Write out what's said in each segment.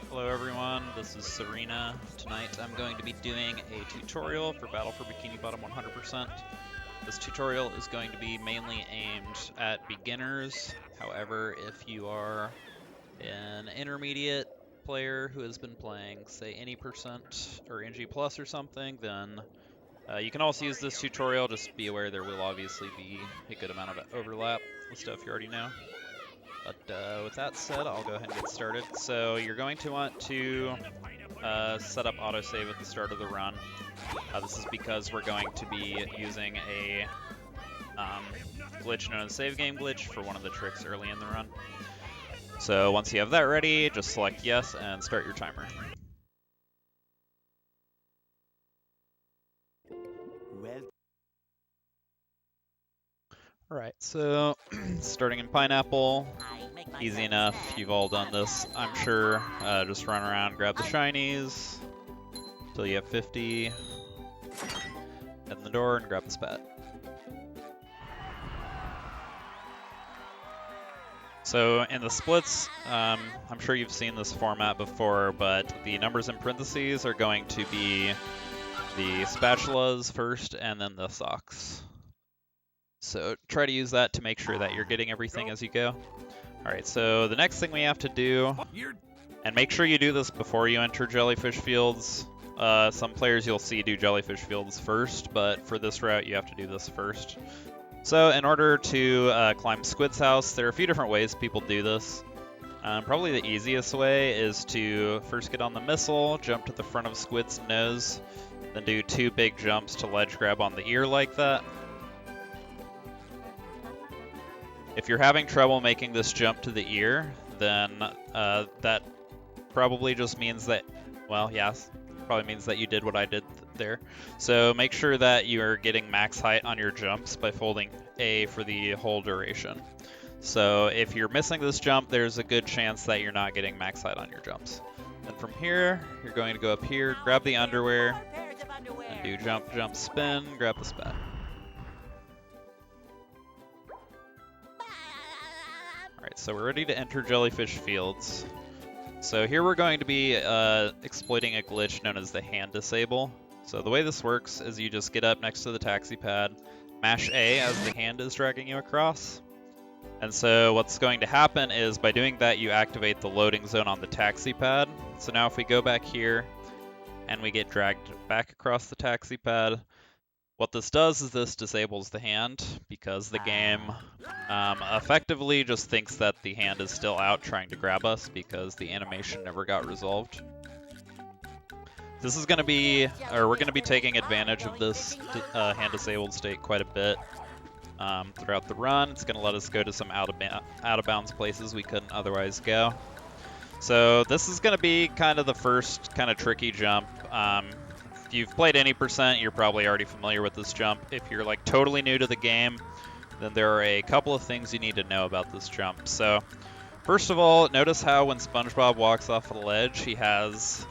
Hello everyone, this is Serena. Tonight I'm going to be doing a tutorial for Battle for Bikini Bottom 100%. This tutorial is going to be mainly aimed at beginners. However, if you are an intermediate player who has been playing, say, any percent or NG plus or something, then you can also use this tutorial. Just be aware there will obviously be a good amount of overlap with stuff you already know. But with that said, I'll go ahead and get started. So you're going to want to set up autosave at the start of the run. This is because we're going to be using a glitch known as save game glitch for one of the tricks early in the run. So once you have that ready, just select yes and start your timer. Alright, so starting in Pineapple, easy enough, you've all done this, I'm sure. Just run around, grab the shinies, until you have 50, open the door, and grab the spat. So in the splits, I'm sure you've seen this format before, but the numbers in parentheses are going to be the spatulas first, and then the socks. So try to use that to make sure that you're getting everything as you go. Alright, so the next thing we have to do, and make sure you do this before you enter jellyfish fields. Some players you'll see do jellyfish fields first, but for this route you have to do this first. So in order to climb Squid's house, there are a few different ways people do this. Probably the easiest way is to first get on the missile, jump to the front of Squid's nose, then do 2 big jumps to ledge grab on the ear like that. If you're having trouble making this jump to the ear, then that probably just means that, well, yes, probably means that you did what I did there. So make sure that you're getting max height on your jumps by holding A for the whole duration. So if you're missing this jump, there's a good chance that you're not getting max height on your jumps. And from here, you're going to go up here, grab the underwear, and do jump, jump, spin, grab the spat. Alright, so we're ready to enter jellyfish fields. So here we're going to be exploiting a glitch known as the hand disable. So the way this works is you just get up next to the taxi pad, mash A as the hand is dragging you across. And so what's going to happen is by doing that you activate the loading zone on the taxi pad. So now if we go back here and we get dragged back across the taxi pad, what this does is this disables the hand because the game effectively just thinks that the hand is still out trying to grab us because the animation never got resolved. This is going to be, or we're going to be taking advantage of this hand disabled state quite a bit throughout the run. It's going to let us go to some out of bounds places we couldn't otherwise go. So this is going to be kind of the first kind of tricky jump. If you've played any percent, you're probably already familiar with this jump. If you're like totally new to the game, then there are a couple of things you need to know about this jump. So first of all, notice how when SpongeBob walks off the ledge, he has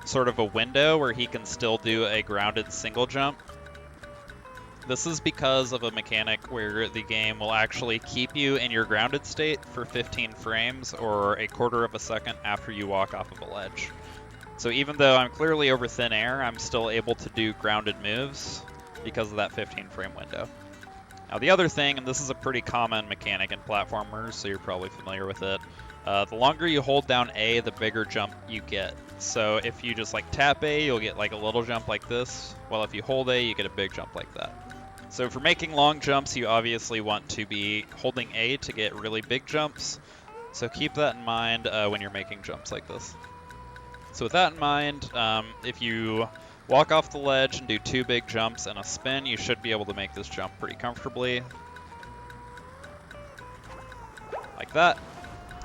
sort of a window where he can still do a grounded single jump. This is because of a mechanic where the game will actually keep you in your grounded state for 15 frames or a quarter of a second after you walk off of a ledge. So even though I'm clearly over thin air, I'm still able to do grounded moves because of that 15 frame window. Now the other thing, and this is a pretty common mechanic in platformers, so you're probably familiar with it, the longer you hold down A, the bigger jump you get. So if you just like tap A, you'll get like a little jump like this, while if you hold A, you get a big jump like that. So for making long jumps, you obviously want to be holding A to get really big jumps, so keep that in mind when you're making jumps like this. So with that in mind, if you walk off the ledge and do 2 big jumps and a spin, you should be able to make this jump pretty comfortably. Like that.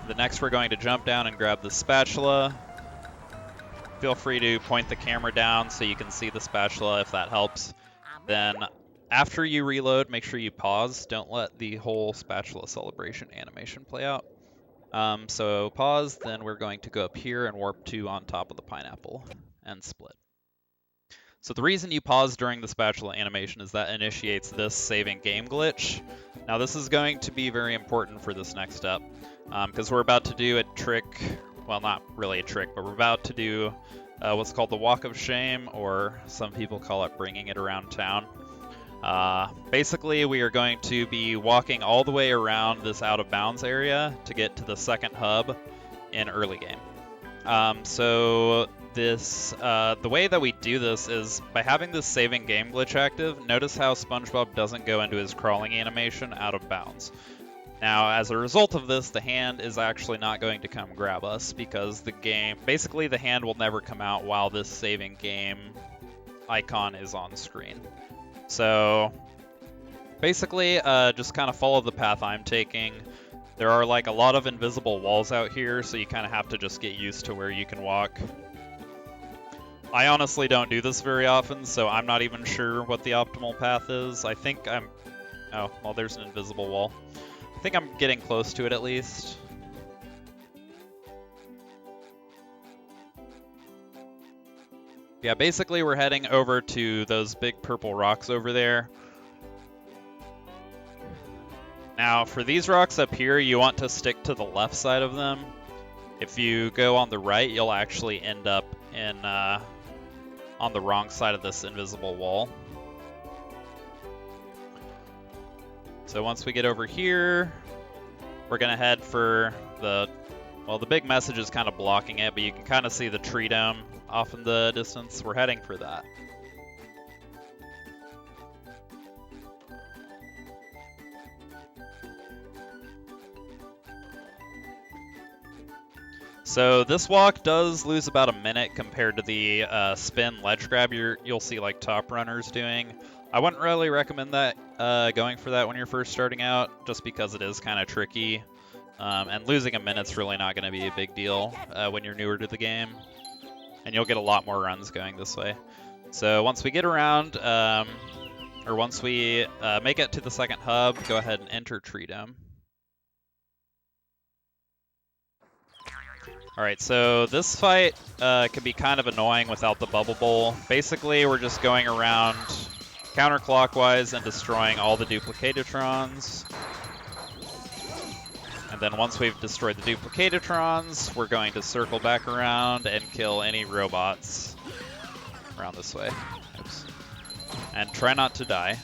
The next we're going to jump down and grab the spatula. Feel free to point the camera down so you can see the spatula if that helps. Then after you reload, make sure you pause. Don't let the whole spatula celebration animation play out. So pause, then we're going to go up here and warp to on top of the pineapple and split. So the reason you pause during the spatula animation is that initiates this saving game glitch. Now this is going to be very important for this next step, because we're about to do a trick well, not really a trick, but we're about to do what's called the Walk of Shame, or some people call it bringing it around town. Basically, we are going to be walking all the way around this out of bounds area to get to the second hub in early game. So the way that we do this is by having this saving game glitch active. Notice how SpongeBob doesn't go into his crawling animation out of bounds. Now, as a result of this, the hand is actually not going to come grab us because basically the hand will never come out while this saving game icon is on screen. So basically, just kind of follow the path I'm taking. There are like a lot of invisible walls out here, so you kind of have to just get used to where you can walk. I honestly don't do this very often, so I'm not even sure what the optimal path is. I think oh, well, there's an invisible wall. I think I'm getting close to it at least. Yeah, basically we're heading over to those big purple rocks over there. Now, for these rocks up here, you want to stick to the left side of them. If you go on the right, you'll actually end up on the wrong side of this invisible wall. So once we get over here, we're gonna head for the big message is kind of blocking it, but you can kind of see the tree dome off in the distance. We're heading for that. So this walk does lose about a minute compared to the spin ledge grab you'll see like top runners doing. I wouldn't really recommend that going for that when you're first starting out, just because it is kind of tricky, and losing a minute's really not going to be a big deal when you're newer to the game, and you'll get a lot more runs going this way. So once we get around, or once we make it to the second hub, go ahead and enter Tree Dome. Alright, so this fight can be kind of annoying without the bubble bowl. Basically, we're just going around counterclockwise and destroying all the duplicatrons. And then once we've destroyed the duplicatrons, we're going to circle back around and kill any robots around this way. Oops. And try not to die.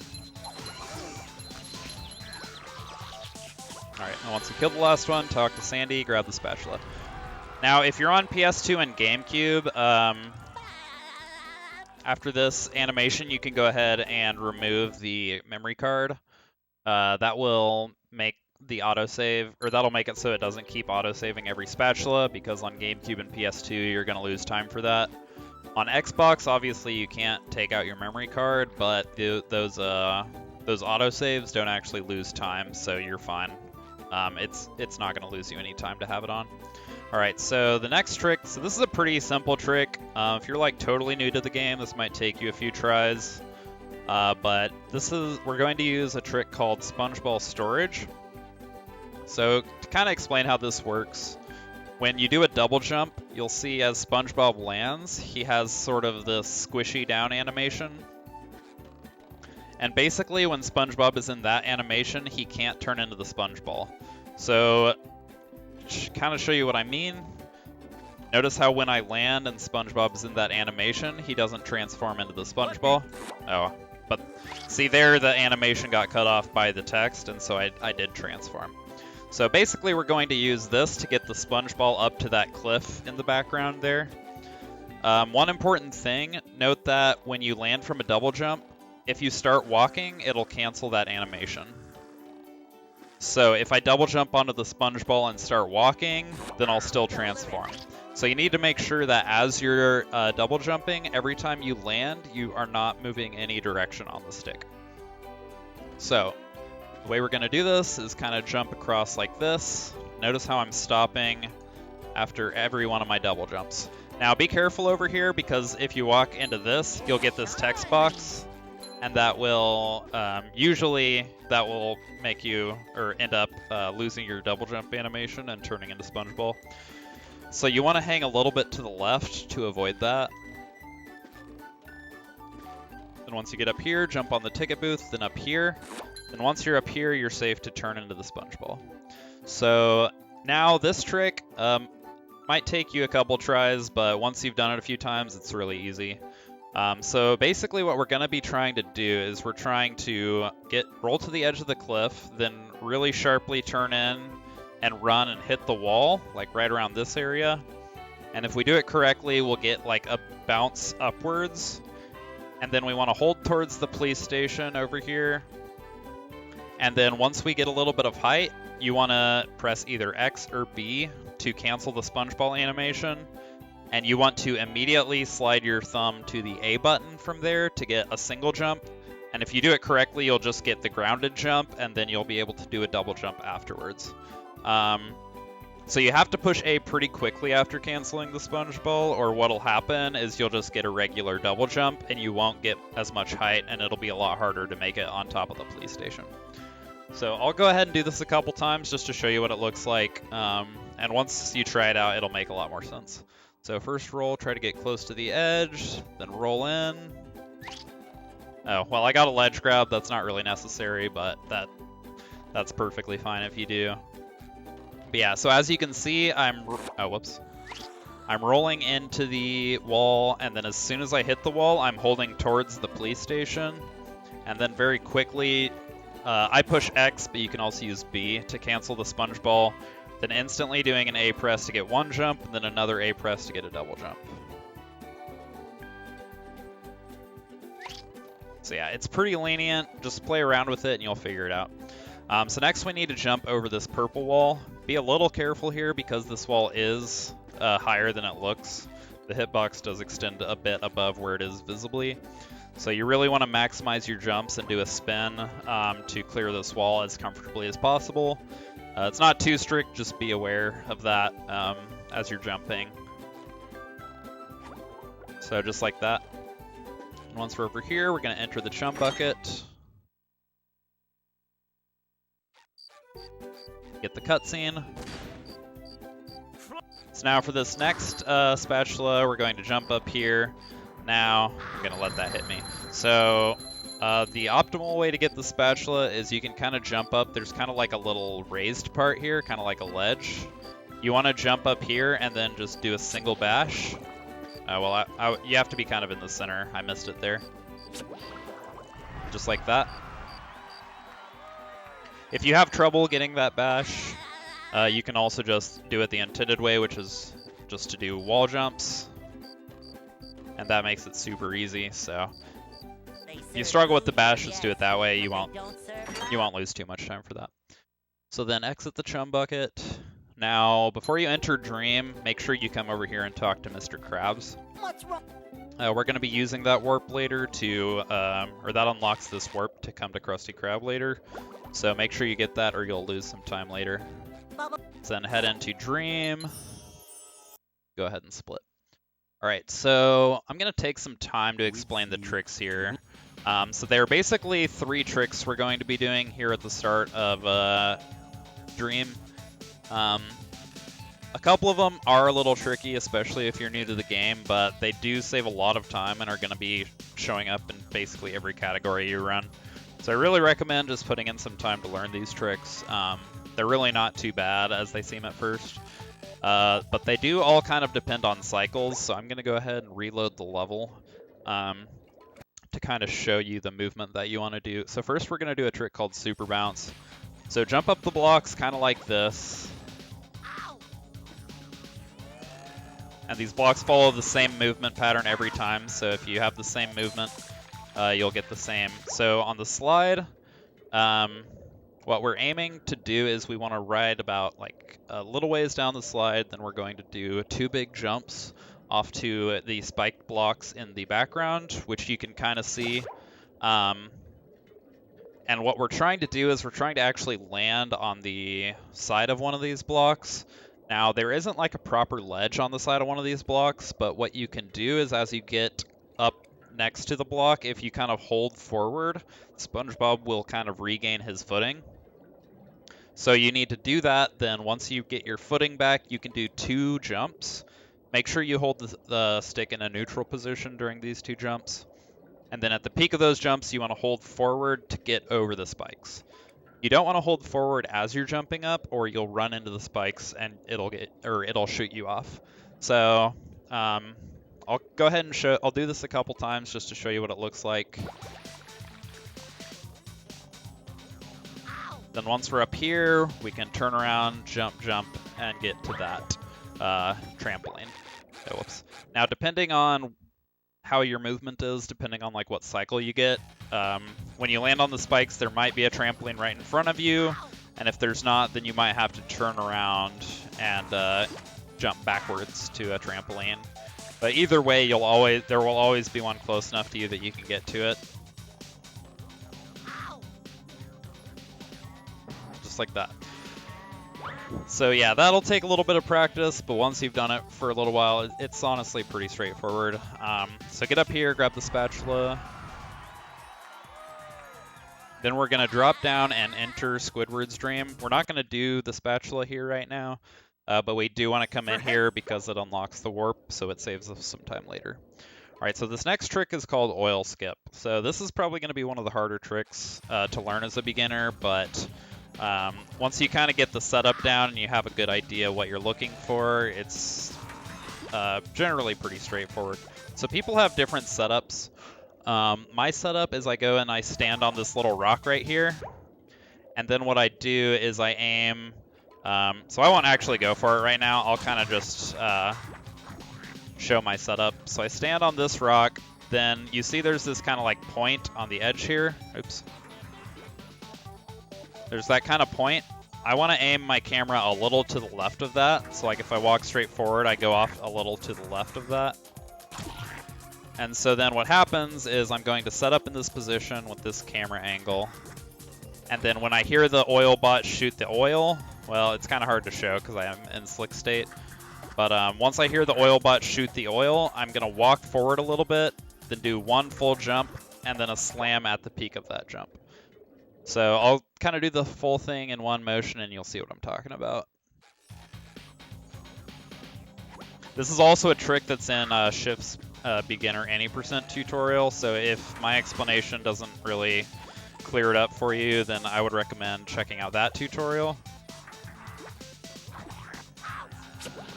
Alright, and once you kill the last one, talk to Sandy, grab the spatula. Now, if you're on PS2 and GameCube, after this animation, you can go ahead and remove the memory card. That will make the autosave, or that'll make it so it doesn't keep autosaving every spatula, because on GameCube and PS2, you're going to lose time for that. On Xbox, obviously, you can't take out your memory card, but those autosaves don't actually lose time, so you're fine. It's not going to lose you any time to have it on. Alright, so the next trick, so this is a pretty simple trick. If you're like totally new to the game, this might take you a few tries. But we're going to use a trick called SpongeBall Storage. So to kind of explain how this works, when you do a double jump, you'll see as SpongeBob lands, he has sort of this squishy down animation. And basically when SpongeBob is in that animation, he can't turn into the sponge ball. So kind of show you what I mean. Notice how when I land and SpongeBob is in that animation, he doesn't transform into the sponge ball. Oh, but see there, the animation got cut off by the text, and so I did transform. So basically we're going to use this to get the sponge ball up to that cliff in the background there. One important thing, note that when you land from a double jump, if you start walking, it'll cancel that animation. So if I double jump onto the sponge ball and start walking, then I'll still transform. So you need to make sure that as you're double jumping, every time you land, you are not moving any direction on the stick. So the way we're going to do this is kind of jump across like this. Notice how I'm stopping after every one of my double jumps. Now be careful over here, because if you walk into this, you'll get this text box. And that will, usually, that will make you, or end up losing your double jump animation and turning into SpongeBob. So you want to hang a little bit to the left to avoid that. And once you get up here, jump on the ticket booth, then up here. And once you're up here, you're safe to turn into the SpongeBob. So now this trick, Might take you a couple tries, but once you've done it a few times, it's really easy. So basically what we're going to be trying to do is we're trying to roll to the edge of the cliff, then really sharply turn in and run and hit the wall, like right around this area. And if we do it correctly, we'll get like a bounce upwards. And then we want to hold towards the police station over here. And then once we get a little bit of height, you want to press either X or B to cancel the sponge ball animation. And you want to immediately slide your thumb to the A button from there to get a single jump. And if you do it correctly, you'll just get the grounded jump, and then you'll be able to do a double jump afterwards. So you have to push A pretty quickly after canceling the sponge ball, or what'll happen is you'll just get a regular double jump, and you won't get as much height, and it'll be a lot harder to make it on top of the police station. So I'll go ahead and do this a couple times just to show you what it looks like, and once you try it out, it'll make a lot more sense. So first roll, try to get close to the edge, then roll in. Oh, well, I got a ledge grab. That's not really necessary, but that's perfectly fine if you do. But yeah, so as you can see, I'm rolling into the wall, and then as soon as I hit the wall, I'm holding towards the police station. And then very quickly, I push X, but you can also use B to cancel the sponge ball. Then instantly doing an A press to get one jump, and then another A press to get a double jump. So yeah, it's pretty lenient. Just play around with it and you'll figure it out. So next we need to jump over this purple wall. Be a little careful here because this wall is higher than it looks. The hitbox does extend a bit above where it is visibly. So you really want to maximize your jumps and do a spin to clear this wall as comfortably as possible. It's not too strict, just be aware of that as you're jumping. So just like that. And once we're over here, we're going to enter the chum bucket. Get the cutscene. So now for this next spatula, we're going to jump up here. Now, I'm going to let that hit me. So the optimal way to get the spatula is you can kind of jump up. There's kind of like a little raised part here, kind of like a ledge. You want to jump up here and then just do a single bash. You have to be kind of in the center. I missed it there. Just like that. If you have trouble getting that bash, you can also just do it the intended way, which is just to do wall jumps. And that makes it super easy, so if you struggle with the bash, just do it that way. You won't lose too much time for that. So then exit the chum bucket. Now, before you enter Dream, make sure you come over here and talk to Mr. Krabs. What's wrong? We're going to be using that warp later to, or that unlocks this warp to come to Krusty Krab later. So make sure you get that or you'll lose some time later. So then head into Dream. Go ahead and split. Alright, so I'm going to take some time to explain the tricks here. So there are basically 3 tricks we're going to be doing here at the start of Dream. A couple of them are a little tricky, especially if you're new to the game, but they do save a lot of time and are going to be showing up in basically every category you run. So I really recommend just putting in some time to learn these tricks. They're really not too bad as they seem at first. But they do all kind of depend on cycles, so I'm going to go ahead and reload the level to kind of show you the movement that you want to do. So first we're going to do a trick called Super Bounce. So jump up the blocks kind of like this. And these blocks follow the same movement pattern every time, so if you have the same movement, you'll get the same. So on the slide, what we're aiming to do is we want to ride about like a little ways down the slide, then we're going to do 2 big jumps off to the spiked blocks in the background, which you can kind of see. And what we're trying to do is we're trying to actually land on the side of one of these blocks. Now, there isn't like a proper ledge on the side of one of these blocks, but what you can do is as you get up next to the block, if you kind of hold forward, SpongeBob will kind of regain his footing. So you need to do that, then once you get your footing back, you can do 2 jumps. Make sure you hold the stick in a neutral position during these 2 jumps. And then at the peak of those jumps, you want to hold forward to get over the spikes. You don't want to hold forward as you're jumping up, or you'll run into the spikes and it'll shoot you off. So I'll go ahead and I'll do this a couple times just to show you what it looks like. Then once we're up here, we can turn around, jump, and get to that trampoline. Oh, whoops. Now, depending on how your movement is, depending on like what cycle you get, when you land on the spikes, there might be a trampoline right in front of you, and if there's not, then you might have to turn around and jump backwards to a trampoline. But either way, there will always be one close enough to you that you can get to it. Just like that. So yeah, that'll take a little bit of practice, but once you've done it for a little while, it's honestly pretty straightforward. So get up here, grab the spatula. Then we're going to drop down and enter Squidward's Dream. We're not going to do the spatula here right now, but we do want to come in here because it unlocks the warp, so it saves us some time later. All right, so this next trick is called Oil Skip. So this is probably going to be one of the harder tricks to learn as a beginner, but once you kind of get the setup down and you have a good idea what you're looking for, it's generally pretty straightforward. So people have different setups. My setup is I go and I stand on this little rock right here, and then what I do is I aim. So I won't actually go for it right now. I'll kind of just show my setup. So I stand on this rock, then you see there's this kind of like point on the edge here. Oops. There's that kind of point. I want to aim my camera a little to the left of that. So like if I walk straight forward, I go off a little to the left of that. And so then what happens is I'm going to set up in this position with this camera angle. And then when I hear the oil bot shoot the oil, well, it's kind of hard to show because I am in slick state. But once I hear the oil bot shoot the oil, I'm going to walk forward a little bit, then do one full jump, and then a slam at the peak of that jump. So I'll kind of do the full thing in one motion, and you'll see what I'm talking about. This is also a trick that's in Shift's beginner any % tutorial, so if my explanation doesn't really clear it up for you, then I would recommend checking out that tutorial.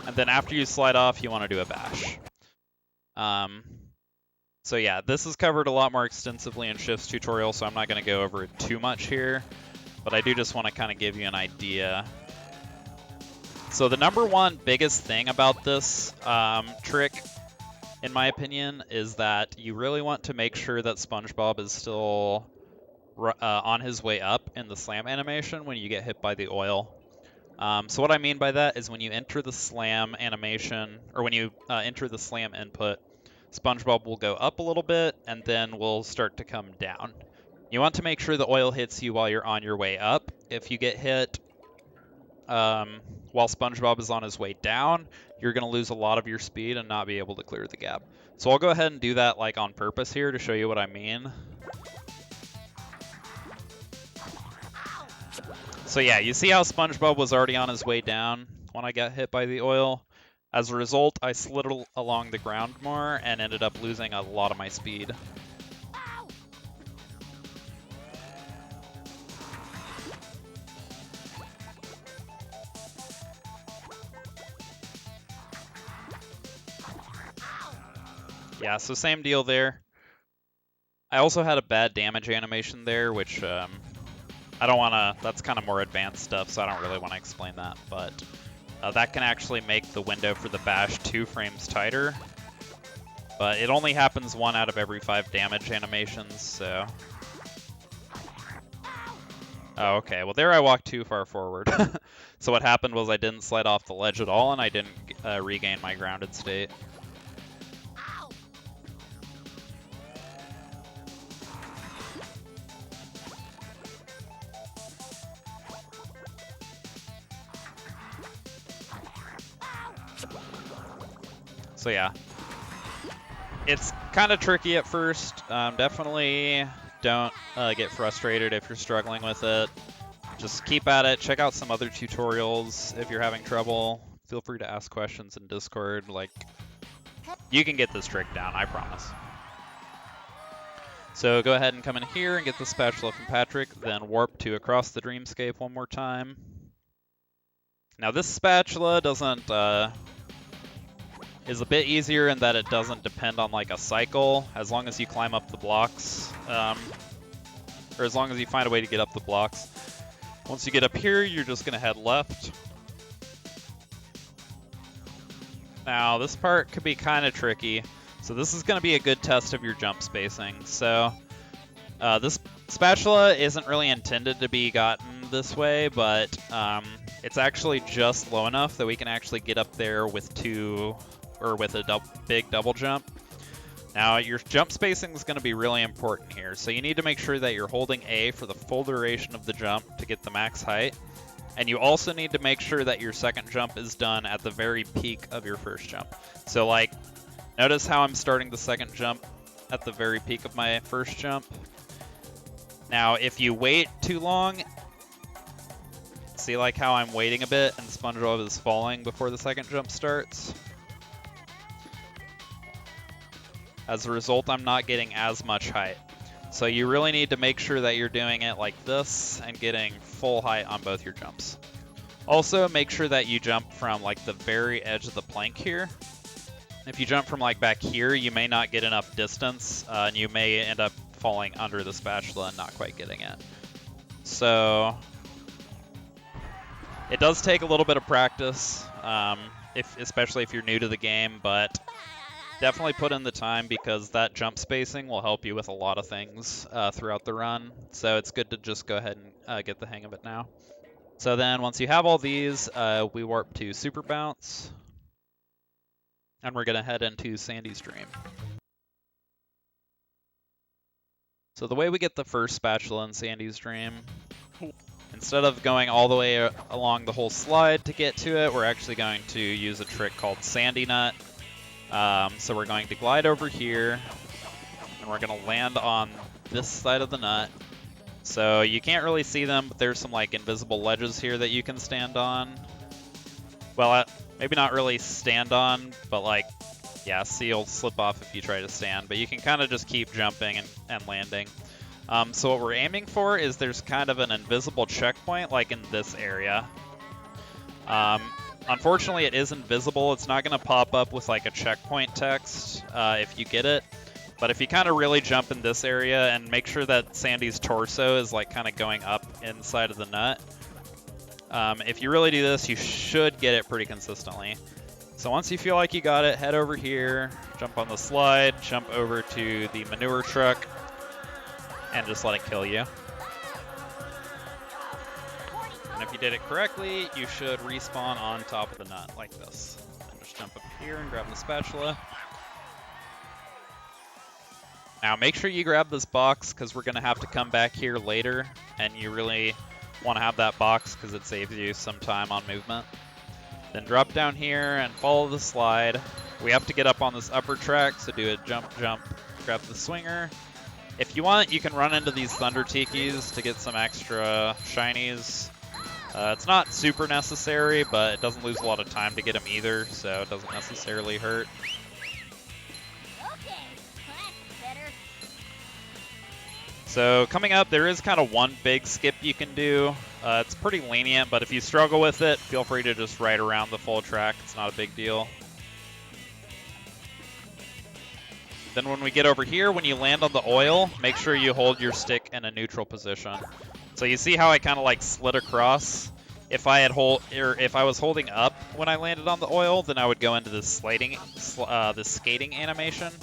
And then after you slide off, you want to do a bash. So yeah, this is covered a lot more extensively in Shift's tutorial, so I'm not going to go over it too much here, but I do just want to kind of give you an idea. So the number one biggest thing about this trick, in my opinion, is that you really want to make sure that SpongeBob is still on his way up in the slam animation when you get hit by the oil. So what I mean by that is when you enter the slam animation, or when you enter the slam input, SpongeBob will go up a little bit and then will start to come down. You want to make sure the oil hits you while you're on your way up. If you get hit while SpongeBob is on his way down, you're going to lose a lot of your speed and not be able to clear the gap. So I'll go ahead and do that like on purpose here to show you what I mean. So yeah, you see how SpongeBob was already on his way down when I got hit by the oil? As a result, I slid along the ground more and ended up losing a lot of my speed. Yeah, so same deal there. I also had a bad damage animation there, which I don't want to, that's kind of more advanced stuff, so I don't really want to explain that, but that can actually make the window for the bash 2 frames tighter, but it only happens 1 out of every 5 damage animations, so. Oh, okay, well there I walked too far forward. So what happened was I didn't slide off the ledge at all, and I didn't regain my grounded state. So yeah, it's kind of tricky at first. Definitely don't get frustrated if you're struggling with it. Just keep at it. Check out some other tutorials if you're having trouble. Feel free to ask questions in Discord. Like, you can get this trick down, I promise. So go ahead and come in here and get the spatula from Patrick, then warp to across the dreamscape one more time. Now this spatula doesn't is a bit easier in that it doesn't depend on like a cycle, as long as you climb up the blocks, or as long as you find a way to get up the blocks. Once you get up here, you're just gonna head left. Now this part could be kind of tricky, so this is gonna be a good test of your jump spacing. So this spatula isn't really intended to be gotten this way, but it's actually just low enough that we can actually get up there with a big double jump. Now your jump spacing is going to be really important here, so you need to make sure that you're holding A for the full duration of the jump to get the max height, and you also need to make sure that your second jump is done at the very peak of your first jump. So like, notice how I'm starting the second jump at the very peak of my first jump. Now if you wait too long, see like how I'm waiting a bit and SpongeBob is falling before the second jump starts? As a result, I'm not getting as much height. So you really need to make sure that you're doing it like this and getting full height on both your jumps. Also, make sure that you jump from like the very edge of the plank here. If you jump from like back here, you may not get enough distance, and you may end up falling under the spatula and not quite getting it. So it does take a little bit of practice, especially if you're new to the game, but definitely put in the time because that jump spacing will help you with a lot of things throughout the run. So it's good to just go ahead and get the hang of it now. So then once you have all these, we warp to Super Bounce. And we're going to head into Sandy's Dream. So the way we get the first spatula in Sandy's Dream, instead of going all the way along the whole slide to get to it, we're actually going to use a trick called Sandy Nut. So we're going to glide over here, and we're going to land on this side of the nut. So you can't really see them, but there's some like invisible ledges here that you can stand on. Well, maybe not really stand on, but like, yeah, see, you'll slip off if you try to stand, but you can kind of just keep jumping and landing. So what we're aiming for is there's kind of an invisible checkpoint like in this area. Unfortunately, it is invisible. It's not going to pop up with like a checkpoint text if you get it. But if you kind of really jump in this area and make sure that Sandy's torso is like kind of going up inside of the nut, if you really do this, you should get it pretty consistently. So once you feel like you got it, head over here, jump on the slide, jump over to the manure truck, and just let it kill you. And if you did it correctly, you should respawn on top of the nut like this. And just jump up here and grab the spatula. Now make sure you grab this box because we're going to have to come back here later, and you really want to have that box because it saves you some time on movement. Then drop down here and follow the slide. We have to get up on this upper track, so do a jump, jump, grab the swinger. If you want, you can run into these Thunder Tikis to get some extra shinies. It's not super necessary, but it doesn't lose a lot of time to get them either, so it doesn't necessarily hurt. Okay, that's better. So coming up, there is kind of one big skip you can do. It's pretty lenient, but if you struggle with it, feel free to just ride around the full track. It's not a big deal. Then when we get over here, when you land on the oil, make sure you hold your stick in a neutral position. So you see how I kind of like slid across? If I was holding up when I landed on the oil, then I would go into this skating animation,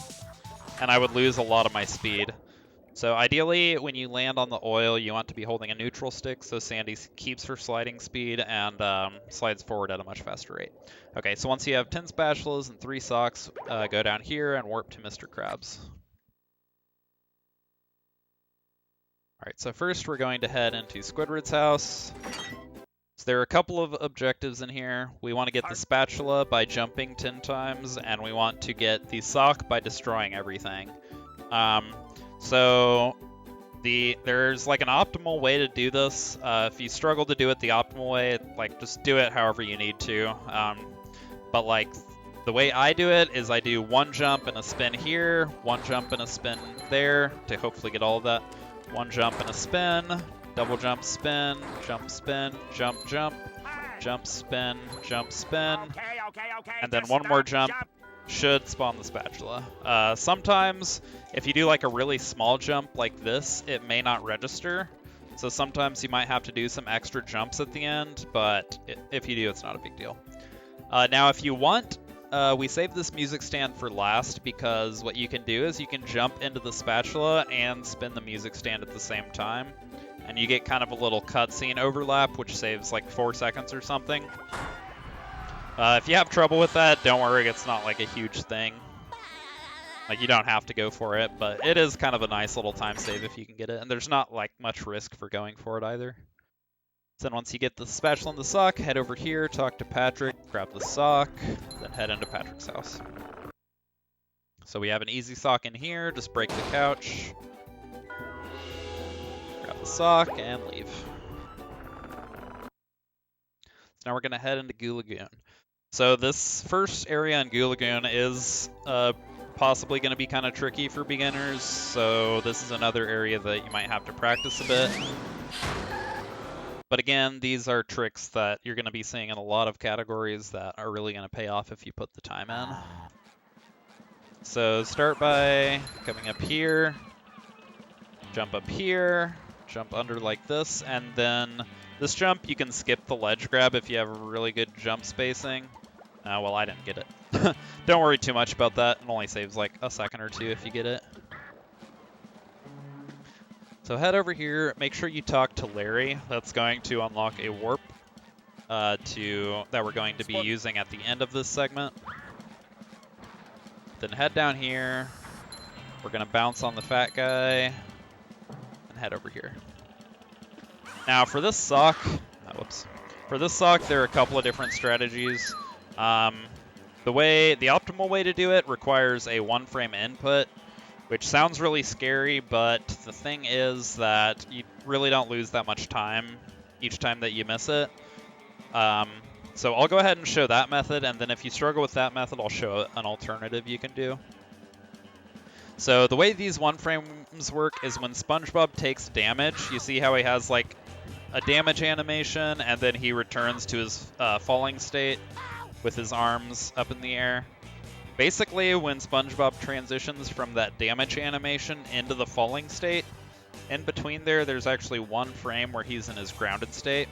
and I would lose a lot of my speed. So ideally, when you land on the oil, you want to be holding a neutral stick so Sandy keeps her sliding speed and slides forward at a much faster rate. Okay, so once you have 10 spatulas and 3 socks, go down here and warp to Mr. Krabs. Alright, so first we're going to head into Squidward's house. So there are a couple of objectives in here. We want to get the spatula by jumping 10 times, and we want to get the sock by destroying everything. So there's like an optimal way to do this. If you struggle to do it the optimal way, like just do it however you need to. But like The way I do it is I do one jump and a spin here, one jump and a spin there to hopefully get all of that. One jump and a spin, double jump, spin, jump, jump, jump, spin, and then one more jump should spawn the spatula. Sometimes, if you do like a really small jump like this, it may not register. So sometimes you might have to do some extra jumps at the end, but if you do, it's not a big deal. Now, if you want, we saved this music stand for last because what you can do is you can jump into the spatula and spin the music stand at the same time. And you get kind of a little cutscene overlap, which saves like 4 seconds or something. If you have trouble with that, don't worry, it's not like a huge thing. Like, you don't have to go for it, but it is kind of a nice little time save if you can get it. And there's not like much risk for going for it either. So then once you get the spatula and the sock, head over here, talk to Patrick, grab the sock, then head into Patrick's house. So we have an easy sock in here, just break the couch, grab the sock, and leave. So now we're going to head into Goo Lagoon. So this first area in Goo Lagoon is possibly going to be kind of tricky for beginners, so this is another area that you might have to practice a bit. But again, these are tricks that you're going to be seeing in a lot of categories that are really going to pay off if you put the time in. So start by coming up here, jump up here, jump under like this, and then this jump you can skip the ledge grab if you have really good jump spacing. Well, I didn't get it. Don't worry too much about that. It only saves like a second or two if you get it. So head over here, make sure you talk to Larry. That's going to unlock a warp that we're going to be using at the end of this segment. Then head down here. We're going to bounce on the fat guy and head over here. Now for this sock, for this sock there are a couple of different strategies. The optimal way to do it requires a one frame input, which sounds really scary, but the thing is that you really don't lose that much time each time that you miss it. So I'll go ahead and show that method, and then if you struggle with that method, I'll show an alternative you can do. So the way these one frames work is when SpongeBob takes damage, you see how he has like a damage animation, and then he returns to his falling state with his arms up in the air. Basically, when SpongeBob transitions from that damage animation into the falling state, in between there's actually one frame where he's in his grounded state.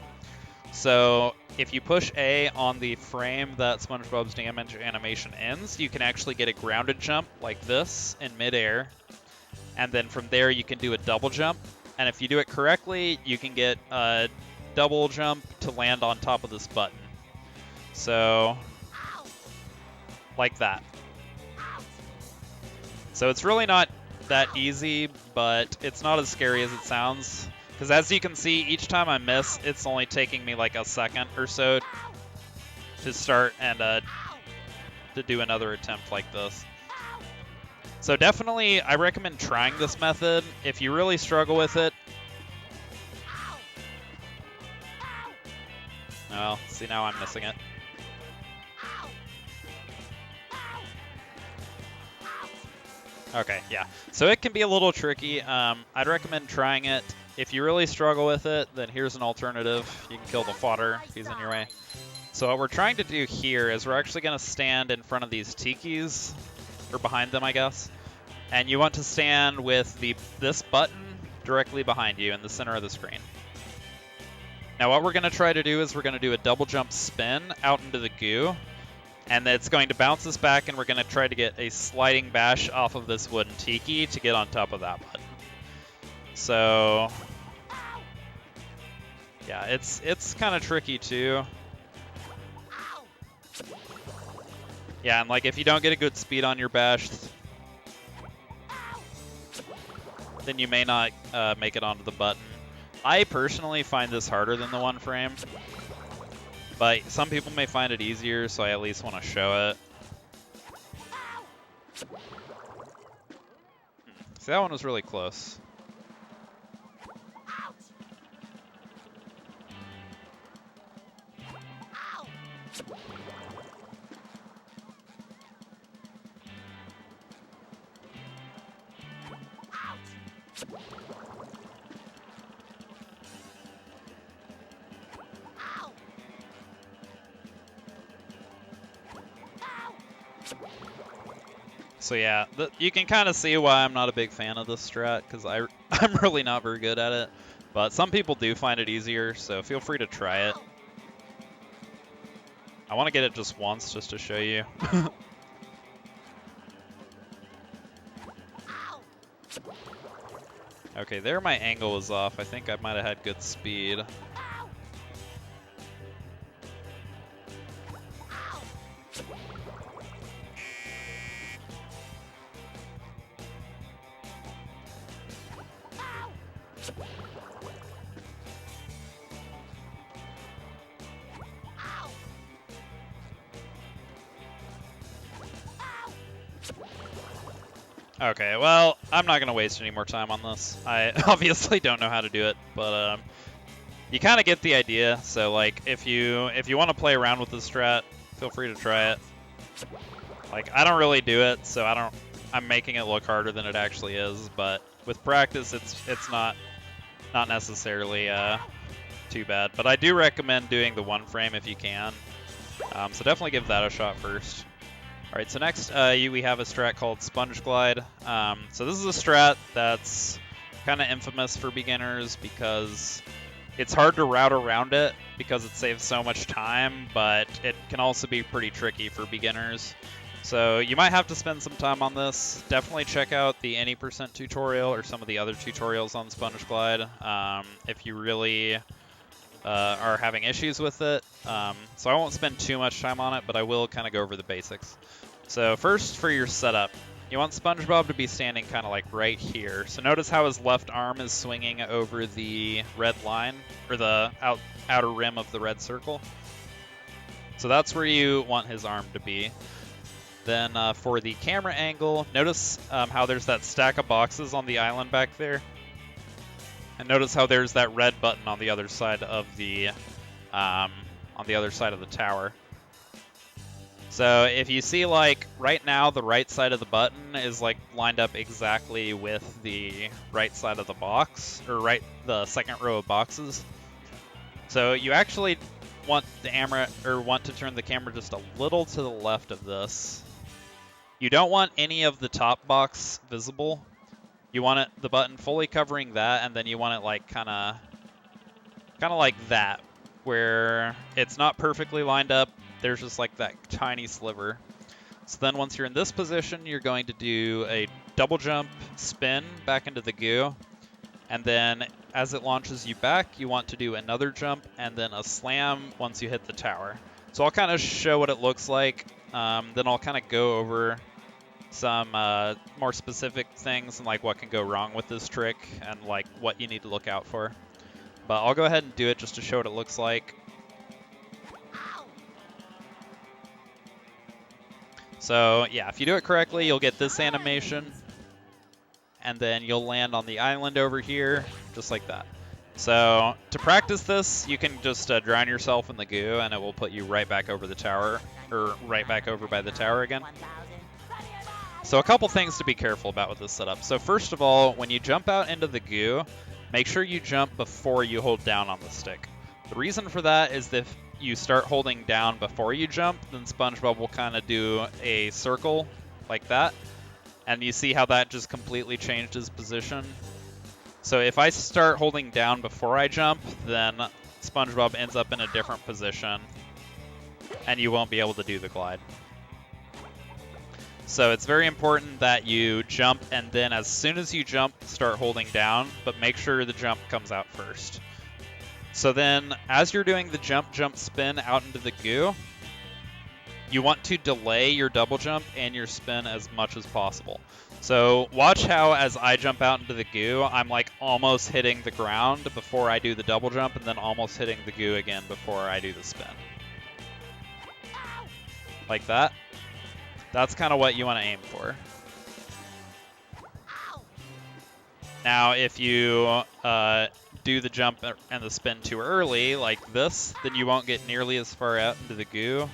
So if you push A on the frame that SpongeBob's damage animation ends, you can actually get a grounded jump like this in midair. And then from there you can do a double jump. And if you do it correctly, you can get a double jump to land on top of this button. So, like that. So it's really not that easy, but it's not as scary as it sounds. Because as you can see, each time I miss, it's only taking me like a second or so to start and to do another attempt like this. So definitely, I recommend trying this method. If you really struggle with it, well, see, now I'm missing it. Okay, yeah. So it can be a little tricky. I'd recommend trying it. If you really struggle with it, then here's an alternative. You can kill the fodder if he's in your way. So what we're trying to do here is we're actually going to stand in front of these tikis, or behind them, I guess. And you want to stand with this button directly behind you in the center of the screen. Now what we're going to try to do is we're going to do a double jump spin out into the goo. And it's going to bounce us back, and we're going to try to get a sliding bash off of this wooden tiki to get on top of that button. So, yeah, it's kind of tricky too. Yeah, and like if you don't get a good speed on your bash, then you may not make it onto the button. I personally find this harder than the one frame. But some people may find it easier, so I at least want to show it. See, that one was really close. So yeah, you can kind of see why I'm not a big fan of this strat, because I'm really not very good at it. But some people do find it easier, so feel free to try it. I want to get it just once, just to show you. Okay, there my angle was off. I think I might have had good speed. Okay, well, I'm not going to waste any more time on this. I obviously don't know how to do it, but you kind of get the idea. So, like, if you want to play around with this strat, feel free to try it. Like, I don't really do it, so I'm making it look harder than it actually is, but with practice, it's not necessarily too bad. But I do recommend doing the one frame if you can. So definitely give that a shot first. All right, so next we have a strat called Sponge Glide. So this is a strat that's kind of infamous for beginners because it's hard to route around it because it saves so much time, but it can also be pretty tricky for beginners. So you might have to spend some time on this. Definitely check out the Any% tutorial or some of the other tutorials on Sponge Glide if you really are having issues with it. So I won't spend too much time on it, but I will kind of go over the basics. So first, for your setup, you want SpongeBob to be standing kind of like right here. So notice how his left arm is swinging over the red line, or the outer rim of the red circle. So that's where you want his arm to be. Then for the camera angle, notice how there's that stack of boxes on the island back there. And notice how there's that red button on the other side of the tower. So if you see, like, right now the right side of the button is like lined up exactly with the right side of the box, or the second row of boxes. So you actually want to turn the camera just a little to the left of this. You don't want any of the top box visible. You want the button fully covering that, and then you want it like kind of like that, where it's not perfectly lined up. There's just like that tiny sliver. So then once you're in this position, you're going to do a double jump spin back into the goo. And then as it launches you back, you want to do another jump and then a slam once you hit the tower. So I'll kind of show what it looks like. Then I'll kind of go over some more specific things and like what can go wrong with this trick and like what you need to look out for. But I'll go ahead and do it just to show what it looks like. So yeah, if you do it correctly, you'll get this animation, and then you'll land on the island over here, just like that. So to practice this, you can just drown yourself in the goo, and it will put you right back over the tower, or right back over by the tower again. So a couple things to be careful about with this setup. So first of all, when you jump out into the goo, make sure you jump before you hold down on the stick. The reason for that is that if you start holding down before you jump, then SpongeBob will kind of do a circle like that. And you see how that just completely changed his position. So if I start holding down before I jump, then SpongeBob ends up in a different position, and you won't be able to do the glide. So it's very important that you jump, and then as soon as you jump, start holding down, but make sure the jump comes out first. So then, as you're doing the jump spin out into the goo, you want to delay your double jump and your spin as much as possible. So watch how as I jump out into the goo, I'm like almost hitting the ground before I do the double jump, and then almost hitting the goo again before I do the spin. Like that. That's kind of what you want to aim for. Now, if you do the jump and the spin too early, like this, then you won't get nearly as far out into the goo.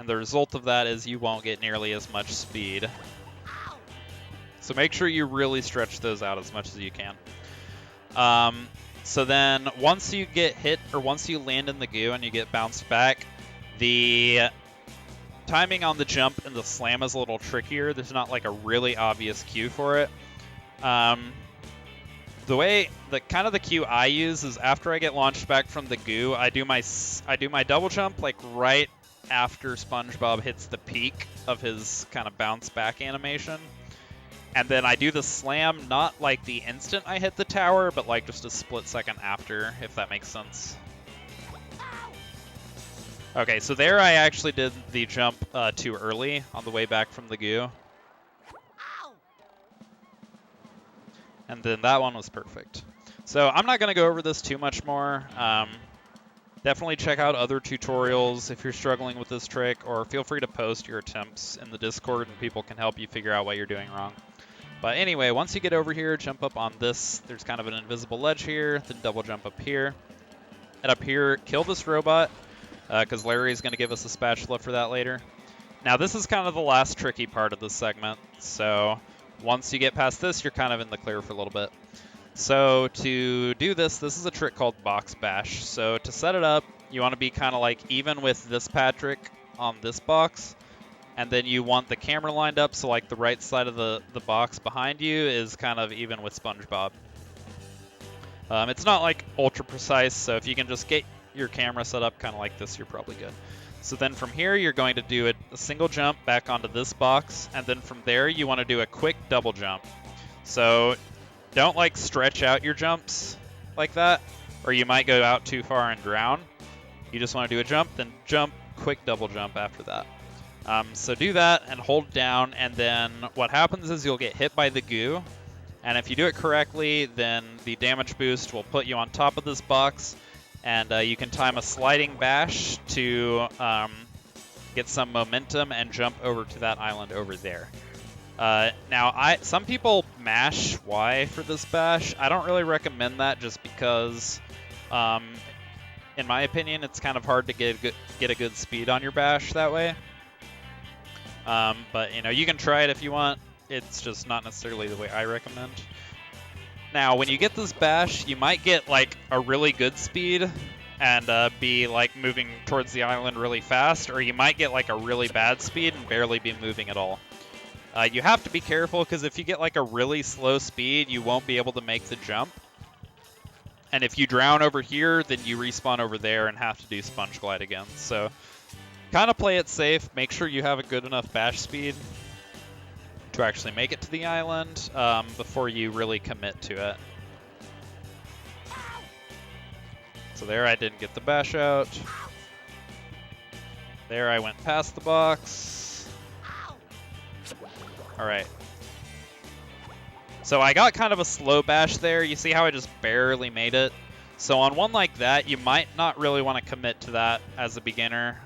And the result of that is you won't get nearly as much speed. So make sure you really stretch those out as much as you can. So then once you get hit, or once you land in the goo and you get bounced back, the timing on the jump and the slam is a little trickier. There's not like a really obvious cue for it. The way, the cue I use is after I get launched back from the goo, I do my double jump like right after SpongeBob hits the peak of his kind of bounce back animation. And then I do the slam, not like the instant I hit the tower, but like just a split second after, if that makes sense. Okay, so there I actually did the jump too early on the way back from the goo. And then that one was perfect. So I'm not going to go over this too much more. Definitely check out other tutorials if you're struggling with this trick, or feel free to post your attempts in the Discord and people can help you figure out what you're doing wrong. But anyway, once you get over here, jump up on this. There's kind of an invisible ledge here, then double jump up here. And up here, kill this robot, because Larry's going to give us a spatula for that later. Now this is kind of the last tricky part of this segment, so once you get past this, you're kind of in the clear for a little bit. So to do this is a trick called box bash. So to set it up, you want to be kind of like even with this Patrick on this box, and then you want the camera lined up so like the right side of the box behind you is kind of even with SpongeBob. It's not like ultra precise, so if you can just get your camera set up kind of like this, you're probably good. So then from here, you're going to do a single jump back onto this box, and then from there, you want to do a quick double jump. So don't like stretch out your jumps like that, or you might go out too far and drown. You just want to do a jump, then jump, quick double jump after that. So do that and hold down, and then what happens is you'll get hit by the goo, and if you do it correctly, then the damage boost will put you on top of this box, and you can time a sliding bash to get some momentum and jump over to that island over there. Now, some people mash Y for this bash. I don't really recommend that just because, in my opinion, it's kind of hard to get a good speed on your bash that way. But, you know, you can try it if you want. It's just not necessarily the way I recommend. Now, when you get this bash, you might get, like, a really good speed and be, like, moving towards the island really fast, or you might get, like, a really bad speed and barely be moving at all. You have to be careful, because if you get, like, a really slow speed, you won't be able to make the jump. And if you drown over here, then you respawn over there and have to do sponge glide again. So kind of play it safe. Make sure you have a good enough bash speed to actually make it to the island before you really commit to it. So there I didn't get the bash out. There I went past the box. Alright. So I got kind of a slow bash there. You see how I just barely made it? So on one like that, you might not really want to commit to that as a beginner,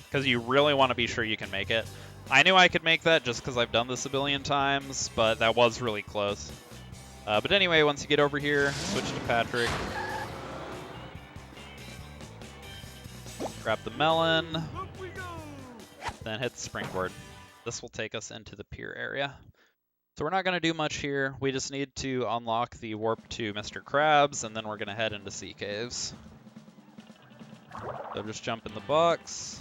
because you really want to be sure you can make it. I knew I could make that just because I've done this a billion times, but that was really close. But anyway, once you get over here, switch to Patrick. Grab the melon, then hit the springboard. This will take us into the pier area. So we're not going to do much here. We just need to unlock the warp to Mr. Krabs, and then we're going to head into Sea Caves. So just jump in the box.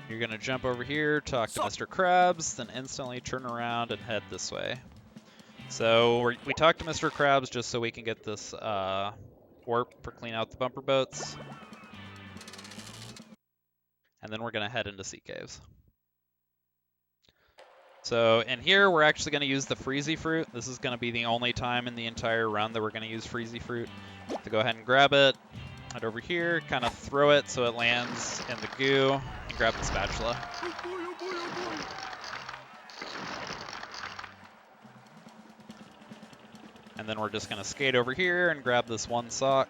You're going to jump over here, talk to Mr. Krabs, then instantly turn around and head this way. So we talked to Mr. Krabs just so we can get this warp for clean out the bumper boats. And then we're going to head into Sea Caves. So in here, we're actually going to use the Freezy Fruit. This is going to be the only time in the entire run that we're going to use Freezy Fruit. So go ahead and grab it, head over here, kind of throw it so it lands in the goo, and grab the spatula. And then we're just going to skate over here and grab this one sock.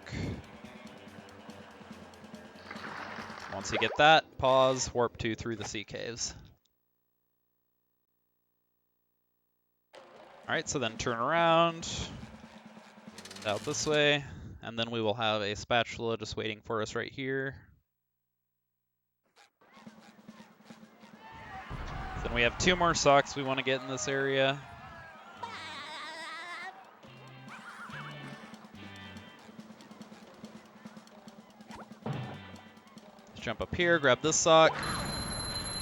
Once you get that, pause, warp 2 through the Sea Caves. Alright, so then turn around, out this way, and then we will have a spatula just waiting for us right here. Then We have 2 more socks we want to get in this area. Let's jump up here, grab this sock.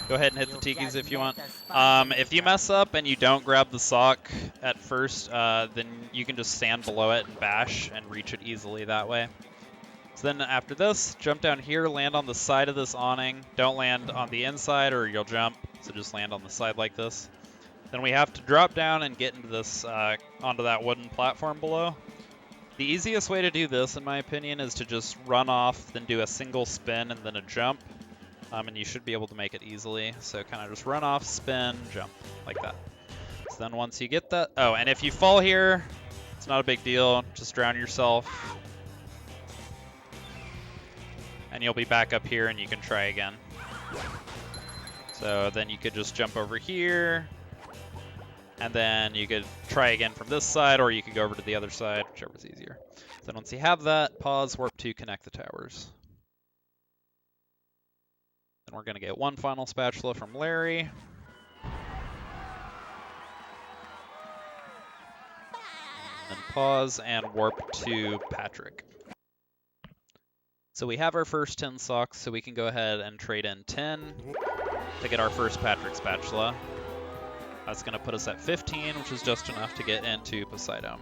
Go ahead and hit the tikis if you want. If you mess up and you don't grab the sock at first, then you can just stand below it and bash and reach it easily that way. So then after this, jump down here, land on the side of this awning. Don't land on the inside or you'll jump, so just land on the side like this. Then we have to drop down and get into this, onto that wooden platform below. The easiest way to do this, in my opinion, is to just run off, then do a single spin and then a jump. And you should be able to make it easily. So kind of just run off, spin, jump, like that. So then once you get that, oh, and if you fall here, it's not a big deal. Just drown yourself. And you'll be back up here and you can try again. So then you could just jump over here. And then you could try again from this side, or you could go over to the other side, whichever's easier. Then once you have that, pause, warp 2, connect the towers. Then we're going to get 1 final spatula from Larry. Then pause and warp to Patrick. So we have our first 10 socks, so we can go ahead and trade in 10 to get our first Patrick spatula. That's going to put us at 15, which is just enough to get into Poseidon.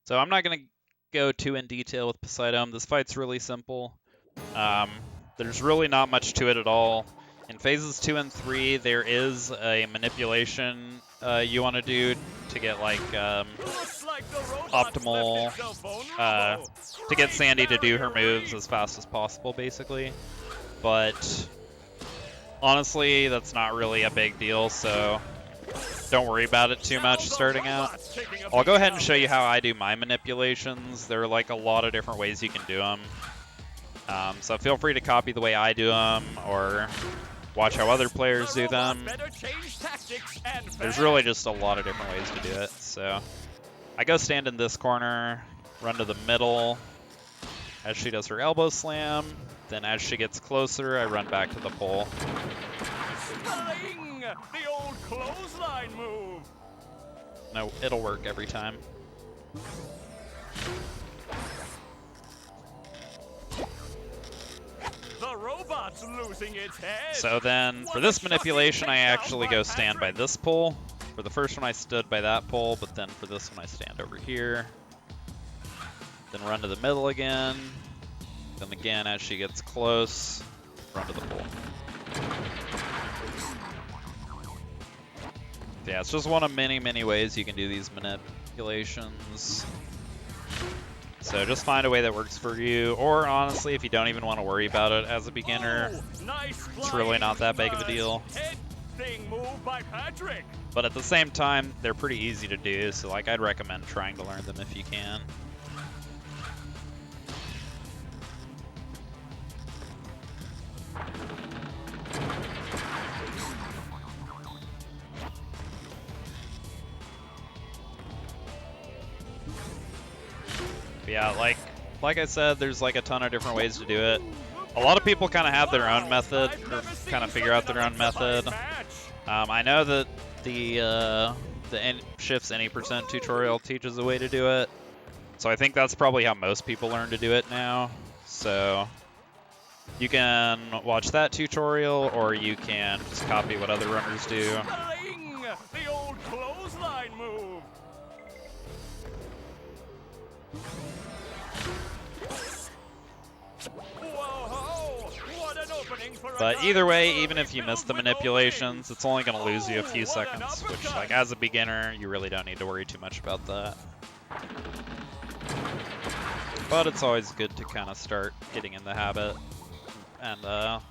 So I'm not going to go too in detail with Poseidon. This fight's really simple. There's really not much to it at all. In phases 2 and 3, there is a manipulation you want to do to get like optimal, to get Sandy to do her moves as fast as possible, basically. But honestly, that's not really a big deal, so don't worry about it too much starting out. I'll go ahead and show you how I do my manipulations. There are like a lot of different ways you can do them. So feel free to copy the way I do them, or watch how other players do them. There's really just a lot of different ways to do it. So I go stand in this corner, run to the middle as she does her elbow slam. Then as she gets closer, I run back to the pole. The old clothesline move. No, it'll work every time. The robot's losing its head. So then, for this manipulation, I actually go stand by this pole. For the first one, I stood by that pole, but then for this one, I stand over here. Then run to the middle again. Then again, as she gets close, run to the pole. Yeah, it's just one of many, many ways you can do these manipulations. So just find a way that works for you, or honestly, if you don't even want to worry about it as a beginner, it's really not that big of a deal. But at the same time, they're pretty easy to do, so like I'd recommend trying to learn them if you can. Yeah, like I said, there's like a ton of different ways to do it. A lot of people kind of have their own method, or kind of figure out their own method. I know that the Shifts Any % tutorial teaches a way to do it. So I think that's probably how most people learn to do it now. So you can watch that tutorial, or you can just copy what other runners do. The old clothesline move. But either way, even if you miss the manipulations, it's only going to lose you a few seconds, which, like, as a beginner, you really don't need to worry too much about that. But it's always good to kind of start getting in the habit and,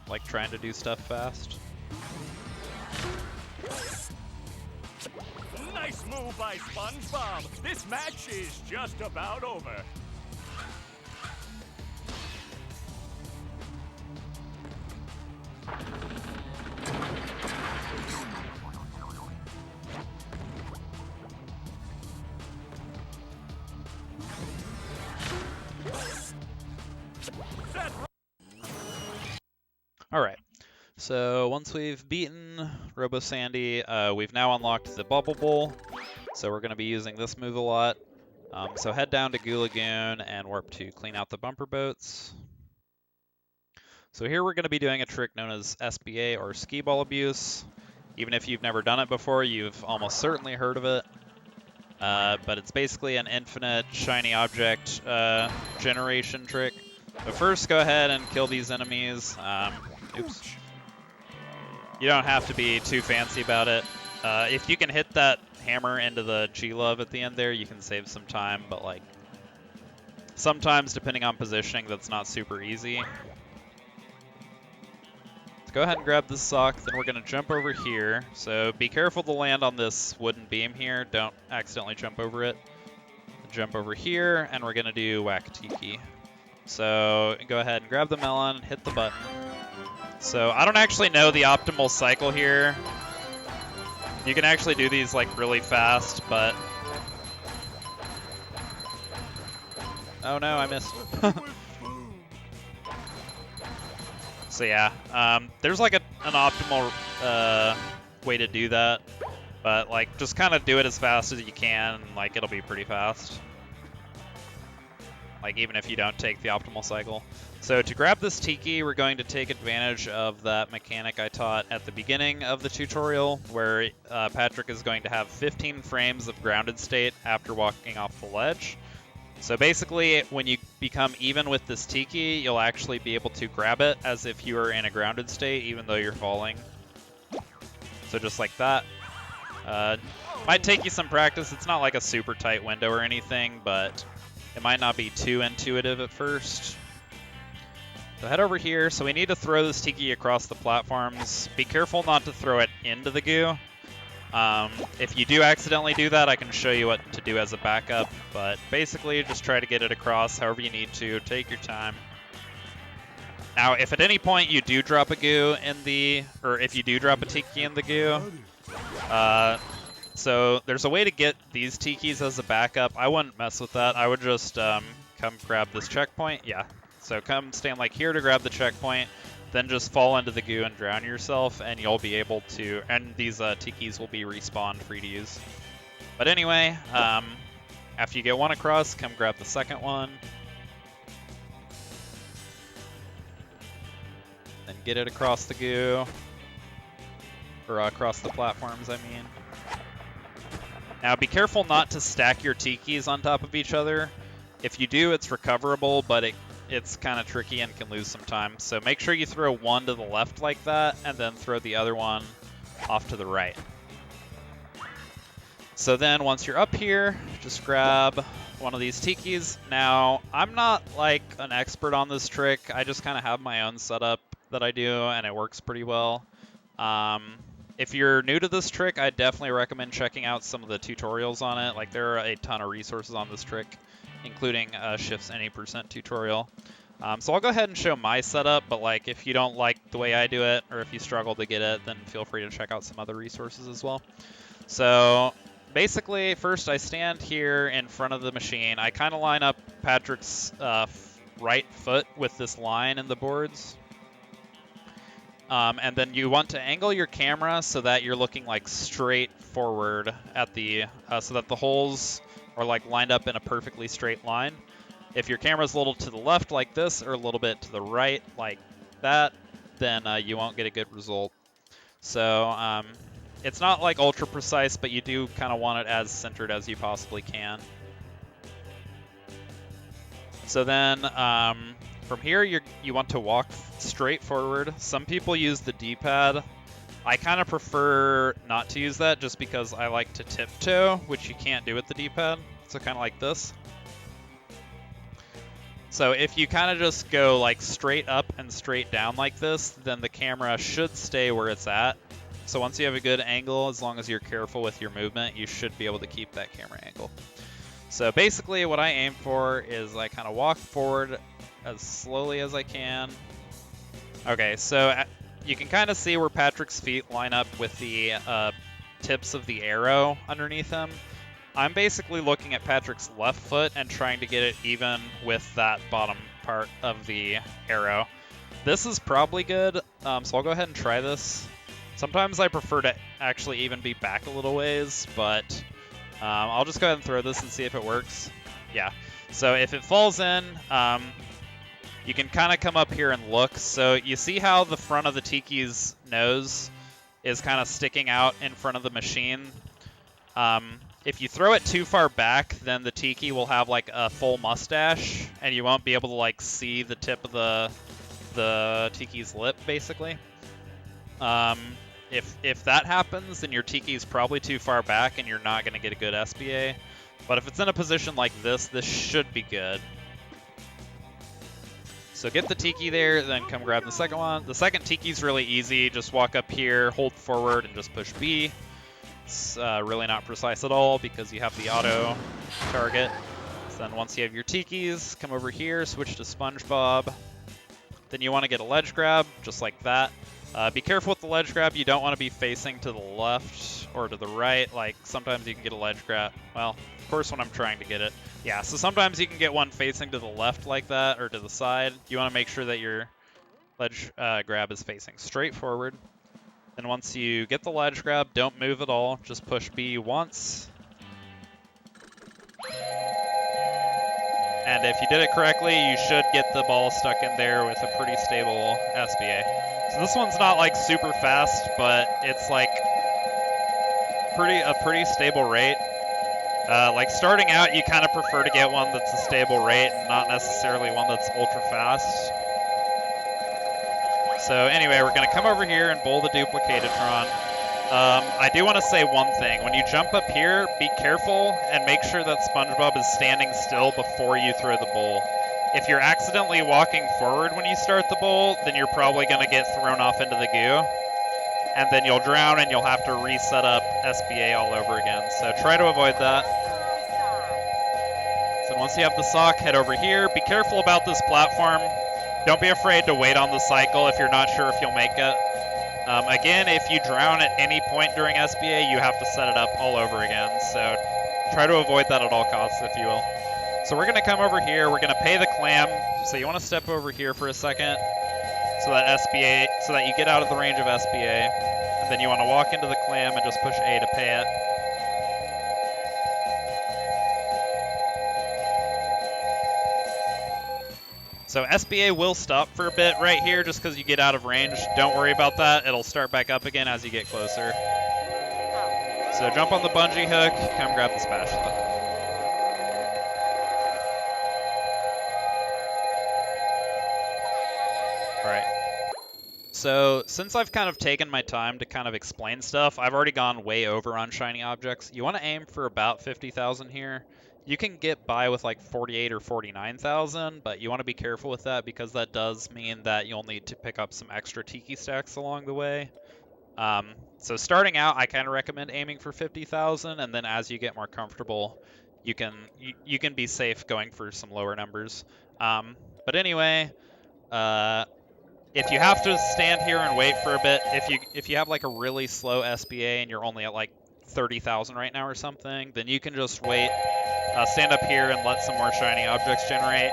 like, trying to do stuff fast. Nice move by SpongeBob. This match is just about over. All right. So once we've beaten Robo Sandy, we've now unlocked the Bubble Bowl. So we're going to be using this move a lot. So head down to Goo Lagoon and warp to clean out the bumper boats. So here we're going to be doing a trick known as SBA or Ski Ball Abuse. Even if you've never done it before, you've almost certainly heard of it. But it's basically an infinite shiny object generation trick. But first, go ahead and kill these enemies. Oops. You don't have to be too fancy about it. If you can hit that hammer into the G-Love at the end there, you can save some time, but like sometimes, depending on positioning, that's not super easy. Let's go ahead and grab this sock, then we're going to jump over here. So be careful to land on this wooden beam here. Don't accidentally jump over it. Jump over here, and we're going to do Whack Tiki. So go ahead and grab the melon, hit the button. So I don't actually know the optimal cycle here. You can actually do these like really fast, but... Oh no, I missed. So yeah, there's like an optimal way to do that, but like just kind of do it as fast as you can, and like it'll be pretty fast. Like even if you don't take the optimal cycle. So to grab this Tiki, we're going to take advantage of that mechanic I taught at the beginning of the tutorial, where Patrick is going to have 15 frames of grounded state after walking off the ledge. So basically, when you become even with this Tiki, you'll actually be able to grab it as if you were in a grounded state, even though you're falling. So just like that. Might take you some practice. It's not like a super tight window or anything, but it might not be too intuitive at first. So head over here. So we need to throw this Tiki across the platforms. Be careful not to throw it into the goo. If you do accidentally do that, I can show you what to do as a backup, but basically just try to get it across however you need to. Take your time. Now, if at any point you do drop a goo in the, or if you do drop a Tiki in the goo, so there's a way to get these Tikis as a backup. I wouldn't mess with that. I would just come grab this checkpoint. Yeah, so come stand like here to grab the checkpoint. Then just fall into the goo and drown yourself, and you'll be able to, and these Tikis will be respawned free to use. But anyway, after you get one across, come grab the second one. Then get it across the goo, or across the platforms, I mean. Now be careful not to stack your Tikis on top of each other. If you do, it's recoverable, but it's kind of tricky and can lose some time. So make sure you throw one to the left like that, and then throw the other one off to the right. So then once you're up here, just grab one of these Tikis. Now, I'm not like an expert on this trick. I just kind of have my own setup that I do, and it works pretty well. If you're new to this trick, I definitely recommend checking out some of the tutorials on it. Like, there are a ton of resources on this trick, including Shift's any % tutorial. So I'll go ahead and show my setup, but like if you don't like the way I do it, or if you struggle to get it, then feel free to check out some other resources as well. So basically, first I stand here in front of the machine. I kind of line up Patrick's right foot with this line in the boards. And then you want to angle your camera so that you're looking like straight forward at the, so that the holes are like lined up in a perfectly straight line. If your camera's a little to the left like this, or a little bit to the right like that, then you won't get a good result. So it's not like ultra precise, but you do kind of want it as centered as you possibly can. So then from here, you want to walk straight forward. Some people use the D-pad. I kind of prefer not to use that just because I like to tiptoe, which you can't do with the D-pad. So kind of like this. So if you kind of just go like straight up and straight down like this, then the camera should stay where it's at. So once you have a good angle, as long as you're careful with your movement, you should be able to keep that camera angle. So basically what I aim for is I kind of walk forward as slowly as I can. Okay, so you can kind of see where Patrick's feet line up with the tips of the arrow underneath him. I'm basically looking at Patrick's left foot and trying to get it even with that bottom part of the arrow. This is probably good, so I'll go ahead and try this. Sometimes I prefer to actually even be back a little ways, but I'll just go ahead and throw this and see if it works. Yeah, so if it falls in, you can kind of come up here and look. So you see how the front of the Tiki's nose is kind of sticking out in front of the machine? If you throw it too far back, then the Tiki will have like a full mustache, and you won't be able to like see the tip of the Tiki's lip, basically. If that happens, then your Tiki's probably too far back, and you're not going to get a good SBA. But if it's in a position like this should be good. So get the Tiki there, then come grab the second one. The second Tiki's really easy. Just walk up here, hold forward, and just push B. It's really not precise at all because you have the auto target. So then once you have your Tikis, come over here, switch to SpongeBob. Then you want to get a ledge grab, just like that. Be careful with the ledge grab. You don't want to be facing to the left or to the right. Like, sometimes you can get a ledge grab. Well, of course when I'm trying to get it. Yeah, so sometimes you can get one facing to the left like that or to the side. You want to make sure that your ledge grab is facing straight forward. Then once you get the ledge grab, don't move at all. Just push B once. And if you did it correctly, you should get the ball stuck in there with a pretty stable SBA. So this one's not like super fast, but it's like a pretty stable rate. Like starting out, you kind of prefer to get one that's a stable rate and not necessarily one that's ultra fast. So anyway, we're going to come over here and bowl the Duplicatatron. I do want to say one thing. When you jump up here, be careful and make sure that SpongeBob is standing still before you throw the bowl. If you're accidentally walking forward when you start the bowl, then you're probably going to get thrown off into the goo. And then you'll drown and you'll have to reset up SBA all over again. So try to avoid that. So once you have the sock, head over here. Be careful about this platform. Don't be afraid to wait on the cycle if you're not sure if you'll make it. Again, if you drown at any point during SBA, you have to set it up all over again. So try to avoid that at all costs, if you will. So we're going to come over here. We're going to pay the clam. So you want to step over here for a second so that you get out of the range of SBA. And then you want to walk into the clam and just push A to pay it. So SBA will stop for a bit right here just because you get out of range. Don't worry about that. It'll start back up again as you get closer. So jump on the bungee hook, come grab the spatula. Alright. So since I've kind of taken my time to kind of explain stuff, I've already gone way over on shiny objects. You want to aim for about 50,000 here. You can get by with like 48 or 49,000, but you want to be careful with that because that does mean that you'll need to pick up some extra Tiki stacks along the way. So starting out, I kind of recommend aiming for 50,000, and then as you get more comfortable, you can be safe going for some lower numbers. But anyway, if you have to stand here and wait for a bit, if you have like a really slow SBA and you're only at like 30,000 right now or something, then you can just wait. Stand up here and let some more shiny objects generate.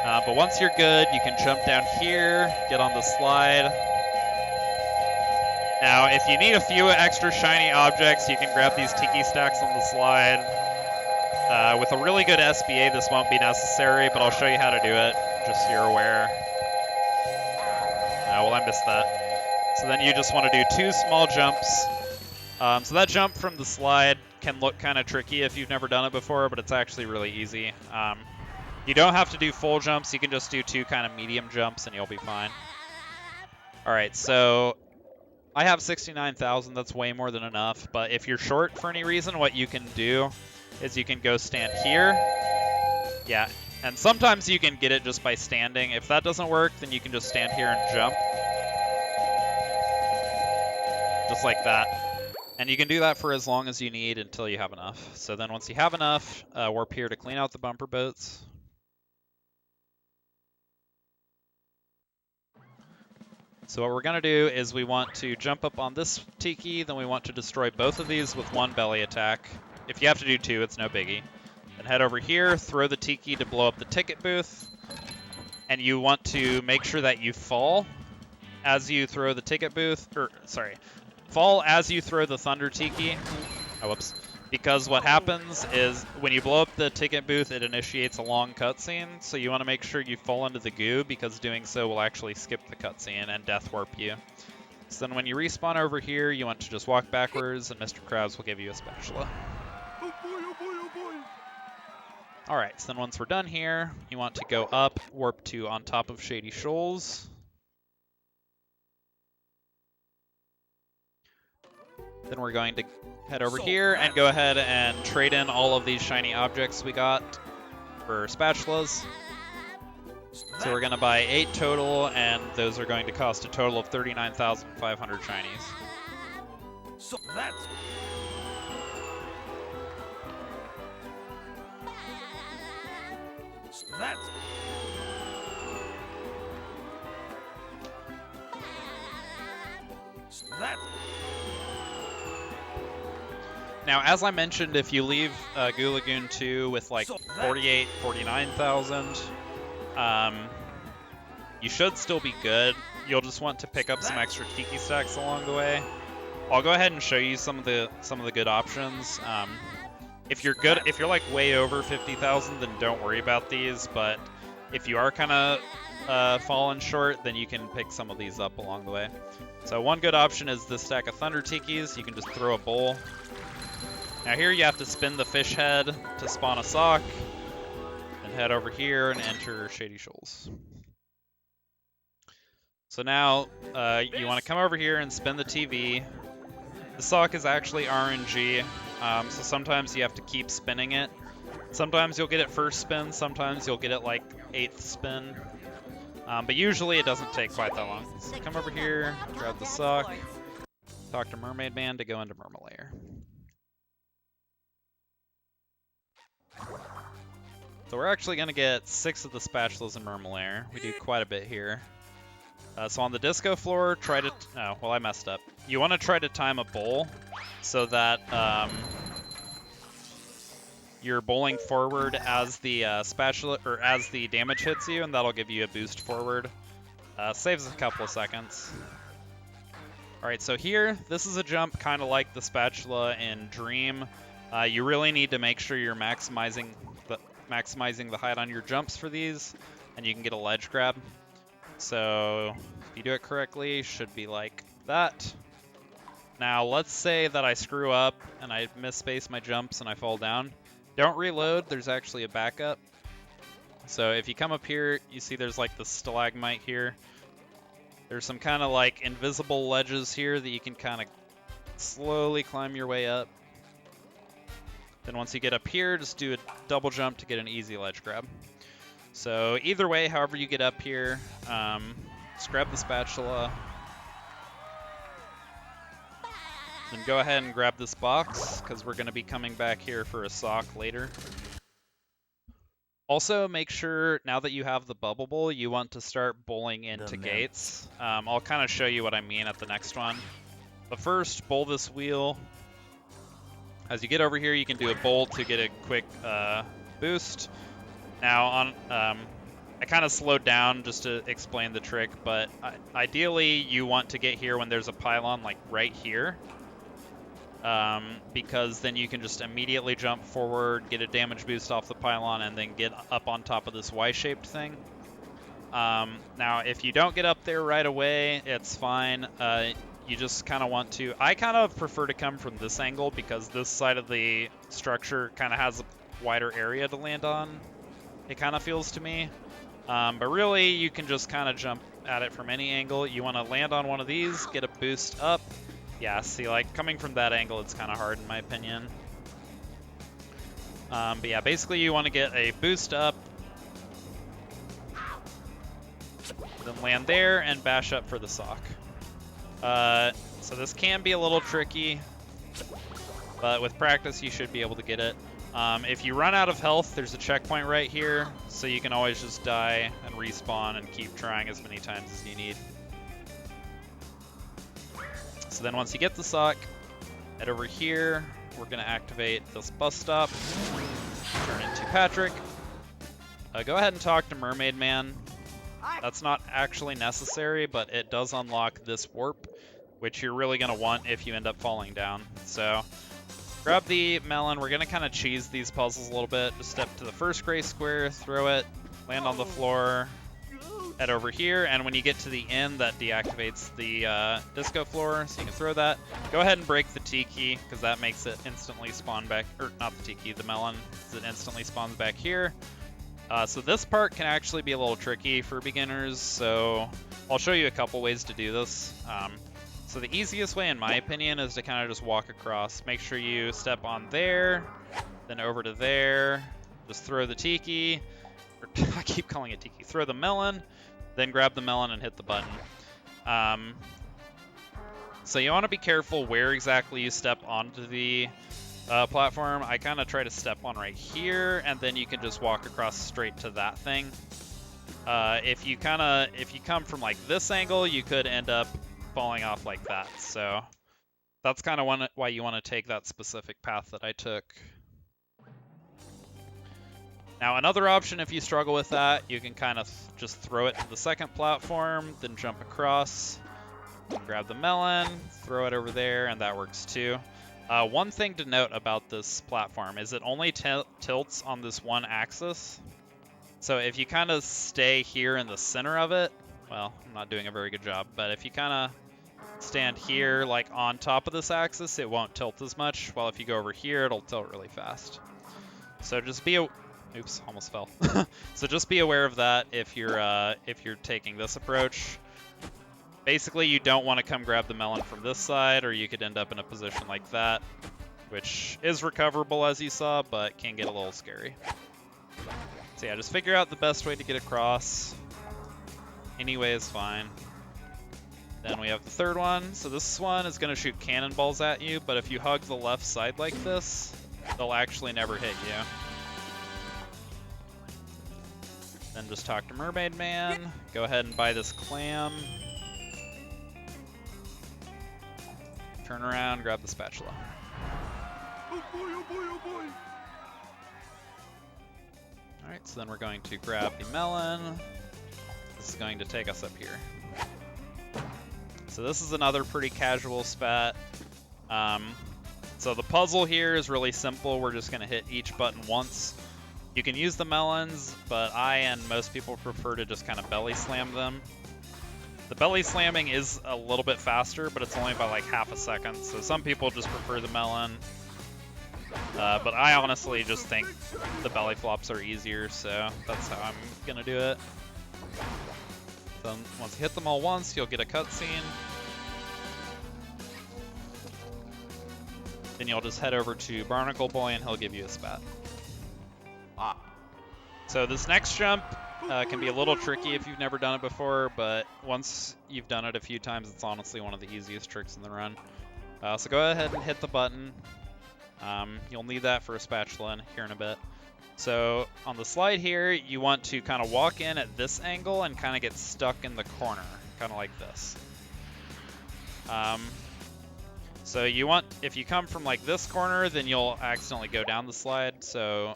But once you're good, you can jump down here, get on the slide. Now, if you need a few extra shiny objects, you can grab these Tiki stacks on the slide. With a really good SBA, this won't be necessary, but I'll show you how to do it, just so you're aware. Well, I missed that. So then you just want to do 2 small jumps. So that jump from the slide can look kind of tricky if you've never done it before, but it's actually really easy. You don't have to do full jumps. You can just do 2 kind of medium jumps and you'll be fine. All right, so I have 69,000. That's way more than enough. But if you're short for any reason, what you can do is you can go stand here. Yeah, and sometimes you can get it just by standing. If that doesn't work, then you can just stand here and jump. Just like that. And you can do that for as long as you need until you have enough. So then once you have enough, warp here to clean out the bumper boats. So what we're going to do is we want to jump up on this Tiki, then we want to destroy both of these with 1 belly attack. If you have to do 2, it's no biggie. Then head over here, throw the Tiki to blow up the ticket booth. and you want to make sure that you fall as you throw the ticket booth, or sorry, fall as you throw the Thunder Tiki. Oh, whoops. Because what happens is when you blow up the ticket booth, it initiates a long cutscene, so you want to make sure you fall into the goo, because doing so will actually skip the cutscene and death warp you. So then when you respawn over here, you want to just walk backwards, and Mr. Krabs will give you a spatula. Oh boy, oh boy, oh boy. Alright, so then once we're done here, you want to go up, warp to on top of Shady Shoals. Then we're going to head over here and go ahead and trade in all of these shiny objects we got for spatulas. So we're going to buy 8 total, and those are going to cost a total of 39,500 shinies. So that's... Now, as I mentioned, if you leave Goo Lagoon 2 with like 48, 49,000, you should still be good. You'll just want to pick up some extra Tiki stacks along the way. I'll go ahead and show you some of the good options. If you're like way over 50,000, then don't worry about these. But if you are kind of falling short, then you can pick some of these up along the way. So one good option is this stack of Thunder Tikis. You can just throw a bowl. Now here you have to spin the fish head to spawn a sock, and head over here and enter Shady Shoals. So now you want to come over here and spin the TV. The sock is actually RNG, so sometimes you have to keep spinning it. Sometimes you'll get it first spin, sometimes you'll get it like 8th spin. But usually it doesn't take quite that long. So come over here, grab the sock, talk to Mermaid Man to go into Mermalair. So we're actually going to get 6 of the spatulas in Mermalair. We do quite a bit here. So on the disco floor, try to... Oh, well, I messed up. You want to try to time a bowl so that you're bowling forward as the spatula, or as the damage hits you, and that'll give you a boost forward. Saves a couple of seconds. Alright, so here, this is a jump kind of like the spatula in Dream. You really need to make sure you're maximizing the height on your jumps for these, and you can get a ledge grab. So if you do it correctly, should be like that. Now let's say that I screw up and I misspace my jumps and I fall down. Don't reload, there's actually a backup. So if you come up here, you see there's like the stalagmite here. There's some kind of like invisible ledges here that you can kind of slowly climb your way up. Then once you get up here, just do a double jump to get an easy ledge grab. So either way, however you get up here, just grab the spatula. Then go ahead and grab this box, because we're going to be coming back here for a sock later. Also, make sure, now that you have the bubble bowl, you want to start bowling into gates. I'll kind of show you what I mean at the next one. But first, bowl this wheel. As you get over here, you can do a bowl to get a quick boost. Now, I kind of slowed down just to explain the trick, but ideally you want to get here when there's a pylon like right here, because then you can just immediately jump forward, get a damage boost off the pylon, and then get up on top of this Y-shaped thing. Now, if you don't get up there right away, it's fine. You just kind of want to... I kind of prefer to come from this angle because this side of the structure kind of has a wider area to land on. It kind of feels to me. But really, you can just kind of jump at it from any angle. You want to land on one of these, get a boost up. Yeah, see, like, coming from that angle, it's kind of hard in my opinion. But yeah, basically you want to get a boost up, then land there and bash up for the sock. So this can be a little tricky, but with practice you should be able to get it. If you run out of health, there's a checkpoint right here, so you can always just die and respawn and keep trying as many times as you need. So then once you get the sock, head over here. We're going to activate this bus stop, turn into Patrick. Go ahead and talk to Mermaid Man. That's not actually necessary, but it does unlock this warp, which you're really going to want if you end up falling down. So grab the melon. We're going to kind of cheese these puzzles a little bit. Just step to the first gray square, throw it, land on the floor, head over here, and when you get to the end, that deactivates the disco floor, so you can throw that. Go ahead and break the T key, because that makes it instantly spawn back, or not the T key, the melon, because it instantly spawns back here. So this part can actually be a little tricky for beginners, so I'll show you a couple ways to do this. So the easiest way, in my opinion, is to kind of just walk across. Make sure you step on there, then over to there, just throw the tiki, or I keep calling it tiki, throw the melon, then grab the melon and hit the button. So you want to be careful where exactly you step onto the platform. I kind of try to step on right here, and then you can just walk across straight to that thing. If you come from like this angle, you could end up falling off like that. So that's kind of why you want to take that specific path that I took. Now another option, if you struggle with that, you can kind of just throw it to the second platform, then jump across, grab the melon, throw it over there, and that works too. One thing to note about this platform is it only tilts on this one axis. So if you kind of stay here in the center of it, well, I'm not doing a very good job, but if you kind of stand here like on top of this axis, it won't tilt as much, while if you go over here, it'll tilt really fast. So just be oops, almost fell. So just be aware of that if you're taking this approach. Basically, you don't want to come grab the melon from this side, or you could end up in a position like that, which is recoverable as you saw, but can get a little scary. So yeah, just figure out the best way to get across. Any way is fine. Then we have the third one. So this one is going to shoot cannonballs at you, but if you hug the left side like this, they'll actually never hit you. Then just talk to Mermaid Man. Go ahead and buy this clam. Turn around, grab the spatula. Oh boy, oh boy, oh boy. Alright, so then we're going to grab the melon. This is going to take us up here. So this is another pretty casual spat. So the puzzle here is really simple. We're just going to hit each button once. You can use the melons, but I and most people prefer to just kind of belly slam them. The belly slamming is a little bit faster, but it's only by like half a second, so some people just prefer the melon. But I honestly just think the belly flops are easier, so that's how I'm gonna do it. So once you hit them all once, you'll get a cutscene. Then you'll just head over to Barnacle Boy and he'll give you a spat. So this next jump can be a little tricky if you've never done it before, but once you've done it a few times, it's honestly one of the easiest tricks in the run. So go ahead and hit the button. You'll need that for a spatula here in a bit. So on the slide here, you want to kind of walk in at this angle and kind of get stuck in the corner, kind of like this. So you want, if you come from like this corner, then you'll accidentally go down the slide, so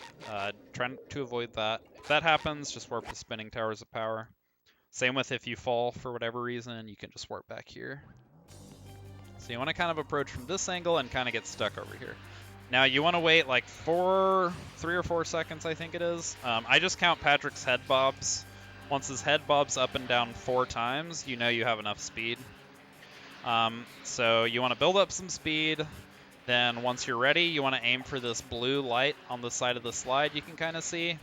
try to avoid that. If that happens, just warp to Spinning Towers of Power. Same with if you fall for whatever reason, you can just warp back here. So you want to kind of approach from this angle and kind of get stuck over here. Now you want to wait like 3 or 4 seconds, I think it is. I just count Patrick's head bobs. Once his head bobs up and down 4 times, you know you have enough speed. So you want to build up some speed, then once you're ready, you want to aim for this blue light on the side of the slide you can kind of see,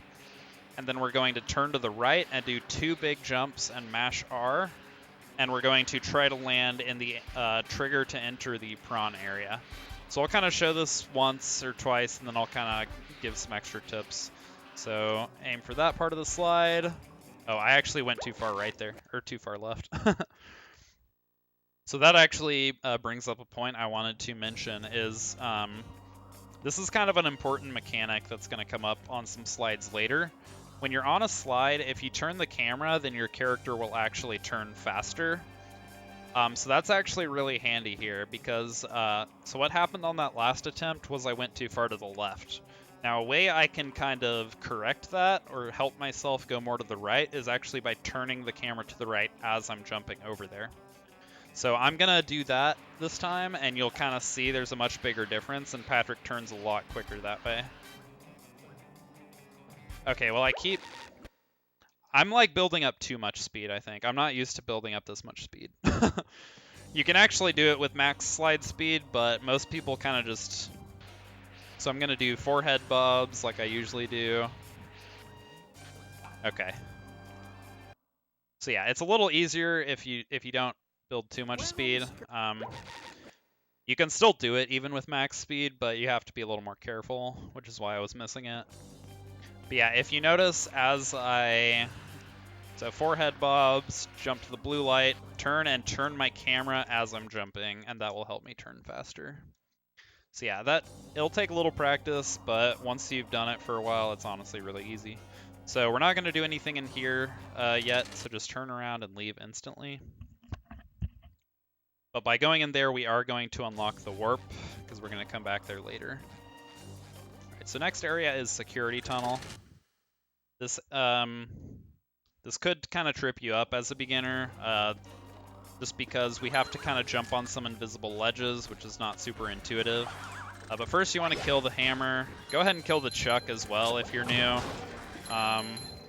and then we're going to turn to the right and do 2 big jumps and mash R, and we're going to try to land in the trigger to enter the prawn area. So I'll kind of show this once or twice, and then I'll kind of give some extra tips. So aim for that part of the slide. Oh, I actually went too far right there, or too far left. So that actually brings up a point I wanted to mention is this is kind of an important mechanic that's going to come up on some slides later. When you're on a slide, if you turn the camera, then your character will actually turn faster. So that's actually really handy here because so what happened on that last attempt was I went too far to the left. Now, a way I can kind of correct that or help myself go more to the right is actually by turning the camera to the right as I'm jumping over there. So I'm going to do that this time, and you'll kind of see there's a much bigger difference, and Patrick turns a lot quicker that way. Okay, well, I'm like building up too much speed, I think. I'm not used to building up this much speed. You can actually do it with max slide speed, but most people kind of just... So I'm going to do 4 head bobs like I usually do. Okay. So yeah, it's a little easier if you don't build too much speed. You can still do it even with max speed, but you have to be a little more careful, which is why I was missing it. But yeah, if you notice as so 4 head bobs, jump to the blue light, turn my camera as I'm jumping, and that will help me turn faster. So yeah, it'll take a little practice, but once you've done it for a while, it's honestly really easy. So we're not going to do anything in here yet, so just turn around and leave instantly. But by going in there, we are going to unlock the warp, because we're going to come back there later. Alright, so next area is security tunnel. This could kind of trip you up as a beginner, just because we have to kind of jump on some invisible ledges, which is not super intuitive. But first you want to kill the hammer. Go ahead and kill the chuck as well if you're new.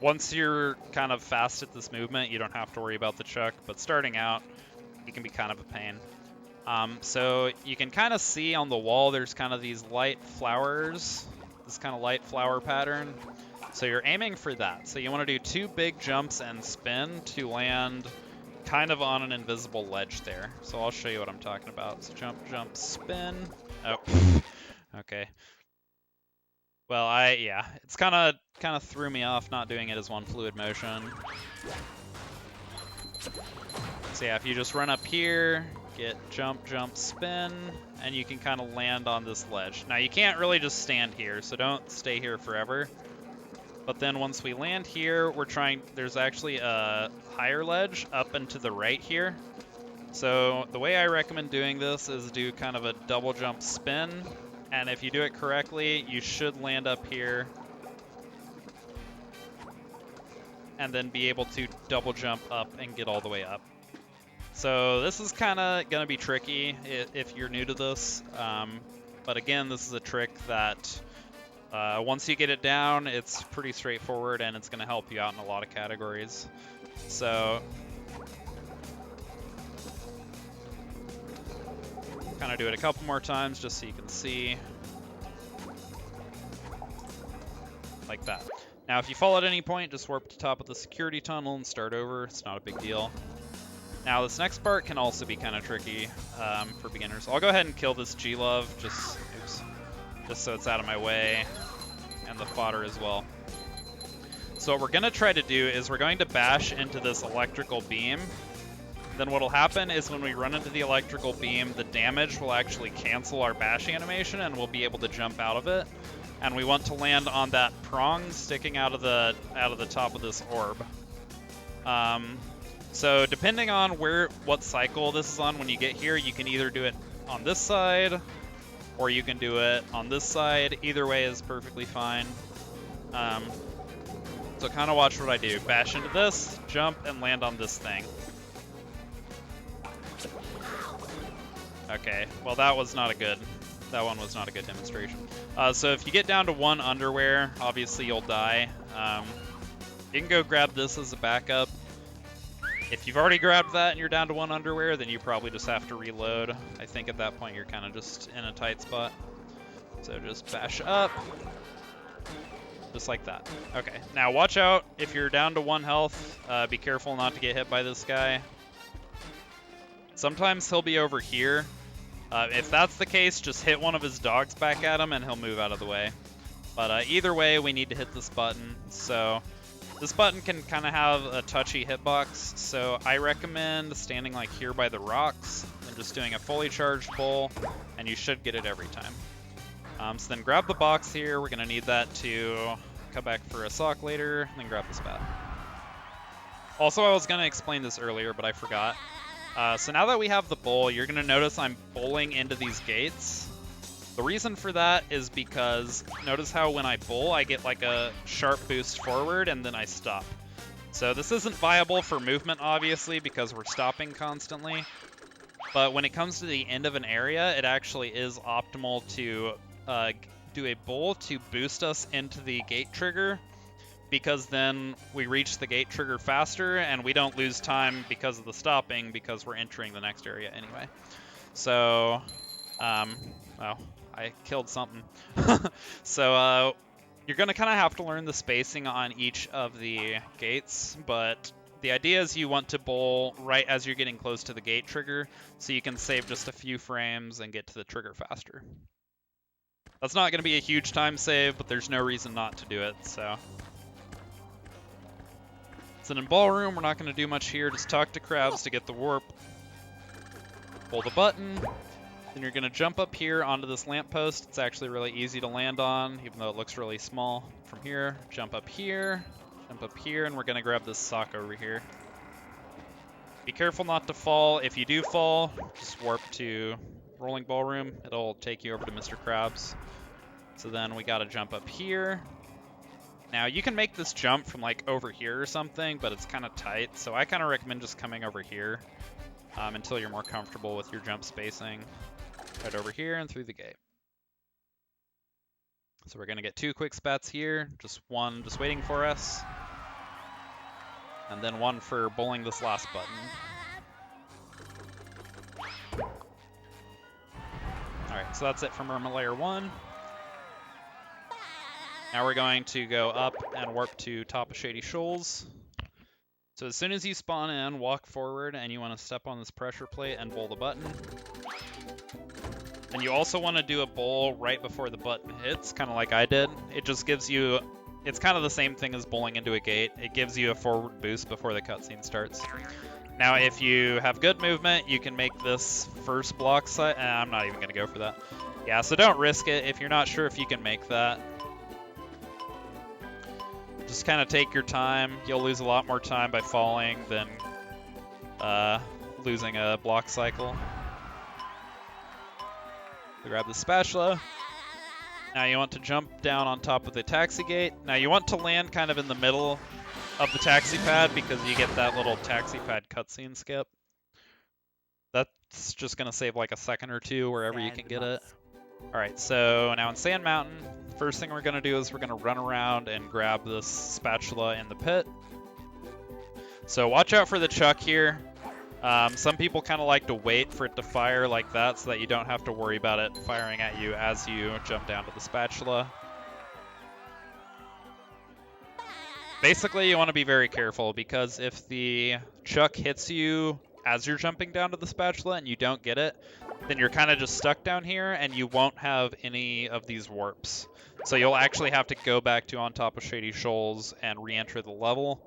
Once you're kind of fast at this movement, you don't have to worry about the chuck, but starting out, it can be kind of a pain. So you can kind of see on the wall there's kind of these light flowers, this kind of light flower pattern. So you're aiming for that. So you want to do 2 big jumps and spin to land kind of on an invisible ledge there. So I'll show you what I'm talking about. So jump, jump, spin. Oh, okay. Well, yeah, it's kind of threw me off not doing it as one fluid motion. So yeah, if you just run up here, get jump, jump, spin, and you can kind of land on this ledge. Now you can't really just stand here, so don't stay here forever. But then once we land here, there's actually a higher ledge up and to the right here. So the way I recommend doing this is do kind of a double jump spin. And if you do it correctly, you should land up here. And then be able to double jump up and get all the way up. So this is kind of going to be tricky if you're new to this. But again, this is a trick that once you get it down, it's pretty straightforward and it's going to help you out in a lot of categories. So kind of do it a couple more times just so you can see. Like that. Now if you fall at any point, just warp to the top of the security tunnel and start over. It's not a big deal. Now this next part can also be kind of tricky for beginners. I'll go ahead and kill this G-Love just so it's out of my way, and the fodder as well. So what we're going to try to do is we're going to bash into this electrical beam. Then what will happen is when we run into the electrical beam, the damage will actually cancel our bashing animation and we'll be able to jump out of it. And we want to land on that prong sticking out of the top of this orb. So depending on what cycle this is on when you get here, you can either do it on this side or you can do it on this side. Either way is perfectly fine. So kind of watch what I do. Bash into this, jump, and land on this thing. Okay, well that one was not a good demonstration. So if you get down to 1 underwear, obviously you'll die. You can go grab this as a backup. If you've already grabbed that and you're down to 1 underwear, then you probably just have to reload. I think at that point you're kind of just in a tight spot. So just bash up. Just like that. Okay, now watch out if you're down to 1 health. Be careful not to get hit by this guy. Sometimes he'll be over here. If that's the case, just hit one of his dogs back at him and he'll move out of the way. But either way, we need to hit this button. So this button can kind of have a touchy hitbox. So I recommend standing like here by the rocks and just doing a fully charged bowl, and you should get it every time. So then grab the box here. We're going to need that to come back for a sock later, and then grab this bat. Also, I was going to explain this earlier, but I forgot. So now that we have the bowl, you're going to notice I'm bowling into these gates. The reason for that is because notice how when I bowl, I get like a sharp boost forward and then I stop. So this isn't viable for movement, obviously, because we're stopping constantly. But when it comes to the end of an area, it actually is optimal to do a bowl to boost us into the gate trigger, because then we reach the gate trigger faster and we don't lose time because of the stopping, because we're entering the next area anyway. So, oh, I killed something. So, you're going to kind of have to learn the spacing on each of the gates, but the idea is you want to bowl right as you're getting close to the gate trigger, so you can save just a few frames and get to the trigger faster. That's not going to be a huge time save, but there's no reason not to do it, so. So in ballroom, we're not going to do much here, just talk to crabs to get the warp. Pull the button, then you're going to jump up here onto this lamppost. It's actually really easy to land on, even though it looks really small. From here, jump up here, and we're going to grab this sock over here. Be careful not to fall. If you do fall, just warp to rolling ballroom. It'll take you over to Mr. Krabs. So then we got to jump up here. Now you can make this jump from like over here or something, but it's kind of tight. So I kind of recommend just coming over here until you're more comfortable with your jump spacing. Right over here and through the gate. So we're going to get 2 quick spats here. Just one just waiting for us. And then one for bowling this last button. Alright, so that's it for Merma Layer 1. Now we're going to go up and warp to top of Shady Shoals. So as soon as you spawn in, walk forward, and you want to step on this pressure plate and bowl the button. And you also want to do a bowl right before the button hits, kind of like I did. It just gives you, it's kind of the same thing as bowling into a gate. It gives you a forward boost before the cutscene starts. Now if you have good movement, you can make this first block side. I'm not even going to go for that. Yeah, so don't risk it if you're not sure if you can make that. Just kind of take your time. You'll lose a lot more time by falling than losing a block cycle. Grab the spatula. Now you want to jump down on top of the taxi gate. Now you want to land kind of in the middle of the taxi pad because you get that little taxi pad cutscene skip. That's just going to save like a second or two wherever you can get it. Alright, so now in Sand Mountain, first thing we're going to do is we're going to run around and grab this spatula in the pit. So watch out for the chuck here. Some people kind of like to wait for it to fire like that so that you don't have to worry about it firing at you as you jump down to the spatula. Basically, you want to be very careful because if the chuck hits you as you're jumping down to the spatula and you don't get it, then you're kind of just stuck down here and you won't have any of these warps. So you'll actually have to go back to on top of Shady Shoals and re-enter the level.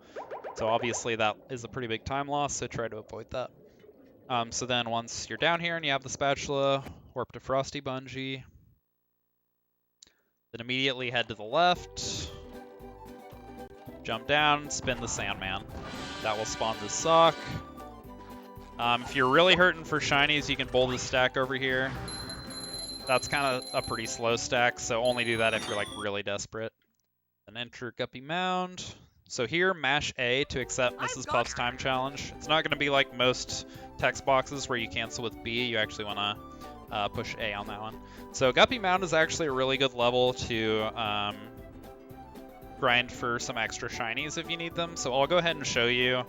So obviously that is a pretty big time loss, so try to avoid that. So then once you're down here and you have the spatula, warp to Frosty Bungee. Then immediately head to the left. Jump down, spin the Sandman. That will spawn the sock. If you're really hurting for shinies, you can bowl the stack over here. That's kind of a pretty slow stack, so only do that if you're like really desperate. Then enter Guppy Mound. So here, mash A to accept Mrs. Puff's time challenge. It's not going to be like most text boxes where you cancel with B. You actually want to push A on that one. So Guppy Mound is actually a really good level to grind for some extra shinies if you need them. So I'll go ahead and show you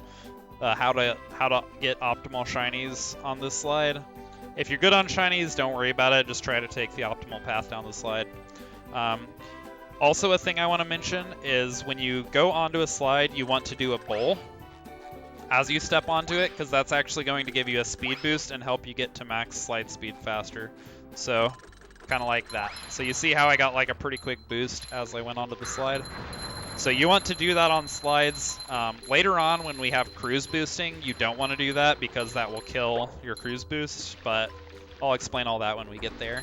how to get optimal shinies on this slide. If you're good on shinies, don't worry about it. Just try to take the optimal path down the slide. Also, a thing I want to mention is when you go onto a slide, you want to do a bowl as you step onto it, because that's actually going to give you a speed boost and help you get to max slide speed faster. So, kind of like that. So you see how I got like a pretty quick boost as I went onto the slide? So you want to do that on slides. Later on when we have cruise boosting, you don't want to do that because that will kill your cruise boost, but I'll explain all that when we get there.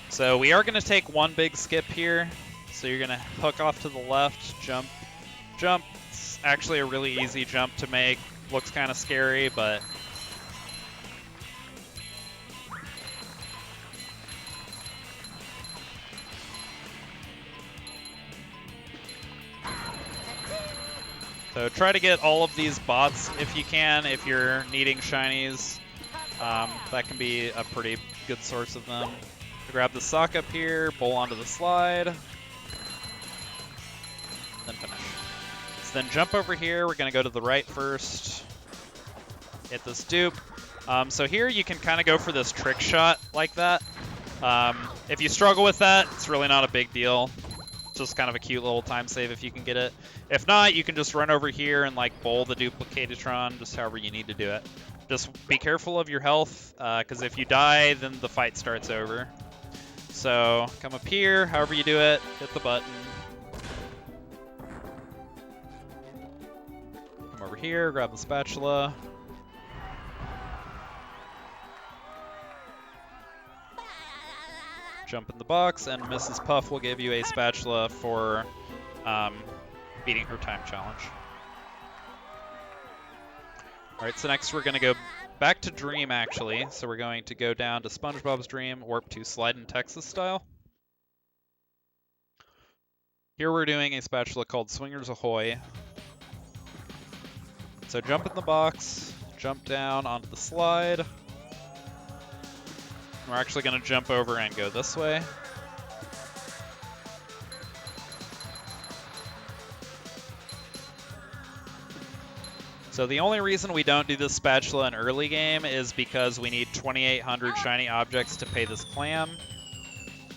So we are going to take one big skip here. So you're going to hook off to the left, jump, jump. It's actually a really easy jump to make. Looks kind of scary, but so try to get all of these bots if you can, if you're needing shinies. That can be a pretty good source of them. Grab the sock up here, bowl onto the slide, then finish. So then jump over here, we're gonna go to the right first, hit this dupe. So here you can kind of go for this trick shot like that. If you struggle with that, it's really not a big deal. It's just kind of a cute little time save if you can get it. If not, you can just run over here and like bowl the Duplicatatron, just however you need to do it. Just be careful of your health, because if you die, then the fight starts over. So come up here, however you do it, hit the button. Come over here, grab the spatula. Jump in the box, and Mrs. Puff will give you a spatula for beating her time challenge. Alright, so next we're going to go back to Dream, actually. So we're going to go down to SpongeBob's Dream, warp to Slide in Texas style. Here we're doing a spatula called Swingers Ahoy. So jump in the box, jump down onto the slide. We're actually going to jump over and go this way. So the only reason we don't do this spatula in early game is because we need 2,800 shiny objects to pay this clam.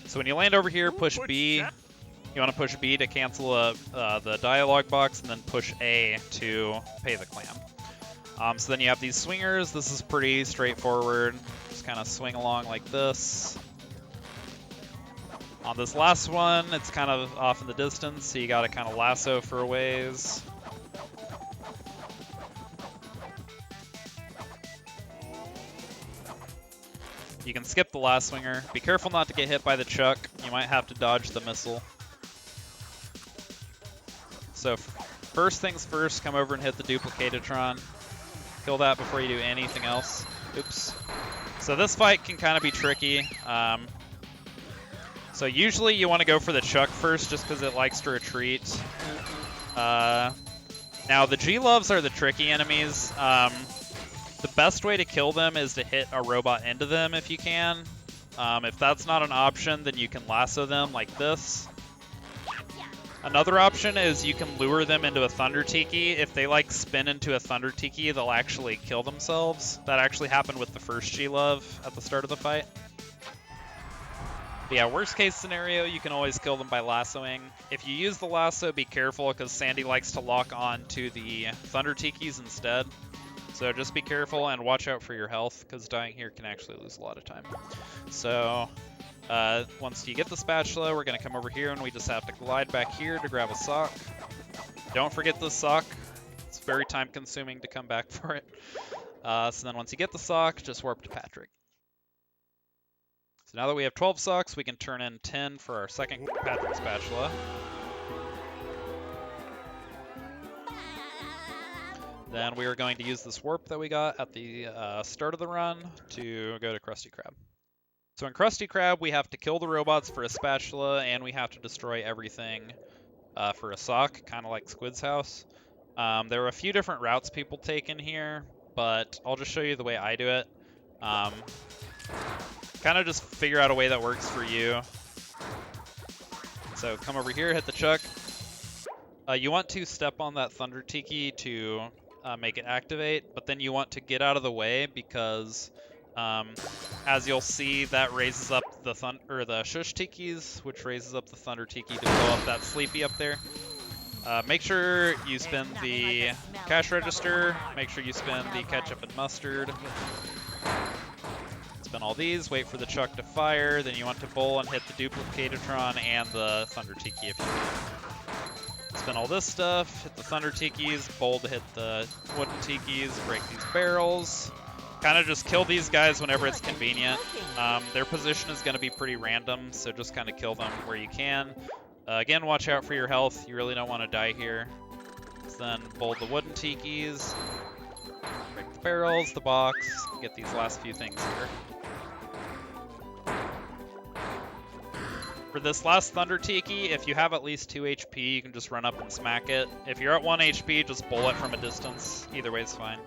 So when you land over here, push B. You want to push B to cancel the dialogue box, and then push A to pay the clam. So then you have these swingers. This is pretty straightforward. Just kind of swing along like this. On this last one, it's kind of off in the distance, so you got to kind of lasso for a ways. You can skip the last swinger. Be careful not to get hit by the chuck. You might have to dodge the missile. So first things first, come over and hit the Duplicatatron. Kill that before you do anything else. Oops. So this fight can kind of be tricky. So usually you want to go for the chuck first just because it likes to retreat. Now the G-Loves are the tricky enemies. The best way to kill them is to hit a robot into them if you can. If that's not an option, then you can lasso them like this. Another option is you can lure them into a Thunder Tiki. If they like spin into a Thunder Tiki, they'll actually kill themselves. That actually happened with the first G-Love at the start of the fight. But yeah, worst case scenario, you can always kill them by lassoing. If you use the lasso, be careful because Sandy likes to lock on to the Thunder Tikis instead. So just be careful and watch out for your health, because dying here can actually lose a lot of time. So once you get the spatula, we're going to come over here and we just have to glide back here to grab a sock. Don't forget the sock. It's very time consuming to come back for it. So then once you get the sock, just warp to Patrick. So now that we have 12 socks, we can turn in 10 for our second Patrick spatula. Then we are going to use this warp that we got at the start of the run to go to Krusty Krab. So in Krusty Krab, we have to kill the robots for a spatula, and we have to destroy everything for a sock, kind of like Squid's house. There are a few different routes people take in here, but I'll just show you the way I do it. Kind of just figure out a way that works for you. So come over here, hit the chuck. You want to step on that Thunder Tiki to make it activate, but then you want to get out of the way because, as you'll see, that raises up the Shush Tikis, which raises up the Thunder Tiki to blow up that Sleepy up there. Make sure you spin the cash register. Make sure you spin the ketchup and mustard. Spin all these, wait for the chuck to fire, then you want to bowl and hit the Duplicatatron and the Thunder Tiki if you can. Spin all this stuff, hit the Thunder Tikis, bowl to hit the wooden Tikis, break these barrels. Kind of just kill these guys whenever it's convenient. Their position is going to be pretty random, so just kind of kill them where you can. Again, watch out for your health. You really don't want to die here. So then bowl the wooden Tikis. Break the barrels, the box, get these last few things here. For this last Thunder Tiki, if you have at least 2 HP, you can just run up and smack it. If you're at 1 HP, just bullet from a distance. Either way is fine.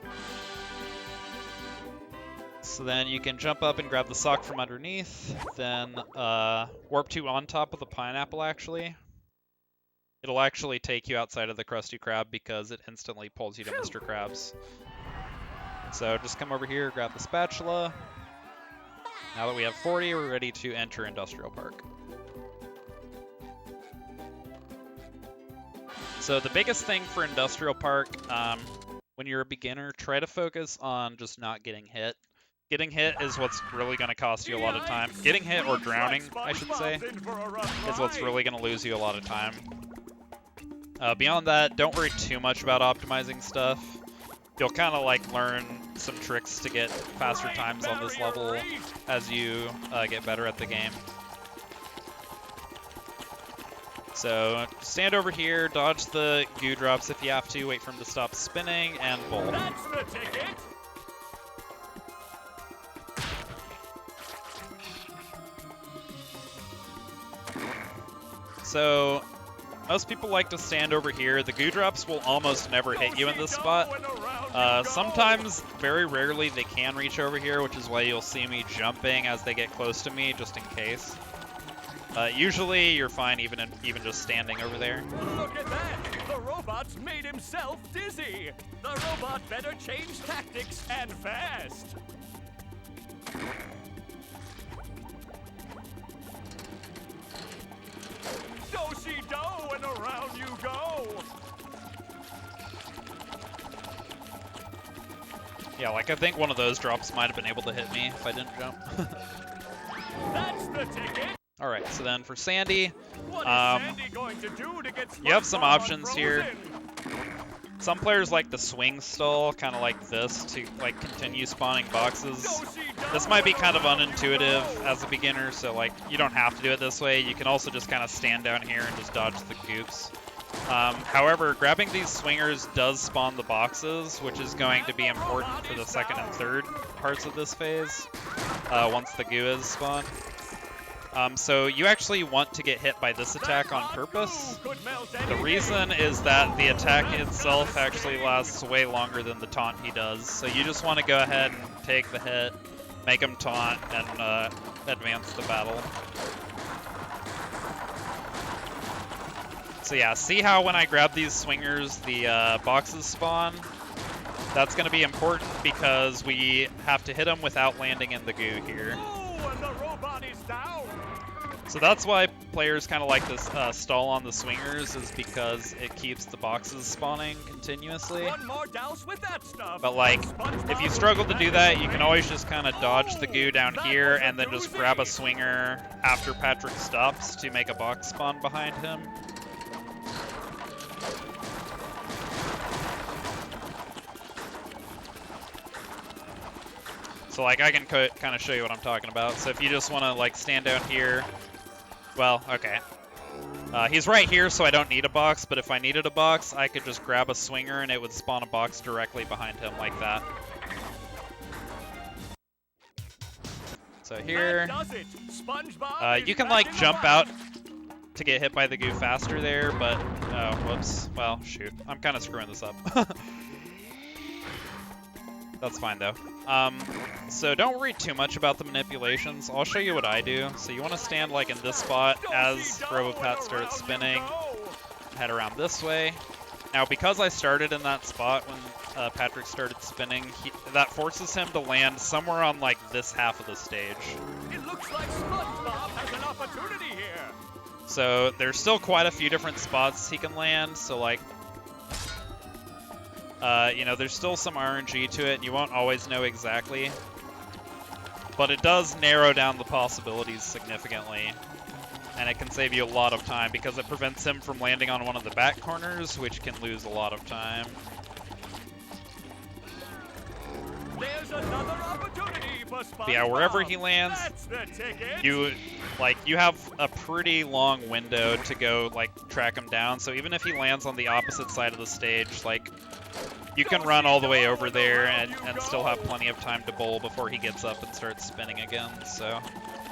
So then you can jump up and grab the sock from underneath, then warp to on top of the pineapple actually. It'll actually take you outside of the Krusty Krab because it instantly pulls you to Mr. Krabs. So just come over here, grab the spatula. Now that we have 40, we're ready to enter Industrial Park. So the biggest thing for Industrial Park, when you're a beginner, try to focus on just not getting hit. Getting hit is what's really going to cost you a lot of time. Getting hit, or drowning, I should say, is what's really going to lose you a lot of time. Beyond that, don't worry too much about optimizing stuff. You'll kind of like learn some tricks to get faster times on this level as you get better at the game. So stand over here, dodge the goo drops if you have to, wait for him to stop spinning, and bowl. That's the ticket. So most people like to stand over here. The goo drops will almost never hit you in this spot. Sometimes, very rarely, they can reach over here, which is why you'll see me jumping as they get close to me, just in case. Usually, you're fine even just standing over there. Look at that! The robot's made himself dizzy! The robot better change tactics, and fast! Do-si-do, and around you go! Yeah, like I think one of those drops might have been able to hit me if I didn't jump. That's the ticket! Alright, so then for Sandy, What is Sandy going to do to get you have some SpongeBob options here. Some players like the swing stall, kind of like this, to like continue spawning boxes. This might be kind of unintuitive as a beginner, so like you don't have to do it this way. You can also just kind of stand down here and just dodge the goops. However, grabbing these swingers does spawn the boxes, which is going to be important for the second and third parts of this phase, once the goo is spawned. So you actually want to get hit by this attack on purpose. The reason is that the attack itself actually lasts way longer than the taunt he does. So you just want to go ahead and take the hit, make him taunt, and advance the battle. So yeah, see how when I grab these swingers, the boxes spawn? That's going to be important because we have to hit them without landing in the goo here. So that's why players kind of like this stall on the swingers, is because it keeps the boxes spawning continuously. But like, if you struggle to do that, you can always just kind of dodge the goo down here and then just grab a swinger after Patrick stops to make a box spawn behind him. So like, I can kind of show you what I'm talking about. So if you just want to like stand down here, well, okay. He's right here, so I don't need a box, but if I needed a box, I could just grab a swinger and it would spawn a box directly behind him like that. So here, you can like jump out to get hit by the goo faster there, but, oh, whoops. Well, shoot. I'm kind of screwing this up. That's fine though. So don't worry too much about the manipulations. I'll show you what I do. So you want to stand like in this spot as Robopat starts spinning. Head around this way. Now because I started in that spot when Patrick started spinning, that forces him to land somewhere on like this half of the stage. It looks like SpongeBob has an opportunity here. So there's still quite a few different spots he can land. So like, you know, there's still some RNG to it, and you won't always know exactly. But it does narrow down the possibilities significantly, and it can save you a lot of time because it prevents him from landing on one of the back corners, which can lose a lot of time. There's another opportunity for SpongeBob. But yeah, wherever he lands, you have a pretty long window to go like track him down. So even if he lands on the opposite side of the stage, like you can run all the way over there and still have plenty of time to bowl before he gets up and starts spinning again. So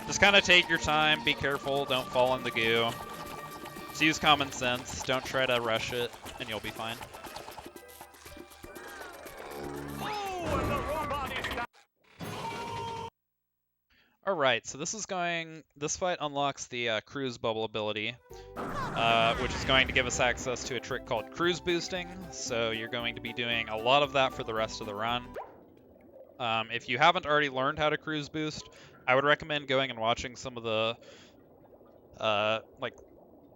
just kind of take your time, be careful, don't fall in the goo. Just use common sense, don't try to rush it, and you'll be fine. Alright, so this fight unlocks the cruise bubble ability, which is going to give us access to a trick called cruise boosting, so you're going to be doing a lot of that for the rest of the run. If you haven't already learned how to cruise boost, I would recommend going and watching some of the like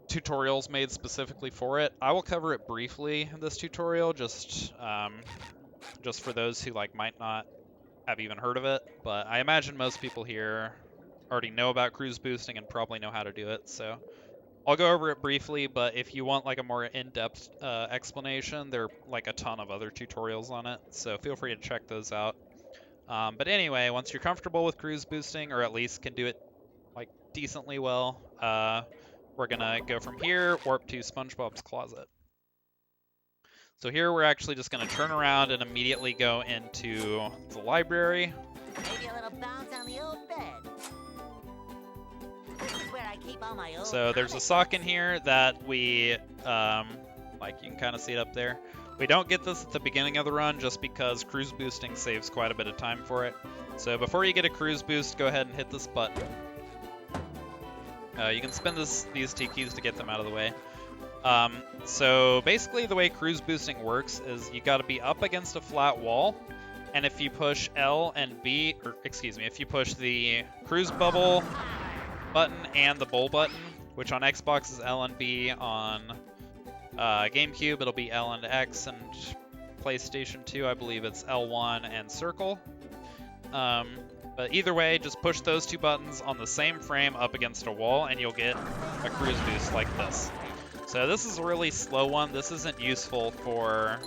tutorials made specifically for it. I will cover it briefly in this tutorial, just for those who might not have even heard of it, but I imagine most people here already know about cruise boosting and probably know how to do it, so I'll go over it briefly, but if you want a more in-depth explanation, there are a ton of other tutorials on it, so feel free to check those out. But anyway, once you're comfortable with cruise boosting, or at least can do it decently well, we're gonna go from here, warp to SpongeBob's closet. So here we're actually just going to turn around and immediately go into the library. Maybe a little bounce on the old bed. This is where I keep all my old So there's a sock in here that we, you can kind of see it up there. We don't get this at the beginning of the run just because cruise boosting saves quite a bit of time for it. So before you get a cruise boost, go ahead and hit this button. You can spin these T keys to get them out of the way. So basically the way cruise boosting works is you gotta be up against a flat wall, and if you push L and B, or excuse me, if you push the cruise bubble button and the bowl button, which on Xbox is L and B, on GameCube it'll be L and X, and PlayStation 2 I believe it's L1 and circle. But either way, just push those two buttons on the same frame up against a wall and you'll get a cruise boost like this. So this is a really slow one. This isn't useful for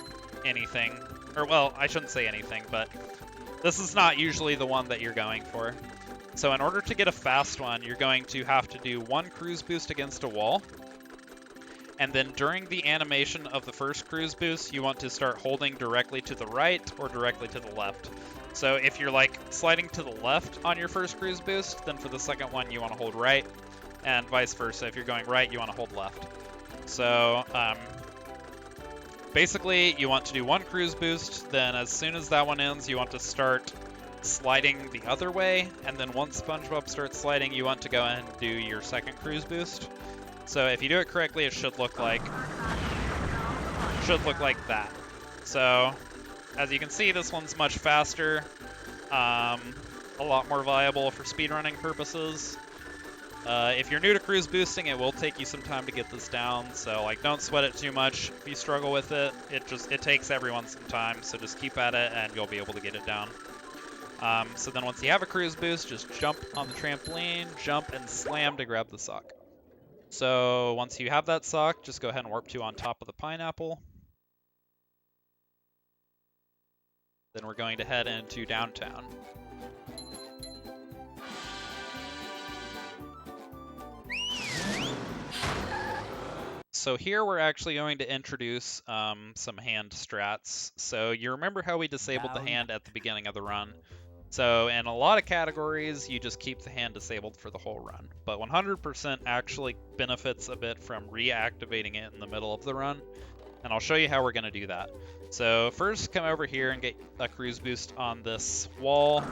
anything. Or, well, I shouldn't say anything, but this is not usually the one that you're going for. So in order to get a fast one, you're going to have to do one cruise boost against a wall. And then during the animation of the first cruise boost, you want to start holding directly to the right or directly to the left. So if you're sliding to the left on your first cruise boost, then for the second one you want to hold right, and vice versa. If you're going right, you want to hold left. So basically you want to do one cruise boost, then as soon as that one ends you want to start sliding the other way, and then once SpongeBob starts sliding you want to go and do your second cruise boost. So if you do it correctly it should look like that. So as you can see, this one's much faster, a lot more viable for speedrunning purposes. If you're new to cruise boosting, it will take you some time to get this down, so don't sweat it too much. If you struggle with it, it takes everyone some time, so just keep at it and you'll be able to get it down. So then once you have a cruise boost, just jump on the trampoline, jump and slam to grab the sock. So once you have that sock, just go ahead and warp to on top of the pineapple. Then we're going to head into downtown. So here we're actually going to introduce some hand strats. So you remember how we disabled the hand at the beginning of the run. So in a lot of categories, you just keep the hand disabled for the whole run. But 100% actually benefits a bit from reactivating it in the middle of the run. And I'll show you how we're going to do that. So first come over here and get a cruise boost on this wall.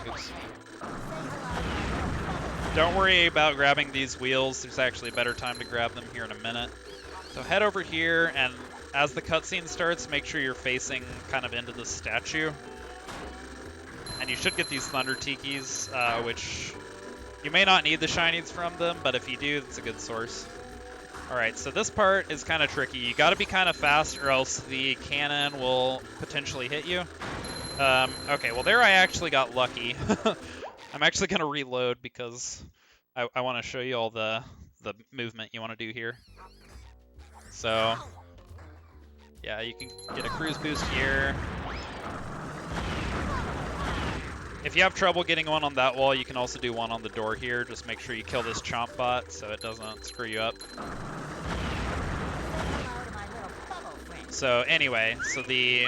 Oops. Don't worry about grabbing these wheels, there's actually a better time to grab them here in a minute. So head over here, and as the cutscene starts, make sure you're facing kind of into the statue. And you should get these Thunder Tikis, which you may not need the shinies from them, but if you do, it's a good source. Alright, so this part is kind of tricky. You gotta be kind of fast or else the cannon will potentially hit you. Okay, well there I actually got lucky. I'm actually going to reload because I want to show you all the movement you want to do here. So, yeah, you can get a cruise boost here. If you have trouble getting one on that wall, you can also do one on the door here. Just make sure you kill this chomp bot so it doesn't screw you up. So anyway, so the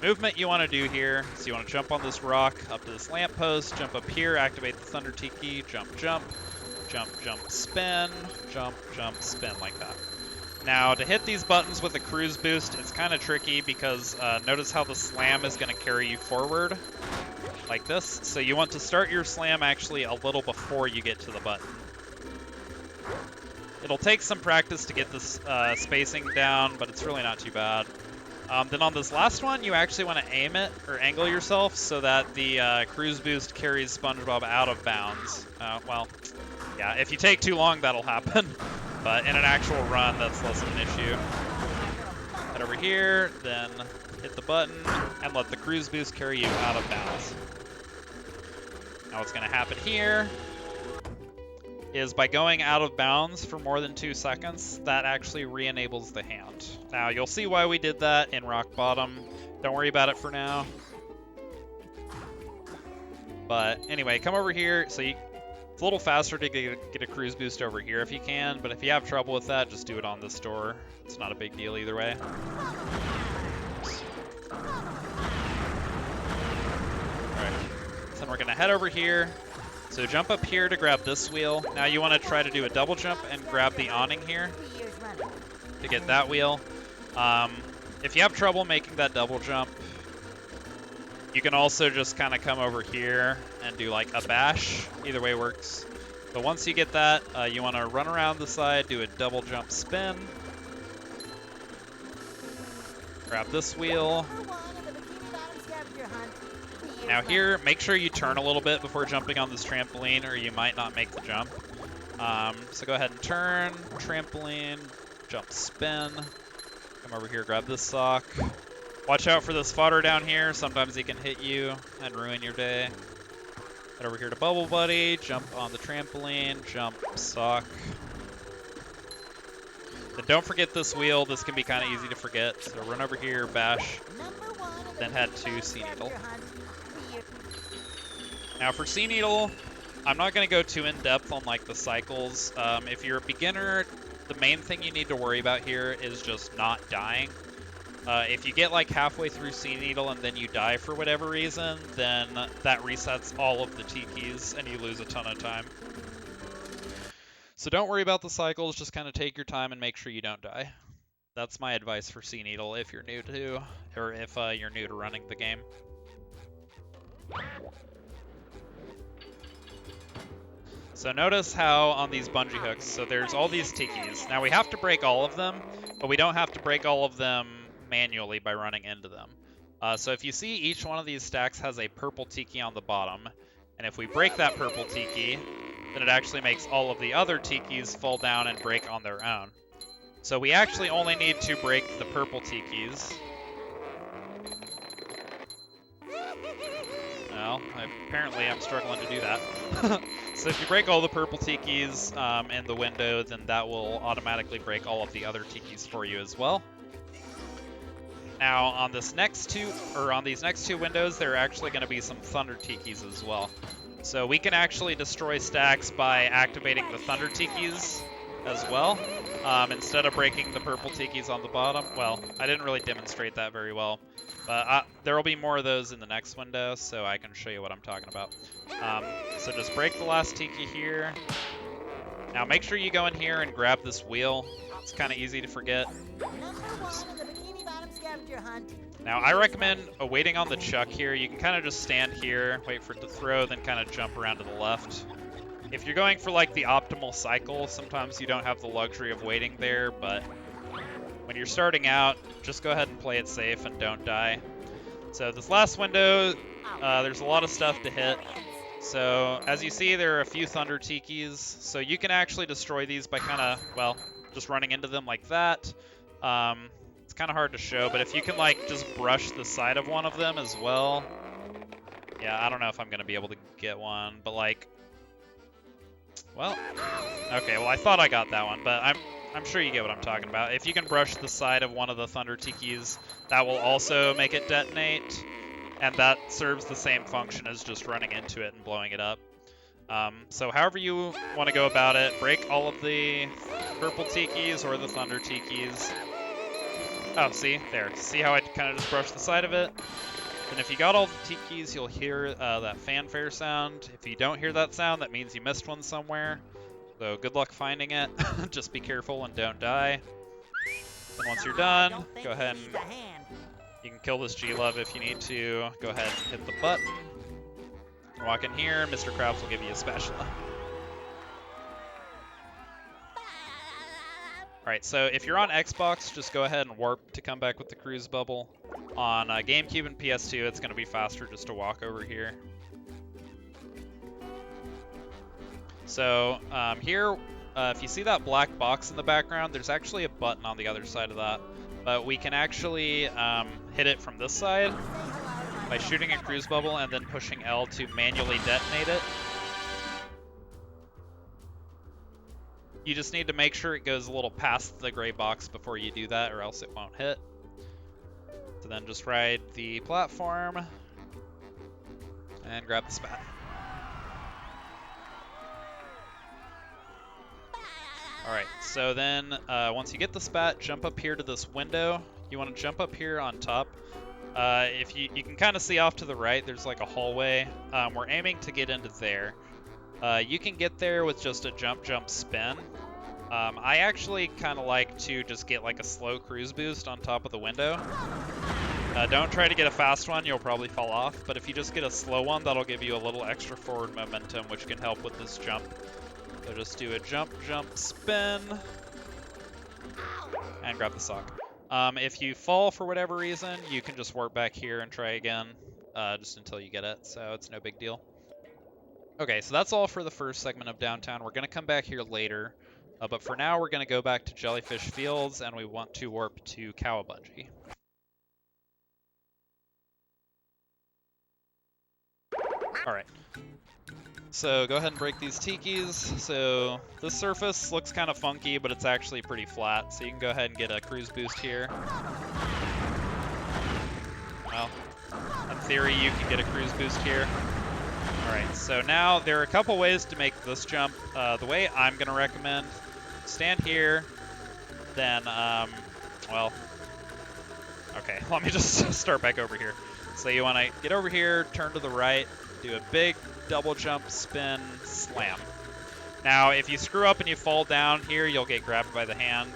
movement you want to do here, so you want to jump on this rock up to this lamppost, jump up here, activate the Thunder Tiki, jump, jump, jump, jump, spin, jump, jump, spin, like that. Now, to hit these buttons with a cruise boost, it's kind of tricky because notice how the slam is going to carry you forward, like this. So you want to start your slam actually a little before you get to the button. It'll take some practice to get this spacing down, but it's really not too bad. Then on this last one, you actually want to aim it or angle yourself so that the cruise boost carries SpongeBob out of bounds. Well, yeah, if you take too long, that'll happen. But in an actual run, that's less of an issue. Head over here, then hit the button, and let the cruise boost carry you out of bounds. Now what's going to happen here is by going out of bounds for more than 2 seconds, that actually re-enables the hand. Now, you'll see why we did that in Rock Bottom. Don't worry about it for now. But anyway, come over here. So it's a little faster to get a cruise boost over here if you can, but if you have trouble with that, just do it on this door. It's not a big deal either way. Alright, so then we're going to head over here. So jump up here to grab this wheel. Now you want to try to do a double jump and grab the awning here to get that wheel. If you have trouble making that double jump, you can also just kind of come over here and do like a bash. Either way works. But once you get that, you want to run around the side, do a double jump spin. Grab this wheel. Now here, make sure you turn a little bit before jumping on this trampoline or you might not make the jump. So go ahead and turn, trampoline, jump, spin. Come over here, grab this sock. Watch out for this fodder down here. Sometimes he can hit you and ruin your day. Head over here to Bubble Buddy, jump on the trampoline, jump, sock. Then don't forget this wheel. This can be kind of easy to forget. So run over here, bash, then head to Sea Needle. Now for Sea Needle, I'm not going to go too in-depth on like the cycles. If you're a beginner, the main thing you need to worry about here is just not dying. If you get like halfway through Sea Needle and then you die for whatever reason, then that resets all of the tikis and you lose a ton of time. So don't worry about the cycles, just kind of take your time and make sure you don't die. That's my advice for Sea Needle if you're new to, or if you're new to running the game. So notice how on these bungee hooks, so there's all these tikis. Now we have to break all of them, but we don't have to break all of them manually by running into them. So if you see, each one of these stacks has a purple tiki on the bottom, and if we break that purple tiki, then it actually makes all of the other tikis fall down and break on their own. So we actually only need to break the purple tikis. Well, apparently I'm struggling to do that. So if you break all the purple tikis in the window, then that will automatically break all of the other tikis for you as well. Now on these next two windows, there are actually going to be some thunder tikis as well. So we can actually destroy stacks by activating the thunder tikis as well, instead of breaking the purple tikis on the bottom. Well, I didn't really demonstrate that very well, but there will be more of those in the next window, so I can show you what I'm talking about. So just break the last tiki here. Now make sure you go in here and grab this wheel. It's kind of easy to forget. Now I recommend waiting on the chuck here. You can kind of just stand here, wait for it to throw, then kind of jump around to the left. If you're going for like the optimal cycle, sometimes you don't have the luxury of waiting there, but when you're starting out, just go ahead and play it safe and don't die. So this last window, there's a lot of stuff to hit. So as you see, there are a few thunder tikis, so you can actually destroy these by kind of, well, just running into them like that. It's kind of hard to show, but if you can like just brush the side of one of them as well. Yeah, I don't know if I'm going to be able to get one, but like, well, okay, well I thought I got that one, but I'm sure you get what I'm talking about. If you can brush the side of one of the thunder tikis, that will also make it detonate, and that serves the same function as just running into it and blowing it up. So however you want to go about it, break all of the purple tikis or the thunder tikis. Oh, see? There. See how I kind of just brushed the side of it? And if you got all the tikis, you'll hear that fanfare sound. If you don't hear that sound, that means you missed one somewhere. So good luck finding it. Just be careful and don't die. And once you're done, go ahead and you can kill this G-Love if you need to. Go ahead and hit the button. Walk in here, Mr. Krabs will give you a spatula. Alright, so if you're on Xbox, just go ahead and warp to come back with the cruise bubble. On GameCube and PS2, it's going to be faster just to walk over here. So here, if you see that black box in the background, there's actually a button on the other side of that. But we can actually hit it from this side by shooting a cruise bubble and then pushing L to manually detonate it. You just need to make sure it goes a little past the gray box before you do that, or else it won't hit. So then just ride the platform and grab the spat. Alright, so then once you get the spat, jump up here to this window. You want to jump up here on top. If you can kind of see off to the right, there's like a hallway. We're aiming to get into there. You can get there with just a jump, spin. I actually kind of like to just get like a slow cruise boost on top of the window. Don't try to get a fast one, you'll probably fall off, but if you just get a slow one, that'll give you a little extra forward momentum, which can help with this jump. So just do a jump, spin, and grab the sock. If you fall for whatever reason, you can just warp back here and try again, just until you get it, so it's no big deal. Okay, so that's all for the first segment of Downtown. We're going to come back here later, but for now we're going to go back to Jellyfish Fields, and we want to warp to Cowabungie. Alright, so go ahead and break these tikis. So this surface looks kind of funky, but it's actually pretty flat, so you can go ahead and get a cruise boost here. Well, in theory you can get a cruise boost here. Alright, so now there are a couple ways to make this jump. The way I'm going to recommend, stand here, then, well, okay, let me just start back over here. So you want to get over here, turn to the right, do a big double jump, spin, slam. Now, if you screw up and you fall down here, you'll get grabbed by the hand.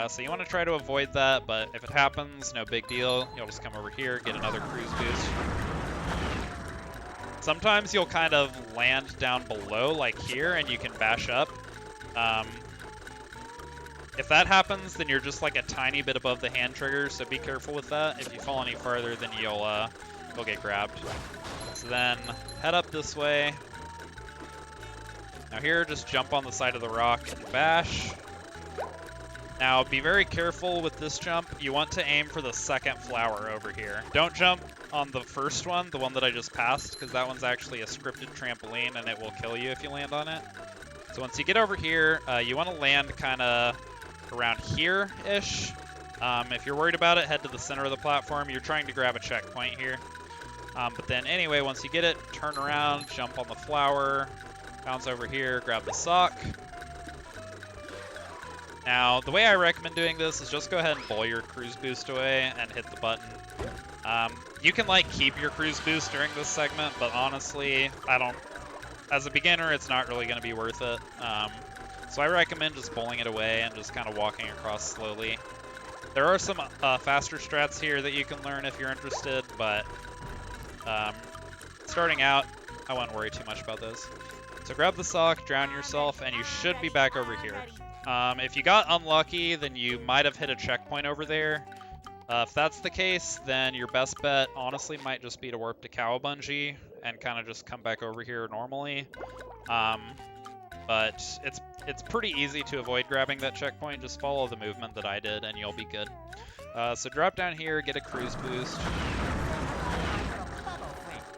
So you want to try to avoid that, but if it happens, no big deal. You'll just come over here, get another cruise boost. Sometimes you'll kind of land down below, like here, and you can bash up. If that happens, then you're just like a tiny bit above the hand trigger, so be careful with that. If you fall any farther, then you'll get grabbed. So then head up this way. Now here, just jump on the side of the rock and bash. Now be very careful with this jump. You want to aim for the second flower over here. Don't jump on the first one, the one that I just passed, because that one's actually a scripted trampoline and it will kill you if you land on it. So once you get over here, you want to land kind of around here-ish. If you're worried about it, head to the center of the platform. You're trying to grab a checkpoint here. But then anyway, once you get it, turn around, jump on the flower, bounce over here, grab the sock. Now, the way I recommend doing this is just go ahead and bowl your cruise boost away and hit the button. You can like keep your cruise boost during this segment, but honestly, as a beginner, it's not really going to be worth it. So I recommend just bowling it away and just kind of walking across slowly. There are some faster strats here that you can learn if you're interested, but starting out, I wouldn't worry too much about those. So grab the sock, drown yourself, and you should be back over here. If you got unlucky, then you might have hit a checkpoint over there. If that's the case, then your best bet honestly might just be to warp to Cowabungie and kind of just come back over here normally. But it's pretty easy to avoid grabbing that checkpoint. Just follow the movement that I did and you'll be good. So drop down here, get a cruise boost.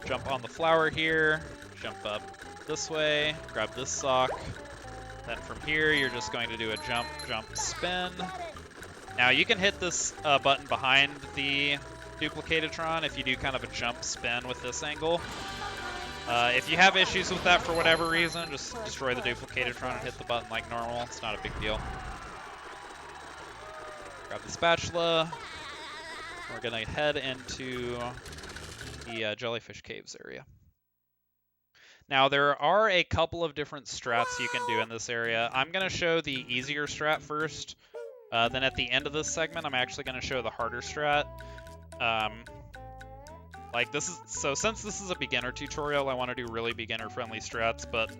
Jump on the flower here, jump up this way, grab this sock. Then from here, you're just going to do a jump, spin. Now you can hit this button behind the Duplicatitron if you do kind of a jump spin with this angle. If you have issues with that for whatever reason, just destroy the Duplicatitron and hit the button like normal. It's not a big deal. Grab the spatula. We're gonna head into the jellyfish caves area. Now there are a couple of different strats you can do in this area. I'm gonna show the easier strat first. Then at the end of this segment, I'm actually gonna show the harder strat. Like this is, so since this is a beginner tutorial, I want to do really beginner friendly strats, but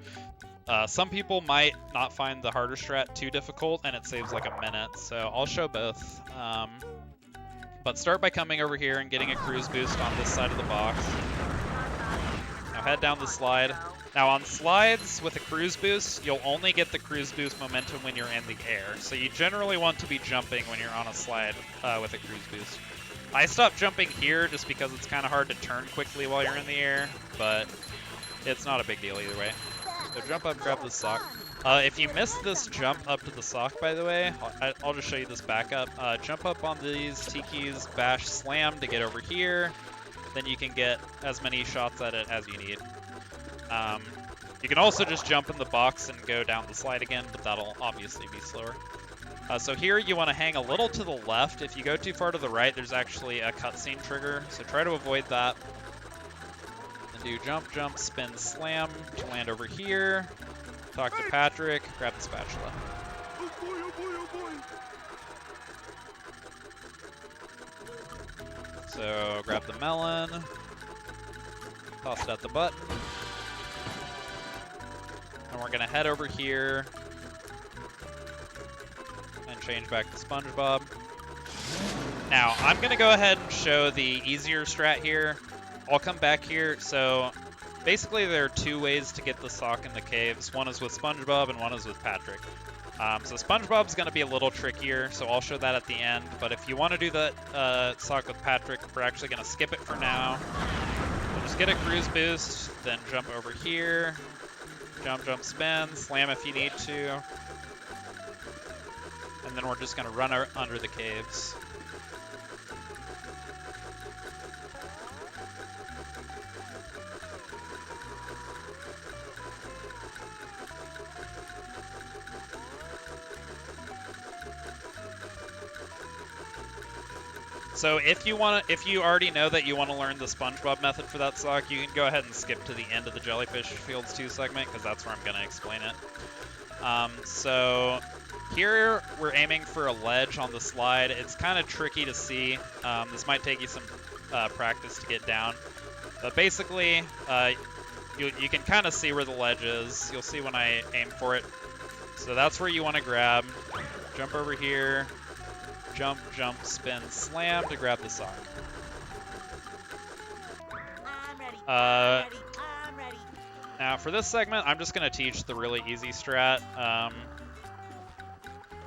some people might not find the harder strat too difficult and it saves like a minute, so I'll show both. But start by coming over here and getting a cruise boost on this side of the box. Now head down the slide. Now on slides with a cruise boost, you'll only get the cruise boost momentum when you're in the air. So you generally want to be jumping when you're on a slide with a cruise boost. I stopped jumping here just because it's kind of hard to turn quickly while you're in the air, but it's not a big deal either way. So jump up, grab the sock. If you miss this jump up to the sock, by the way, I'll just show you this backup. Jump up on these T-keys, bash slam to get over here. Then you can get as many shots at it as you need. You can also just jump in the box and go down the slide again, but that'll obviously be slower. So here you want to hang a little to the left. If you go too far to the right, there's actually a cutscene trigger, so try to avoid that. And do jump, jump, spin, slam to land over here. Talk to Patrick, grab the spatula. Oh boy, oh boy, oh boy. So grab the melon, toss it at the button. And we're gonna head over here and change back to SpongeBob. Now, I'm gonna go ahead and show the easier strat here. I'll come back here. So basically there are two ways to get the sock in the caves. One is with SpongeBob and one is with Patrick. So SpongeBob's gonna be a little trickier, so I'll show that at the end. But if you want to do that sock with Patrick, we're actually gonna skip it for now. So just get a cruise boost, then jump over here. Jump, jump, spin, slam if you need to. And then we're just gonna run under the caves. So if you already know that you want to learn the SpongeBob method for that sock, you can go ahead and skip to the end of the Jellyfish Fields 2 segment, because that's where I'm going to explain it. So here we're aiming for a ledge on the slide. It's kind of tricky to see. This might take you some practice to get down. But basically, you can kind of see where the ledge is. You'll see when I aim for it. So that's where you want to grab. Jump over here. Jump, jump, spin, slam to grab the sock. I'm ready. I'm ready. I'm ready. Now for this segment, I'm just going to teach the really easy strat.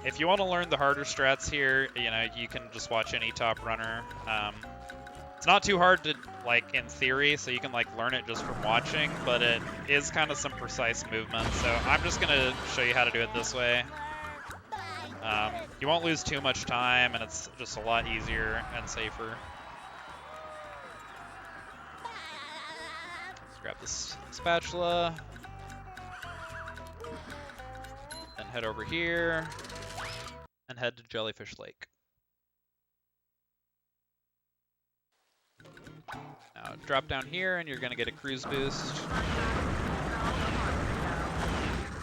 If you want to learn the harder strats here, you can just watch any top runner. It's not too hard to, in theory, so you can, learn it just from watching, but it is kind of some precise movement. So I'm just going to show you how to do it this way. You won't lose too much time, and it's just a lot easier and safer. Let's grab this spatula. Then head over here and head to Jellyfish Lake. Now drop down here and you're going to get a cruise boost.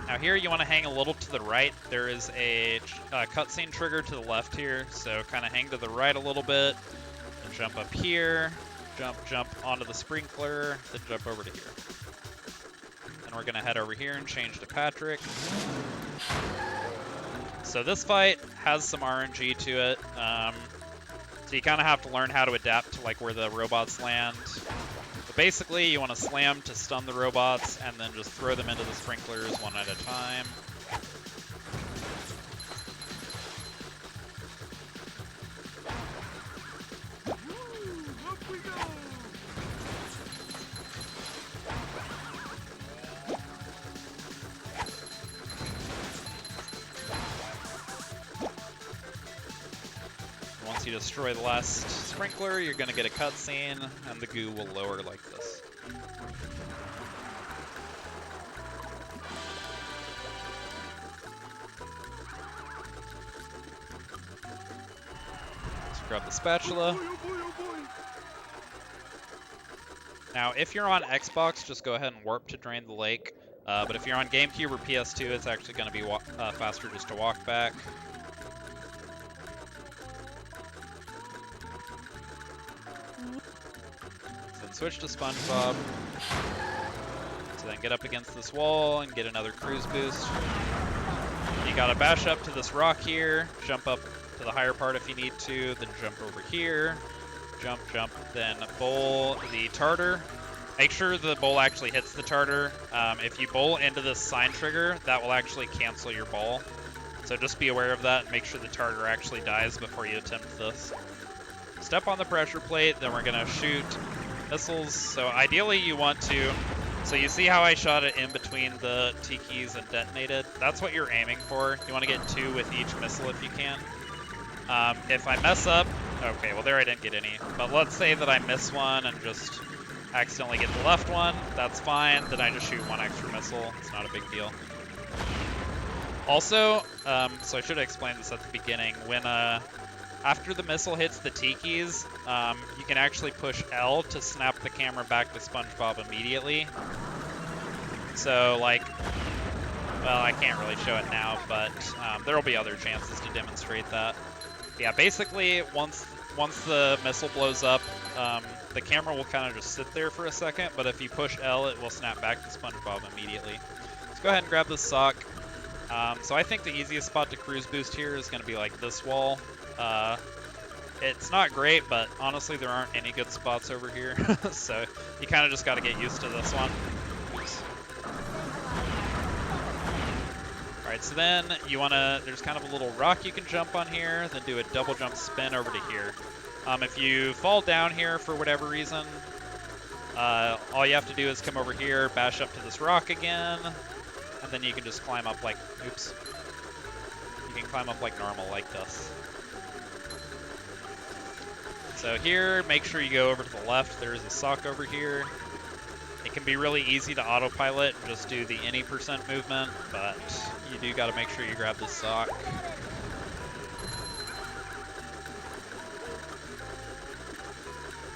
Now here you want to hang a little to the right. There is a cutscene trigger to the left here, so kind of hang to the right a little bit, and jump up here, jump onto the sprinkler, then jump over to here. And we're going to head over here and change to Patrick. So this fight has some RNG to it, so you kind of have to learn how to adapt to where the robots land. But basically, you want to slam to stun the robots, and then just throw them into the sprinklers one at a time. Up we go. Once you destroy the last sprinkler, you're going to get a cutscene, and the goo will lower like this. grab the spatula. Now, if you're on Xbox, just go ahead and warp to drain the lake. But if you're on GameCube or PS2, it's actually going to be faster just to walk back. So then switch to SpongeBob. So then get up against this wall and get another cruise boost. You gotta bash up to this rock here, jump up to the higher part if you need to, then jump over here, jump, jump, then bowl the tartar. Make sure the bowl actually hits the tartar. If you bowl into this sign trigger, that will actually cancel your ball. So just be aware of that and make sure the tartar actually dies before you attempt this. Step on the pressure plate, then we're gonna shoot missiles. So ideally you want to, so you see how I shot it in between the tikis and detonated? That's what you're aiming for. You want to get 2 with each missile if you can. If I mess up, okay, well there I didn't get any. But let's say that I miss one and just accidentally get the left one, that's fine. Then I just shoot 1 extra missile. It's not a big deal. Also, so I should have explained this at the beginning. When after the missile hits the tikis, you can actually push L to snap the camera back to SpongeBob immediately. So like, well, I can't really show it now, but there will be other chances to demonstrate that. Yeah, basically once the missile blows up, the camera will kind of just sit there for a second, but if you push L, it will snap back to SpongeBob immediately. Let's go ahead and grab this sock. So I think the easiest spot to cruise boost here is going to be like this wall. It's not great, but honestly there aren't any good spots over here, so you kind of just got to get used to this one. Oops. Alright, so then you want to, there's kind of a little rock you can jump on here, then do a double jump spin over to here. If you fall down here for whatever reason, all you have to do is come over here, bash up to this rock again, and then you can just climb up like, oops. You can climb up like normal, like this. So here, make sure you go over to the left. There's a sock over here. It can be really easy to autopilot and just do the any % movement, but you do got to make sure you grab this sock.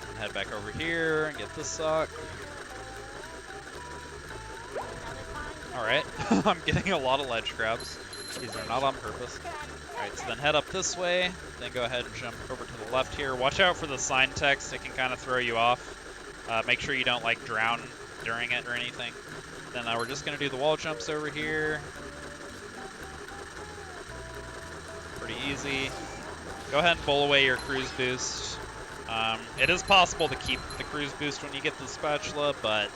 And head back over here and get this sock. Alright, I'm getting a lot of ledge grabs. These are not on purpose. Alright, so then head up this way, then go ahead and jump over to the left here. Watch out for the sign text, it can kind of throw you off. Make sure you don't like drown during it or anything. Then we're just going to do the wall jumps over here. Pretty easy. Go ahead and bowl away your cruise boost. It is possible to keep the cruise boost when you get the spatula, but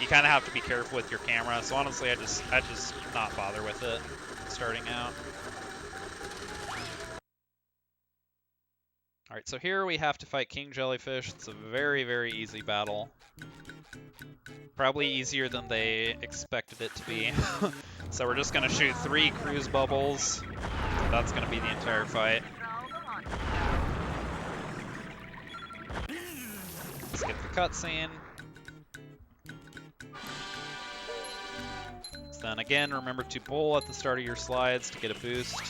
you kind of have to be careful with your camera. So honestly, I just not bother with it starting out. Alright, so here we have to fight King Jellyfish. It's a very, very easy battle. Probably easier than they expected it to be. So we're just going to shoot 3 cruise bubbles. That's going to be the entire fight. Skip the cutscene. So then again, remember to bowl at the start of your slides to get a boost.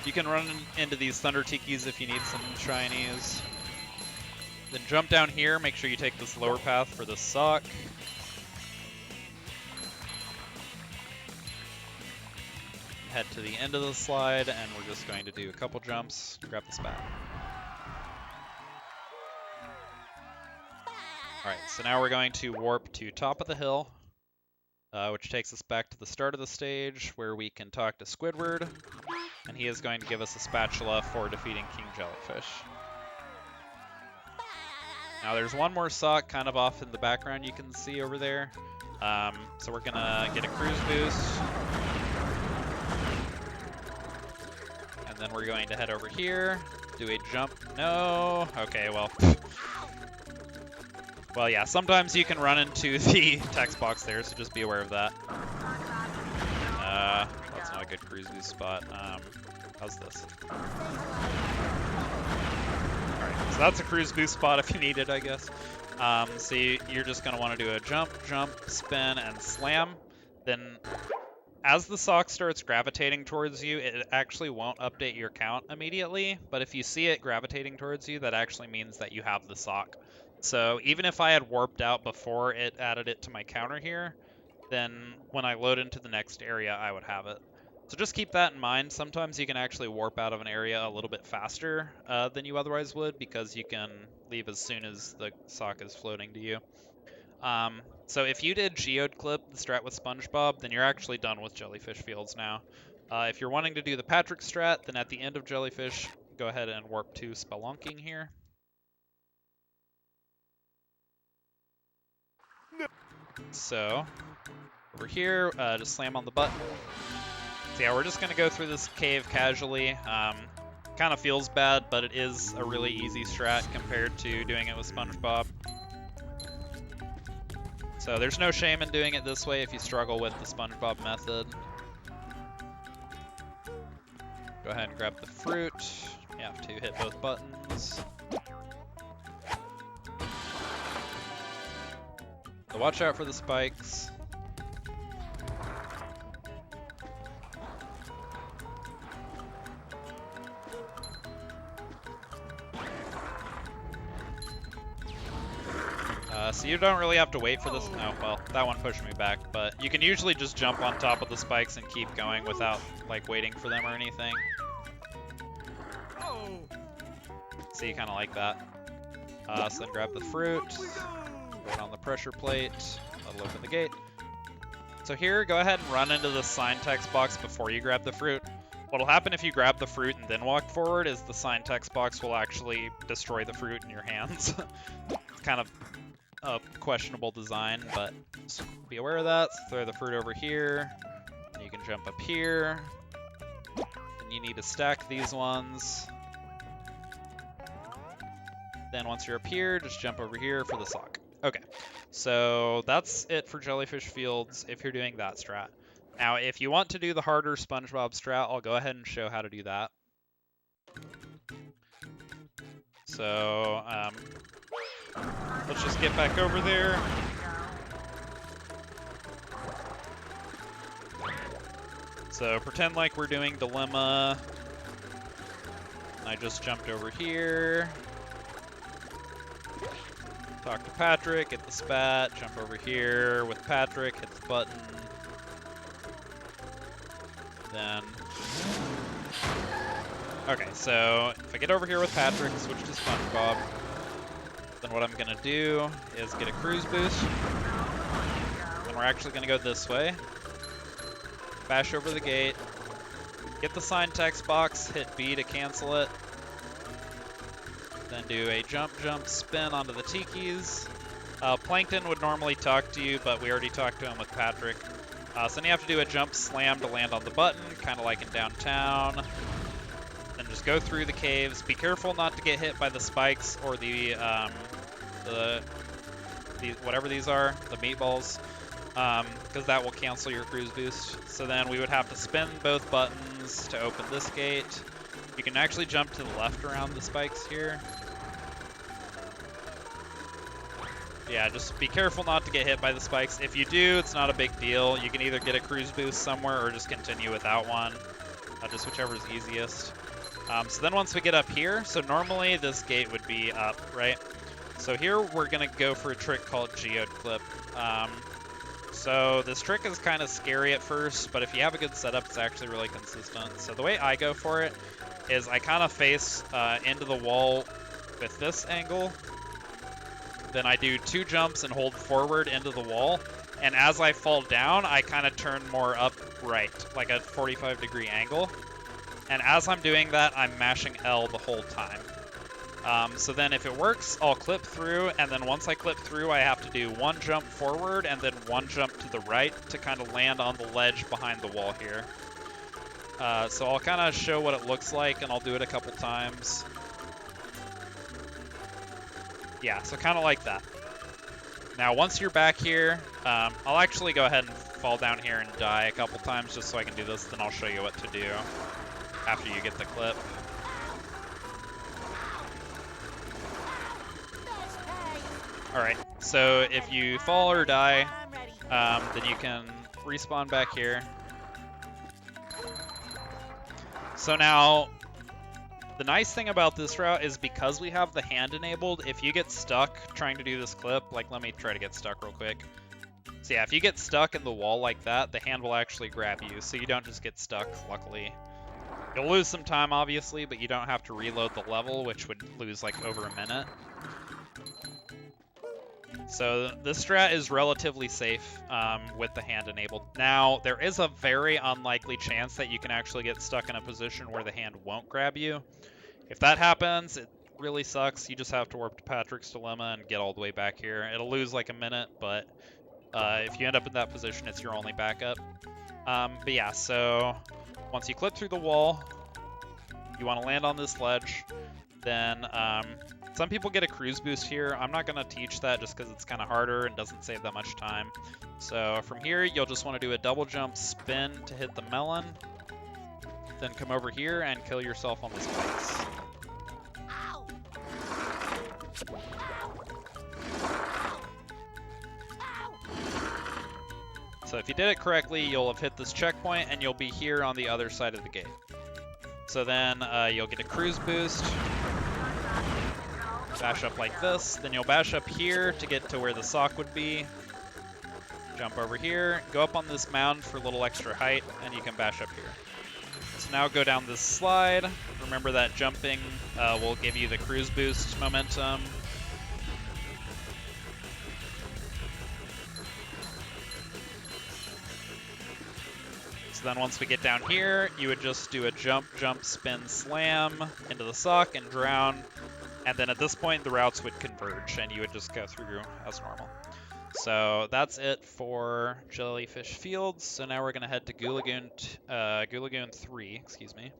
You can run into these Thunder Tikis if you need some shinies. Then jump down here, make sure you take this lower path for the sock. Head to the end of the slide, and we're just going to do a couple jumps, grab the spat. Alright, so now we're going to warp to top of the hill, which takes us back to the start of the stage, where we can talk to Squidward, and he is going to give us a spatula for defeating King Jellyfish. Now there's one more sock kind of off in the background you can see over there. So we're gonna get a cruise boost. And then we're going to head over here, do a jump. No, okay, well. Well, yeah, sometimes you can run into the text box there, so just be aware of that. That's not a good cruise boost spot. How's this? Alright, so that's a cruise boost spot if you need it, I guess. So you're just going to want to do a jump, jump, spin, and slam. Then as the sock starts gravitating towards you, it actually won't update your count immediately, but if you see it gravitating towards you, that actually means that you have the sock. So even if I had warped out before it added it to my counter here, then when I load into the next area, I would have it. So just keep that in mind. Sometimes you can actually warp out of an area a little bit faster than you otherwise would, because you can leave as soon as the sock is floating to you. So if you did Geode Clip, the strat with SpongeBob, then you're actually done with Jellyfish Fields now. If you're wanting to do the Patrick strat, then at the end of Jellyfish, go ahead and warp to Spelunking here. So over here, just slam on the button. So yeah, we're just going to go through this cave casually. Kind of feels bad, but it is a really easy strat compared to doing it with SpongeBob. So there's no shame in doing it this way if you struggle with the SpongeBob method. Go ahead and grab the fruit. You have to hit both buttons. So watch out for the spikes. So you don't really have to wait for this. Oh, well, that one pushed me back, but you can usually just jump on top of the spikes and keep going without, like, waiting for them or anything. So you kind of like that. So then grab the fruit, put it on the pressure plate, that'll open the gate. So here, go ahead and run into the sign text box before you grab the fruit. What'll happen if you grab the fruit and then walk forward is the sign text box will actually destroy the fruit in your hands. It's kind of a questionable design, but just be aware of that. So throw the fruit over here, and you can jump up here. And you need to stack these ones. Then once you're up here, just jump over here for the sock. Okay, so that's it for Jellyfish Fields if you're doing that strat. Now, if you want to do the harder SpongeBob strat, I'll go ahead and show how to do that. So, let's just get back over there. So pretend like we're doing Dilemma. I just jumped over here. Talk to Patrick, hit the spat, jump over here with Patrick, hit the button. Then... Okay, so if I get over here with Patrick, switch to SpongeBob, then what I'm going to do is get a cruise boost. And we're actually going to go this way. Bash over the gate. Get the sign text box, hit B to cancel it. Then do a jump, jump, spin onto the tikis. Plankton would normally talk to you, but we already talked to him with Patrick. So then you have to do a jump slam to land on the button, kind of like in downtown. Then just go through the caves. Be careful not to get hit by the spikes or the whatever these are, the meatballs, because that will cancel your cruise boost. So then we would have to spin both buttons to open this gate. You can actually jump to the left around the spikes here. Yeah, just be careful not to get hit by the spikes. If you do, it's not a big deal. You can either get a cruise boost somewhere or just continue without one. Just whichever's easiest. So then once we get up here, so normally this gate would be up, right? So here we're going to go for a trick called Geode Clip. So this trick is kind of scary at first, but if you have a good setup, it's actually really consistent. So the way I go for it is I kind of face into the wall with this angle. Then I do 2 jumps and hold forward into the wall. And as I fall down, I kind of turn more upright, like a 45-degree angle. And as I'm doing that, I'm mashing L the whole time. So then if it works, I'll clip through, and then once I clip through, I have to do 1 jump forward and then 1 jump to the right to kind of land on the ledge behind the wall here. So I'll kind of show what it looks like, and I'll do it a couple times. Yeah, so kind of like that. Now, once you're back here, I'll actually go ahead and fall down here and die a couple times just so I can do this, then I'll show you what to do after you get the clip. Alright, so if you fall or die, then you can respawn back here. So now, the nice thing about this route is because we have the hand enabled, if you get stuck trying to do this clip, like let me try to get stuck real quick. So yeah, if you get stuck in the wall like that, the hand will actually grab you, so you don't just get stuck, luckily. You'll lose some time, obviously, but you don't have to reload the level, which would lose like over a minute. So this strat is relatively safe with the hand enabled. Now, there is a very unlikely chance that you can actually get stuck in a position where the hand won't grab you. If that happens, it really sucks. You just have to warp to Patrick's Dilemma and get all the way back here. It'll lose like a minute, but if you end up in that position, it's your only backup. But yeah, so once you clip through the wall, you want to land on this ledge, then some people get a cruise boost here. I'm not going to teach that just because it's kind of harder and doesn't save that much time. So from here, you'll just want to do a double jump spin to hit the melon, then come over here and kill yourself on the spikes. Ow! So if you did it correctly, you'll have hit this checkpoint and you'll be here on the other side of the gate. So then you'll get a cruise boost, bash up like this, then you'll bash up here to get to where the sock would be, jump over here, go up on this mound for a little extra height, and you can bash up here. So now go down this slide. Remember that jumping will give you the cruise boost momentum. So then once we get down here, you would just do a jump, jump, spin, slam into the sock and drown. And then at this point, the routes would converge and you would just go through as normal. So that's it for Jellyfish Fields. So now we're gonna head to Goo Lagoon 3, excuse me.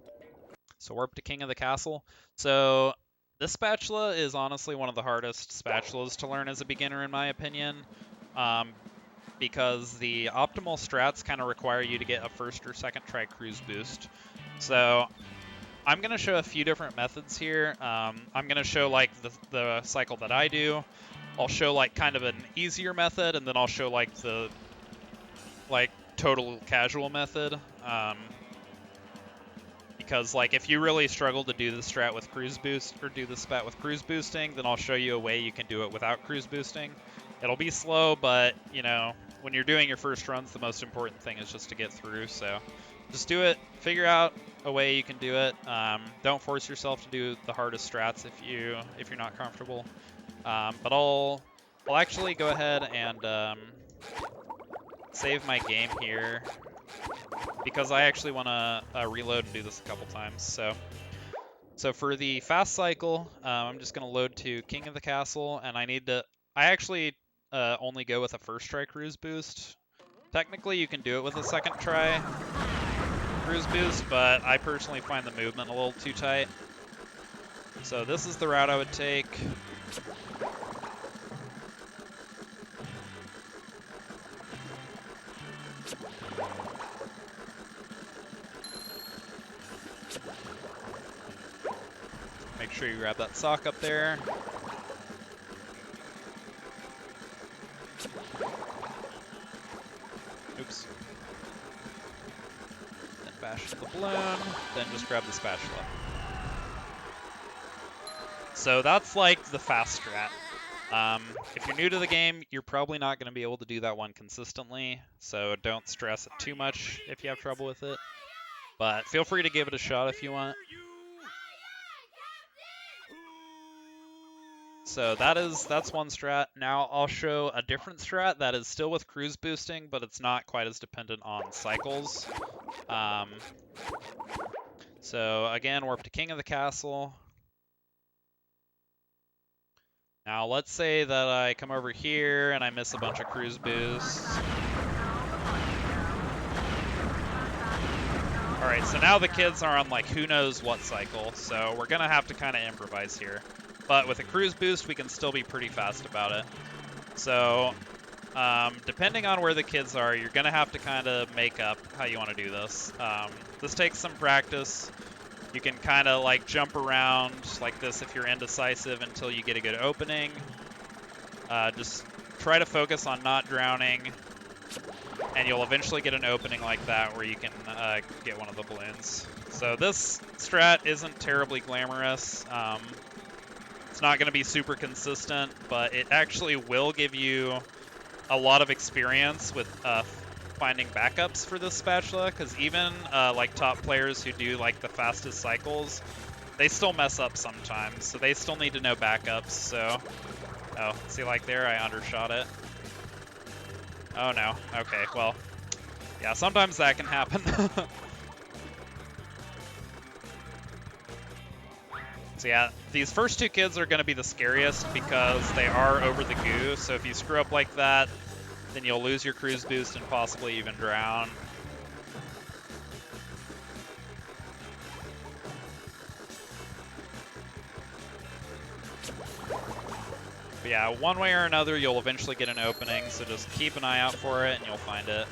So warp to King of the Castle. So this spatula is honestly one of the hardest spatulas to learn as a beginner in my opinion. Because the optimal strats kind of require you to get a first or second try cruise boost. So I'm going to show a few different methods here. I'm going to show like the cycle that I do. I'll show like kind of an easier method, and then I'll show like the total casual method. Because like if you really struggle to do the strat with cruise boost or do the spat with cruise boosting, then I'll show you a way you can do it without cruise boosting. It'll be slow, but you know, when you're doing your first runs, the most important thing is just to get through. So just do it, figure out a way you can do it. Don't force yourself to do the hardest strats if you're not comfortable. But I'll actually go ahead and save my game here because I actually want to reload and do this a couple times. So for the fast cycle, I'm just going to load to King of the Castle, and I actually only go with a first try cruise boost. Technically, you can do it with a second try cruise boost, but I personally find the movement a little too tight. So this is the route I would take. Make sure you grab that sock up there. Oops. Then bash the balloon, then just grab the spatula. So that's like the fast strat. If you're new to the game, you're probably not going to be able to do that one consistently, so don't stress it too much if you have trouble with it. But feel free to give it a shot if you want. So that's one strat. Now I'll show a different strat that is still with cruise boosting, but it's not quite as dependent on cycles. So again, warp to King of the Castle. Now let's say that I come over here and I miss a bunch of cruise boosts. Alright, so now the kids are on like who knows what cycle, so we're gonna have to kind of improvise here. But with a cruise boost, we can still be pretty fast about it. So, depending on where the kids are, you're going to have to kind of make up how you want to do this. This takes some practice. You can kind of like jump around like this if you're indecisive until you get a good opening. Just try to focus on not drowning, and you'll eventually get an opening like that where you can get one of the balloons. So this strat isn't terribly glamorous. It's not going to be super consistent, but it actually will give you a lot of experience with finding backups for this spatula, because even like top players who do like the fastest cycles, they still mess up sometimes, so they still need to know backups. So, oh, see, like there, I undershot it. Oh no, okay, well, yeah, sometimes that can happen. So yeah, these first two kids are going to be the scariest because they are over the goo, so if you screw up like that, then you'll lose your cruise boost and possibly even drown. But yeah, one way or another, you'll eventually get an opening, so just keep an eye out for it and you'll find it.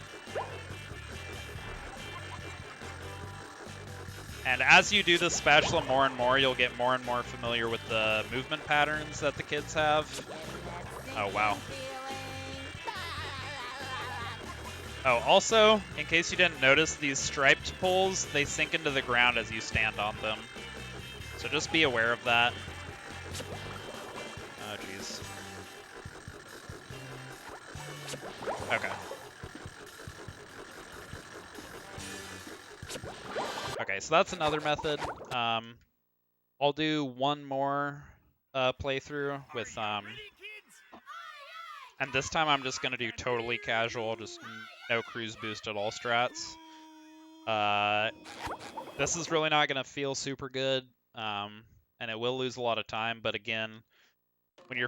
And as you do this spatula more and more, you'll get more and more familiar with the movement patterns that the kids have. Oh, wow. Oh, also, in case you didn't notice, these striped poles, they sink into the ground as you stand on them. So just be aware of that. Oh, jeez. Okay. Okay, so that's another method. I'll do one more playthrough with, and this time I'm just gonna do totally casual, just no cruise boost at all strats. This is really not gonna feel super good, and it will lose a lot of time. But again, when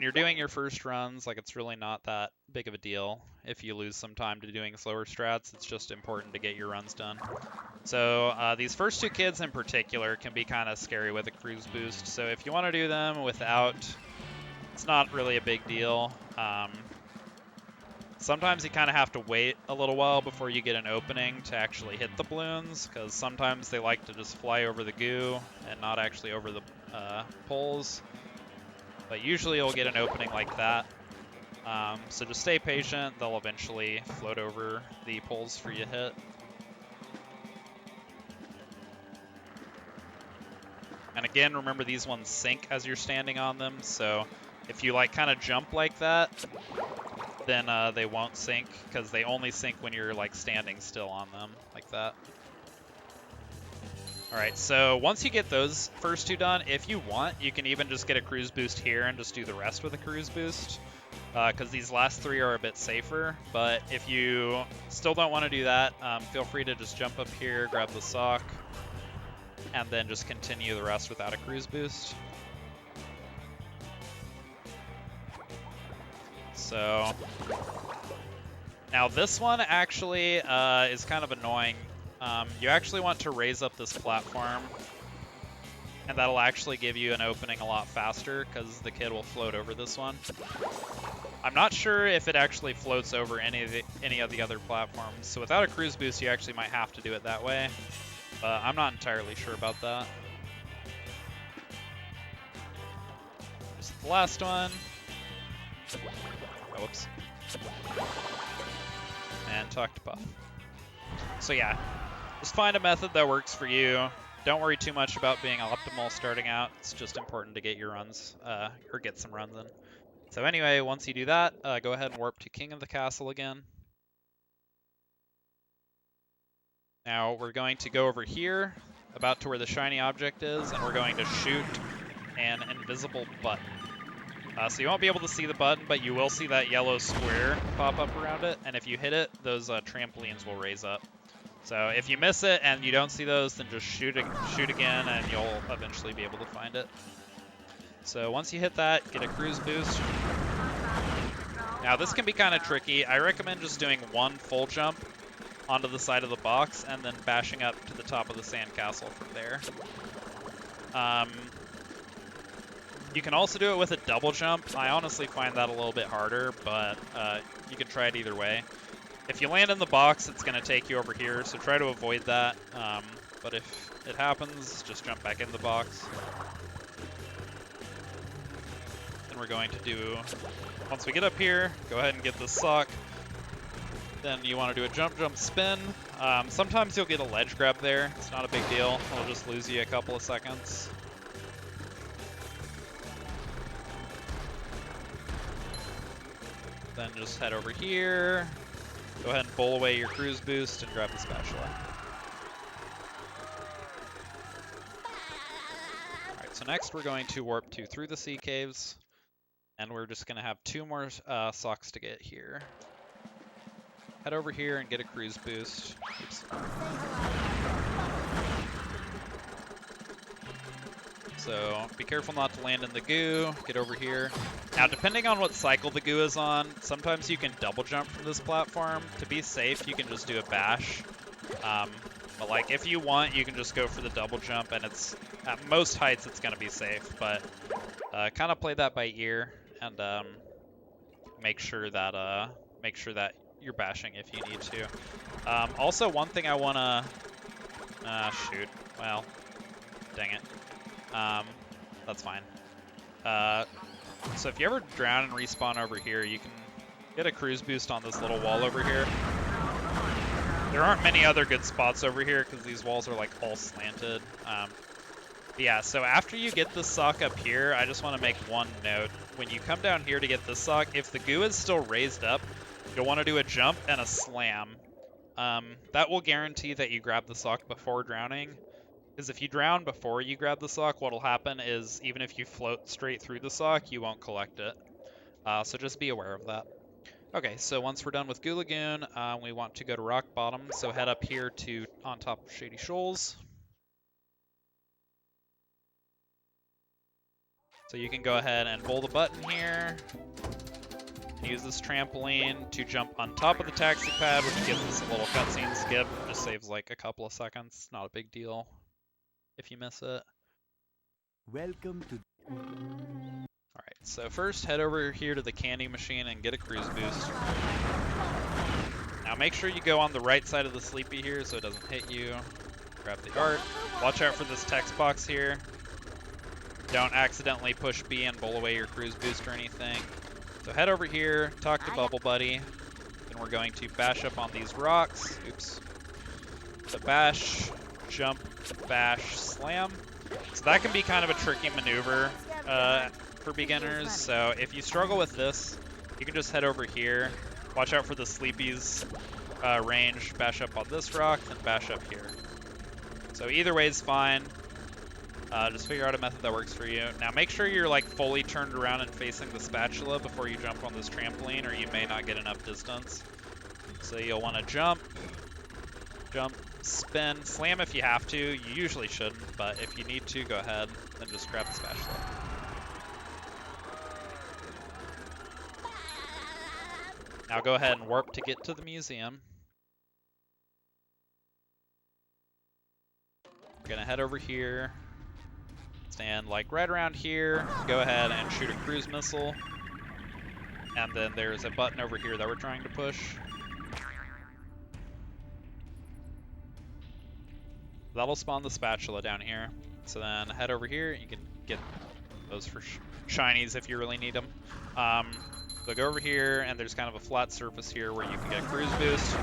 you're doing your first runs, like it's really not that big of a deal if you lose some time to doing slower strats. It's just important to get your runs done. So these first two kids in particular can be kind of scary with a cruise boost. So if you want to do them without, it's not really a big deal. Sometimes you kind of have to wait a little while before you get an opening to actually hit the balloons, because sometimes they like to just fly over the goo and not actually over the poles. But usually you'll get an opening like that. So just stay patient. They'll eventually float over the poles for you to hit. And again, remember these ones sink as you're standing on them. So if you like kind of jump like that, then they won't sink, because they only sink when you're like standing still on them like that. Alright, so once you get those first two done, if you want, you can even just get a cruise boost here and just do the rest with a cruise boost, because these last three are a bit safer. But if you still don't want to do that, feel free to just jump up here, grab the sock, and then just continue the rest without a cruise boost. So now this one actually is kind of annoying. You actually want to raise up this platform, and that'll actually give you an opening a lot faster, because the kid will float over this one. I'm not sure if it actually floats over any of the other platforms, so without a cruise boost you actually might have to do it that way, but I'm not entirely sure about that. This is the last one. Oh, whoops. And talk to Puff. So yeah, just find a method that works for you. Don't worry too much about being optimal starting out. It's just important to get your runs, or get some runs in. So anyway, once you do that, go ahead and warp to King of the Castle again. Now we're going to go over here, about to where the shiny object is, and we're going to shoot an invisible button. So you won't be able to see the button, but you will see that yellow square pop up around it, and if you hit it, those trampolines will raise up. So if you miss it and you don't see those, then just shoot again, and you'll eventually be able to find it. So once you hit that, get a cruise boost. Now this can be kind of tricky. I recommend just doing one full jump onto the side of the box and then bashing up to the top of the sandcastle from there. You can also do it with a double jump. I honestly find that a little bit harder, but you can try it either way. If you land in the box, it's going to take you over here, so try to avoid that. But if it happens, just jump back in the box. Then we're going to do, once we get up here, go ahead and get the sock. Then you want to do a jump, jump, spin. Sometimes you'll get a ledge grab there. It's not a big deal. It'll just lose you a couple of seconds. Then just head over here. Go ahead and bowl away your cruise boost and grab the spatula. Alright, so next we're going to warp to through the sea caves. And we're just going to have 2 more socks to get here. Head over here and get a cruise boost. Oops. So be careful not to land in the goo. Get over here. Now, depending on what cycle the goo is on, sometimes you can double jump from this platform. To be safe, you can just do a bash. But like, if you want, you can just go for the double jump, and it's at most heights it's gonna be safe. But kind of play that by ear, and make sure that you're bashing if you need to. Also, one thing I wanna shoot. Well, dang it. That's fine. So if you ever drown and respawn over here, you can get a cruise boost on this little wall over here. There aren't many other good spots over here because these walls are like all slanted. Yeah, so after you get the sock up here, I just want to make one note. When you come down here to get the sock, if the goo is still raised up, you'll want to do a jump and a slam. That will guarantee that you grab the sock before drowning. Because if you drown before you grab the sock, what'll happen is even if you float straight through the sock, you won't collect it. So just be aware of that. Okay, so once we're done with Goo Lagoon, we want to go to Rock Bottom. So head up here to on top of Shady Shoals. So you can go ahead and pull the button here. Use this trampoline to jump on top of the taxi pad, which gives us a little cutscene skip. Just saves like a couple of seconds. Not a big deal if you miss it. Welcome to... Alright, so first head over here to the candy machine and get a cruise boost. Now make sure you go on the right side of the sleepy here so it doesn't hit you. Grab the art. Watch out for this text box here. Don't accidentally push B and bowl away your cruise boost or anything. So head over here, talk to Bubble Buddy, and we're going to bash up on these rocks. Oops. So bash, jump, bash, slam. So that can be kind of a tricky maneuver for beginners. So if you struggle with this, you can just head over here. Watch out for the Sleepy's range. Bash up on this rock, and bash up here. So either way is fine. Just figure out a method that works for you. Now make sure you're like fully turned around and facing the spatula before you jump on this trampoline, or you may not get enough distance. So you'll want to jump, spin, slam if you have to. You usually shouldn't, but if you need to, go ahead and just grab the spatula. Now go ahead and warp to get to the museum. We're gonna head over here. Stand like right around here, go ahead and shoot a cruise missile. And then there's a button over here that we're trying to push. That'll spawn the spatula down here. So then head over here, you can get those for shinies if you really need them. So go over here, and there's kind of a flat surface here where you can get a cruise boost.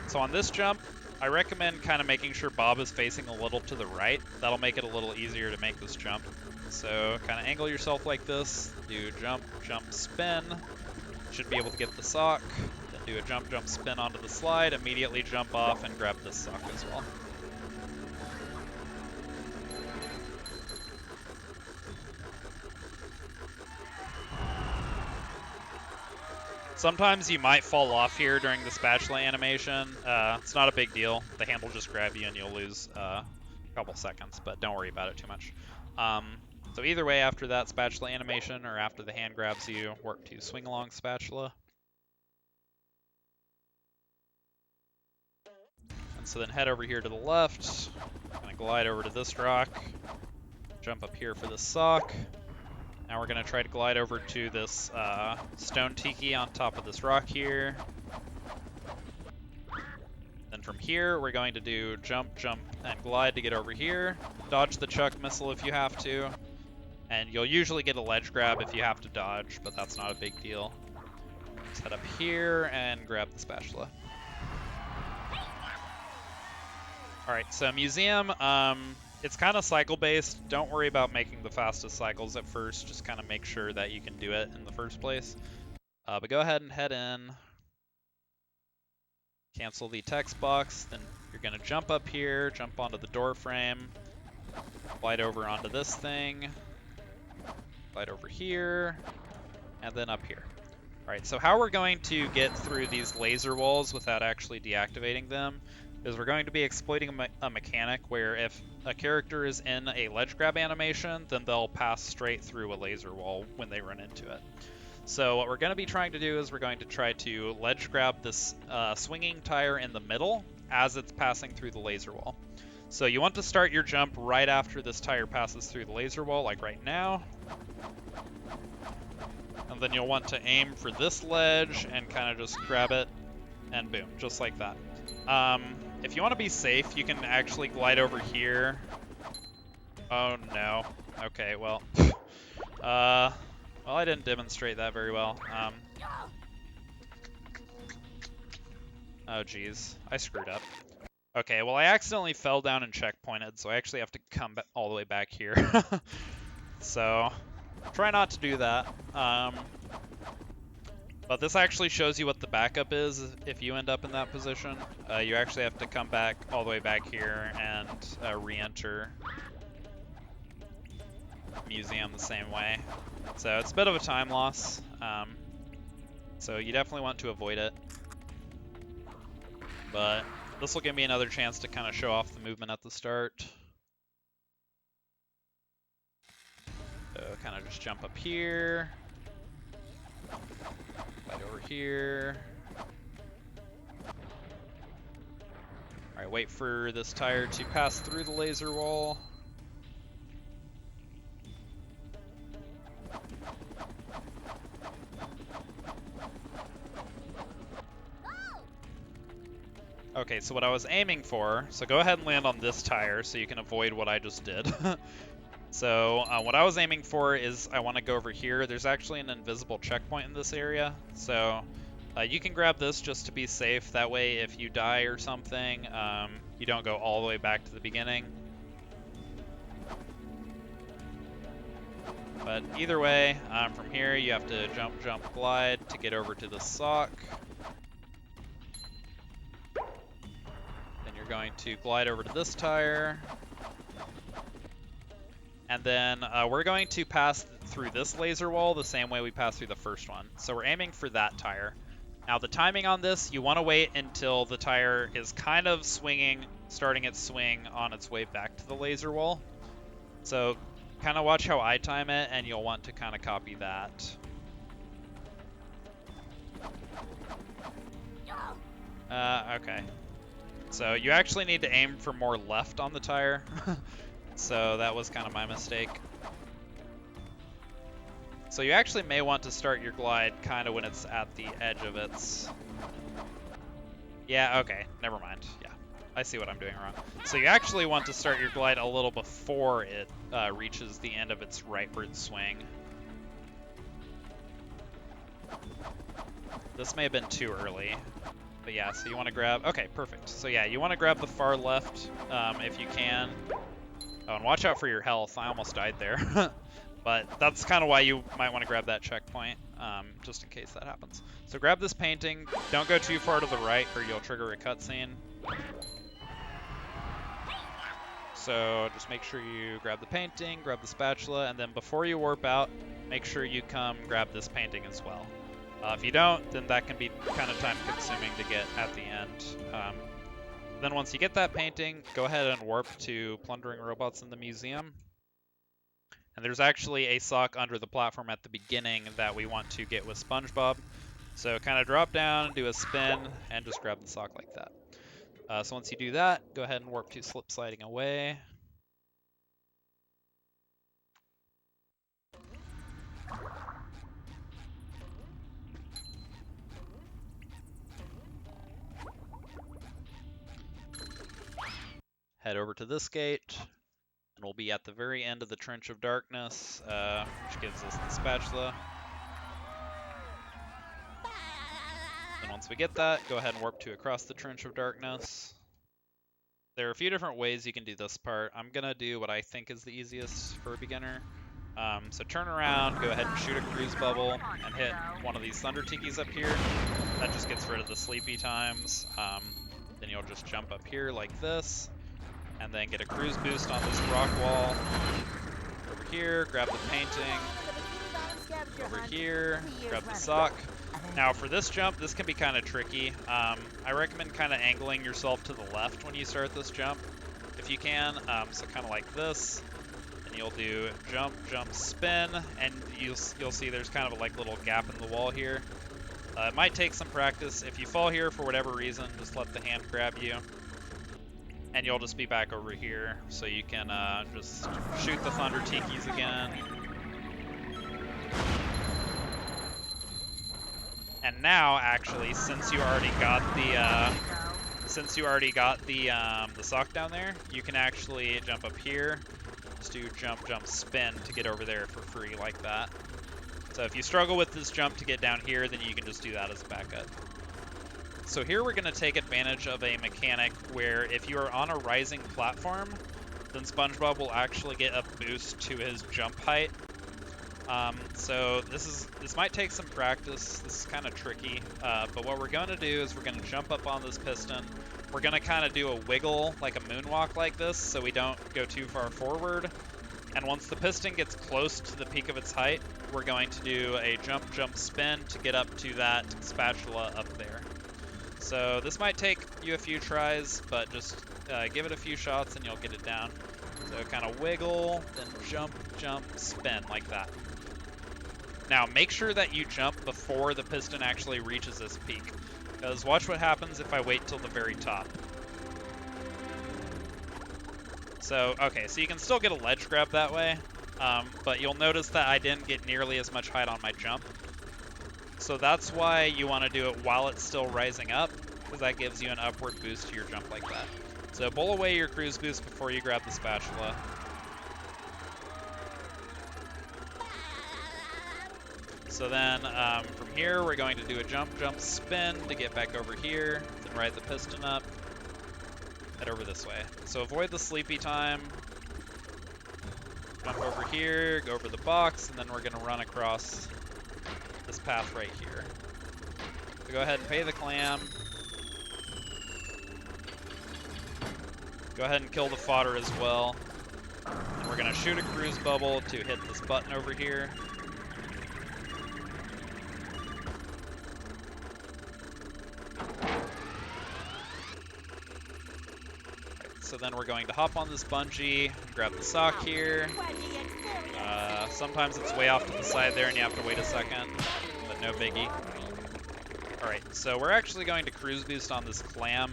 So on this jump, I recommend kind of making sure Bob is facing a little to the right. That'll make it a little easier to make this jump. So kind of angle yourself like this, do jump, jump, spin. Should be able to get the sock. Then do a jump, jump, spin onto the slide, immediately jump off and grab this sock as well. Sometimes you might fall off here during the spatula animation. It's not a big deal. The hand will just grab you and you'll lose a couple seconds, but don't worry about it too much. So either way, after that spatula animation or after the hand grabs you, work to swing along spatula. And so then head over here to the left. Gonna glide over to this rock. Jump up here for the sock. Now we're going to try to glide over to this stone tiki on top of this rock here. Then from here, we're going to do jump, jump, and glide to get over here. Dodge the chuck missile if you have to. And you'll usually get a ledge grab if you have to dodge, but that's not a big deal. Let's head up here and grab the spatula. Alright, so museum, it's kind of cycle-based. Don't worry about making the fastest cycles at first. Just kind of make sure that you can do it in the first place. But go ahead and head in. Cancel the text box. Then you're going to jump up here, jump onto the door frame, glide over onto this thing, glide over here, and then up here. Alright, so how we're going to get through these laser walls without actually deactivating them is we're going to be exploiting a mechanic where if a character is in a ledge grab animation, then they'll pass straight through a laser wall when they run into it. So what we're going to be trying to do is we're going to try to ledge grab this swinging tire in the middle as it's passing through the laser wall. So you want to start your jump right after this tire passes through the laser wall, like right now. And then you'll want to aim for this ledge and kind of just grab it, and boom, just like that. If you want to be safe, you can actually glide over here. Oh no. Okay, well. Well, I didn't demonstrate that very well. Oh geez, I screwed up. Okay, well I accidentally fell down and checkpointed, so I actually have to come all the way back here. So, try not to do that. But this actually shows you what the backup is if you end up in that position. You actually have to come back all the way back here and re-enter museum the same way. So it's a bit of a time loss. So you definitely want to avoid it. But this will give me another chance to kind of show off the movement at the start. So kind of just jump up here. Right over here. Alright, wait for this tire to pass through the laser wall. Okay, so what I was aiming for, so go ahead and land on this tire so you can avoid what I just did. So what I was aiming for is I want to go over here. There's actually an invisible checkpoint in this area. So you can grab this just to be safe. That way if you die or something, you don't go all the way back to the beginning. But either way, from here you have to jump, jump, glide to get over to the sock. Then you're going to glide over to this tire. And then we're going to pass through this laser wall the same way we passed through the first one. So we're aiming for that tire. Now the timing on this, you want to wait until the tire is kind of swinging, starting its swing on its way back to the laser wall. So kind of watch how I time it, and you'll want to kind of copy that. Okay. So you actually need to aim for more left on the tire. So that was kind of my mistake. So you actually may want to start your glide kind of when it's at the edge of its... Yeah, okay, never mind. Yeah, I see what I'm doing wrong. So you actually want to start your glide a little before it reaches the end of its rightward swing. This may have been too early. But yeah, so you want to grab... Okay, perfect. So yeah, you want to grab the far left if you can. Oh, and watch out for your health. I almost died there. But that's kind of why you might want to grab that checkpoint, just in case that happens. So grab this painting. Don't go too far to the right or you'll trigger a cutscene. So just make sure you grab the painting, grab the spatula, and then before you warp out, make sure you come grab this painting as well. If you don't, then that can be kind of time consuming to get at the end. Then once you get that painting, go ahead and warp to Plundering Robots in the Museum. And there's actually a sock under the platform at the beginning that we want to get with SpongeBob. So kind of drop down, do a spin, and just grab the sock like that. So once you do that, go ahead and warp to Slip Sliding Away. Head over to this gate, and we'll be at the very end of the Trench of Darkness, which gives us the spatula. And once we get that, go ahead and warp to Across the Trench of Darkness. There are a few different ways you can do this part. I'm going to do what I think is the easiest for a beginner. So turn around, go ahead and shoot a cruise bubble, and hit one of these Thunder Tikis up here. That just gets rid of the sleepy times. Then you'll just jump up here like this, and then get a cruise boost on this rock wall. Over here, grab the painting. Over here, grab the sock. Now for this jump, this can be kind of tricky. I recommend kind of angling yourself to the left when you start this jump, if you can. So kind of like this, and you'll do jump, jump, spin, and you'll see there's kind of a little gap in the wall here. It might take some practice. If you fall here for whatever reason, just let the hand grab you, and you'll just be back over here, so you can just shoot the Thunder Tikis again. And now, actually, since you already got the sock down there, you can actually jump up here, just do jump, jump, spin to get over there for free like that. So if you struggle with this jump to get down here, then you can just do that as a backup. So here we're going to take advantage of a mechanic where if you are on a rising platform, then SpongeBob will actually get a boost to his jump height. So this might take some practice. This is kind of tricky, but what we're going to do is we're going to jump up on this piston. We're going to kind of do a wiggle, like a moonwalk like this, so we don't go too far forward. And once the piston gets close to the peak of its height, we're going to do a jump, jump, spin to get up to that spatula up there. So this might take you a few tries, but just give it a few shots and you'll get it down. So kind of wiggle, then jump, jump, spin like that. Now make sure that you jump before the piston actually reaches this peak, because watch what happens if I wait till the very top. So, okay, so you can still get a ledge grab that way, but you'll notice that I didn't get nearly as much height on my jump. So that's why you want to do it while it's still rising up, because that gives you an upward boost to your jump like that. So bowl away your cruise boost before you grab the spatula. So then from here, we're going to do a jump, jump, spin to get back over here, then ride the piston up, head over this way. So avoid the sleepy time, jump over here, go over the box, and then we're gonna run across this path right here. So go ahead and pay the clam. Go ahead and kill the fodder as well. And we're gonna shoot a cruise bubble to hit this button over here. So then we're going to hop on this bungee, grab the sock here. Sometimes it's way off to the side there and you have to wait a second, but no biggie. Alright, so we're actually going to cruise boost on this clam.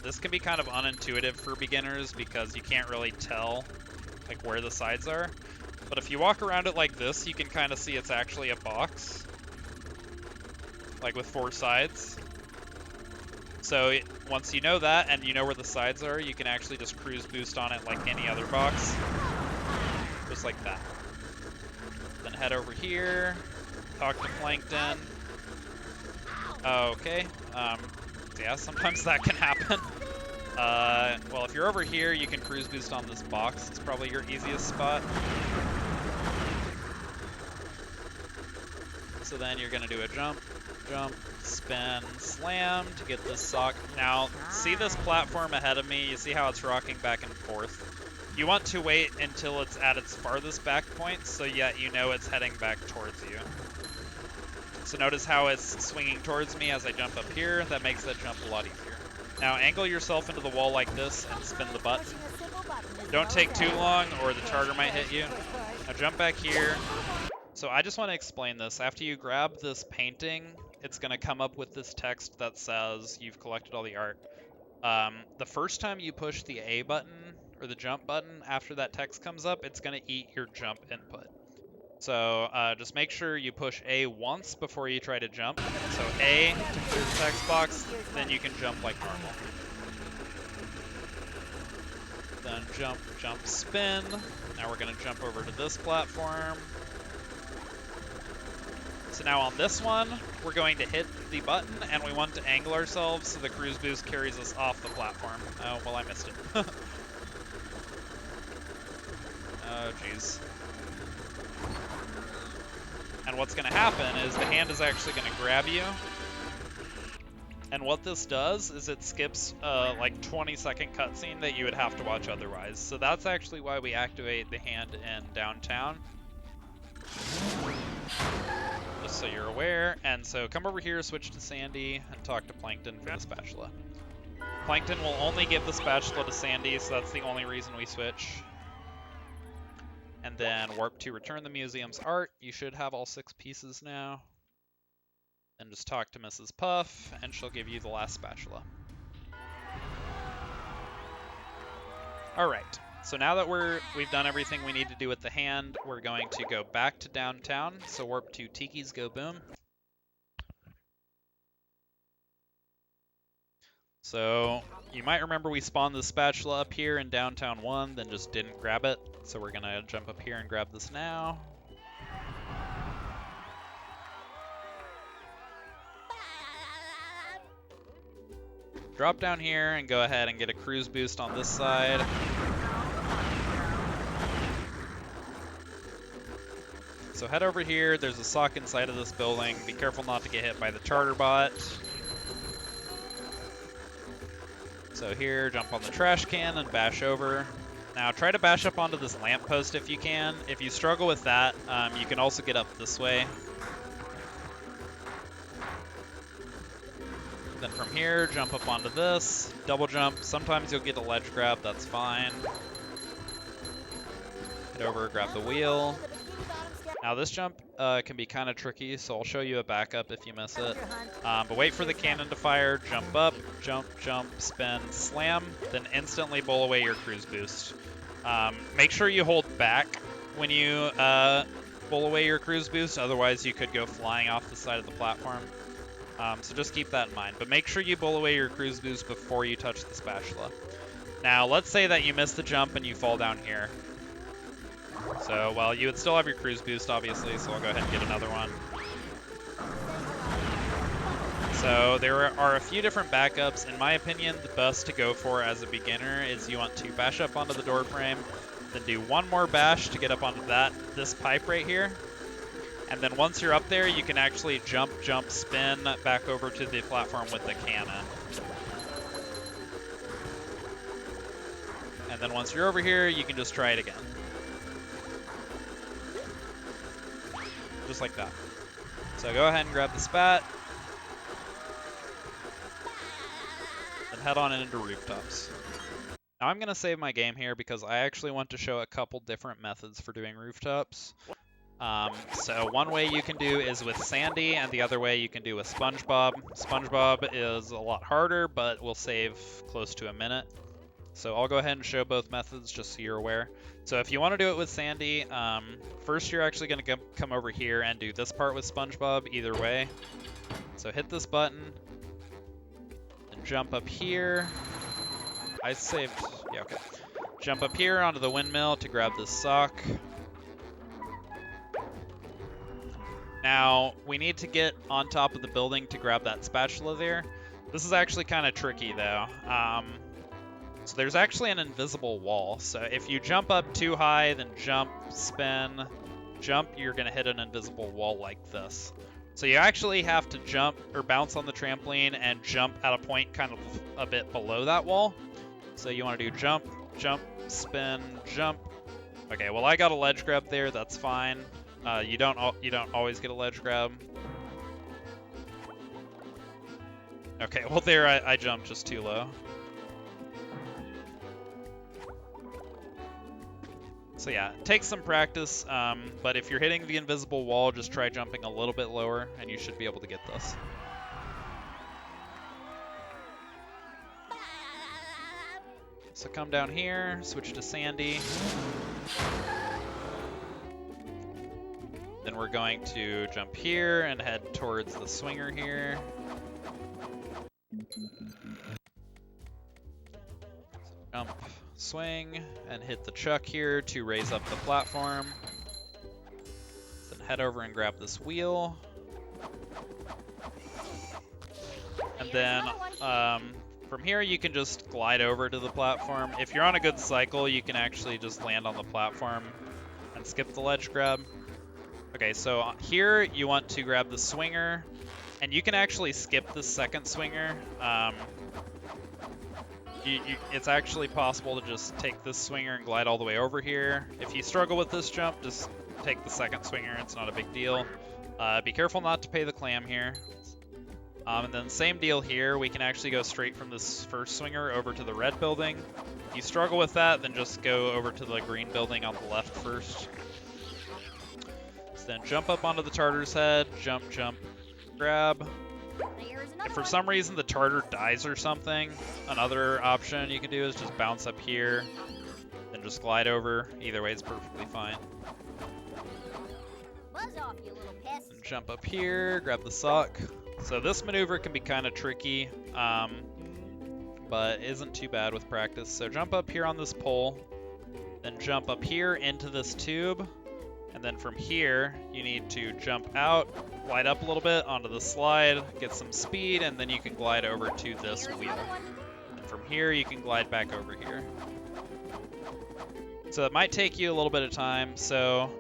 This can be kind of unintuitive for beginners because you can't really tell where the sides are. But if you walk around it like this, you can kind of see it's actually a box, with 4 sides. So once you know that and you know where the sides are, you can actually just cruise boost on it like any other box. Just like that. Then head over here, talk to Plankton. Okay, yeah, sometimes that can happen. Well, if you're over here, you can cruise boost on this box. It's probably your easiest spot. So then you're gonna do a jump, jump, spin, slam to get this sock. Now, see this platform ahead of me? You see how it's rocking back and forth? You want to wait until it's at its farthest back point, so yet you know it's heading back towards you. So notice how it's swinging towards me as I jump up here. That makes that jump a lot easier. Now angle yourself into the wall like this and spin the button. Don't take too long or the target might hit you. Now jump back here. So I just want to explain this. After you grab this painting, it's going to come up with this text that says you've collected all the art. The first time you push the A button or the jump button after that text comes up, it's going to eat your jump input. So just make sure you push A once before you try to jump. So A to clear the text box, then you can jump like normal. Then jump, jump, spin. Now we're going to jump over to this platform. So now on this one, we're going to hit the button, and we want to angle ourselves so the cruise boost carries us off the platform. Oh, well, I missed it. Oh, jeez. And what's going to happen is the hand is actually going to grab you. And what this does is it skips like 20-second cutscene that you would have to watch otherwise. So that's actually why we activate the hand in downtown. Just so you're aware. And so come over here, switch to Sandy, and talk to Plankton for the spatula. Plankton will only give the spatula to Sandy, so that's the only reason we switch. And then warp to return the museum's art. You should have all 6 pieces now. And just talk to Mrs. Puff, and she'll give you the last spatula. Alright, so now that we've done everything we need to do with the hand, we're going to go back to downtown. So warp to Tiki's Go Boom. So you might remember we spawned the spatula up here in Downtown 1, then just didn't grab it. So we're gonna jump up here and grab this now. Drop down here and go ahead and get a cruise boost on this side. So head over here, there's a sock inside of this building. Be careful not to get hit by the charter bot. So here, jump on the trash can and bash over. Now try to bash up onto this lamppost if you can. If you struggle with that, you can also get up this way. Then from here, jump up onto this, double jump. Sometimes you'll get a ledge grab, that's fine. Head over, grab the wheel. Now this jump can be kind of tricky, so I'll show you a backup if you miss it. But wait for the cannon to fire, jump up, jump, jump, spin, slam, then instantly bowl away your cruise boost. Make sure you hold back when you bowl away your cruise boost, otherwise you could go flying off the side of the platform. So just keep that in mind. But make sure you bowl away your cruise boost before you touch the spatula. Now, let's say that you miss the jump and you fall down here. So, well, you would still have your cruise boost, obviously, so I'll go ahead and get another one. So there are a few different backups. In my opinion, the best to go for as a beginner is you want to bash up onto the door frame, then do one more bash to get up onto this pipe right here. And then once you're up there, you can actually jump, jump, spin back over to the platform with the cannon. And then once you're over here, you can just try it again. Just like that. So go ahead and grab the spat. And head on into rooftops. Now I'm going to save my game here because I actually want to show a couple different methods for doing rooftops. So one way you can do is with Sandy, and the other way you can do with SpongeBob. SpongeBob is a lot harder, but will save close to a minute. So I'll go ahead and show both methods just so you're aware. So if you want to do it with Sandy, first you're actually going to come over here and do this part with SpongeBob either way. So hit this button, and jump up here. I saved, yeah, okay. Jump up here onto the windmill to grab this sock. Now, we need to get on top of the building to grab that spatula there. This is actually kind of tricky, though. So there's actually an invisible wall. So if you jump up too high, then jump, spin, jump, you're going to hit an invisible wall like this. So you actually have to jump or bounce on the trampoline and jump at a point kind of a bit below that wall. So you want to do jump, jump, spin, jump. Okay, well I got a ledge grab there, that's fine. You don't always get a ledge grab. Okay, well there I jumped just too low. So yeah, it takes some practice, but if you're hitting the invisible wall, just try jumping a little bit lower and you should be able to get this. So come down here, switch to Sandy. Then we're going to jump here and head towards the swinger here. Jump, swing, and hit the chuck here to raise up the platform. Then head over and grab this wheel. And then from here you can just glide over to the platform. If you're on a good cycle, you can actually just land on the platform and skip the ledge grab. Okay, so here you want to grab the swinger, and you can actually skip the second swinger. It's actually possible to just take this swinger and glide all the way over here. If you struggle with this jump, just take the second swinger. It's not a big deal. Be careful not to pay the clam here. And then same deal here. We can actually go straight from this first swinger over to the red building. If you struggle with that, then just go over to the green building on the left first. So then jump up onto the Tartar's head, jump, jump, grab. If for some reason the Tartar dies or something, another option you can do is just bounce up here, then just glide over. Either way is perfectly fine. Buzz off, you little pest. And jump up here, grab the sock. So this maneuver can be kind of tricky, but isn't too bad with practice. So jump up here on this pole, then jump up here into this tube, and then from here you need to jump out, glide up a little bit onto the slide, get some speed, and then you can glide over to this wheel. And from here you can glide back over here. So it might take you a little bit of time. So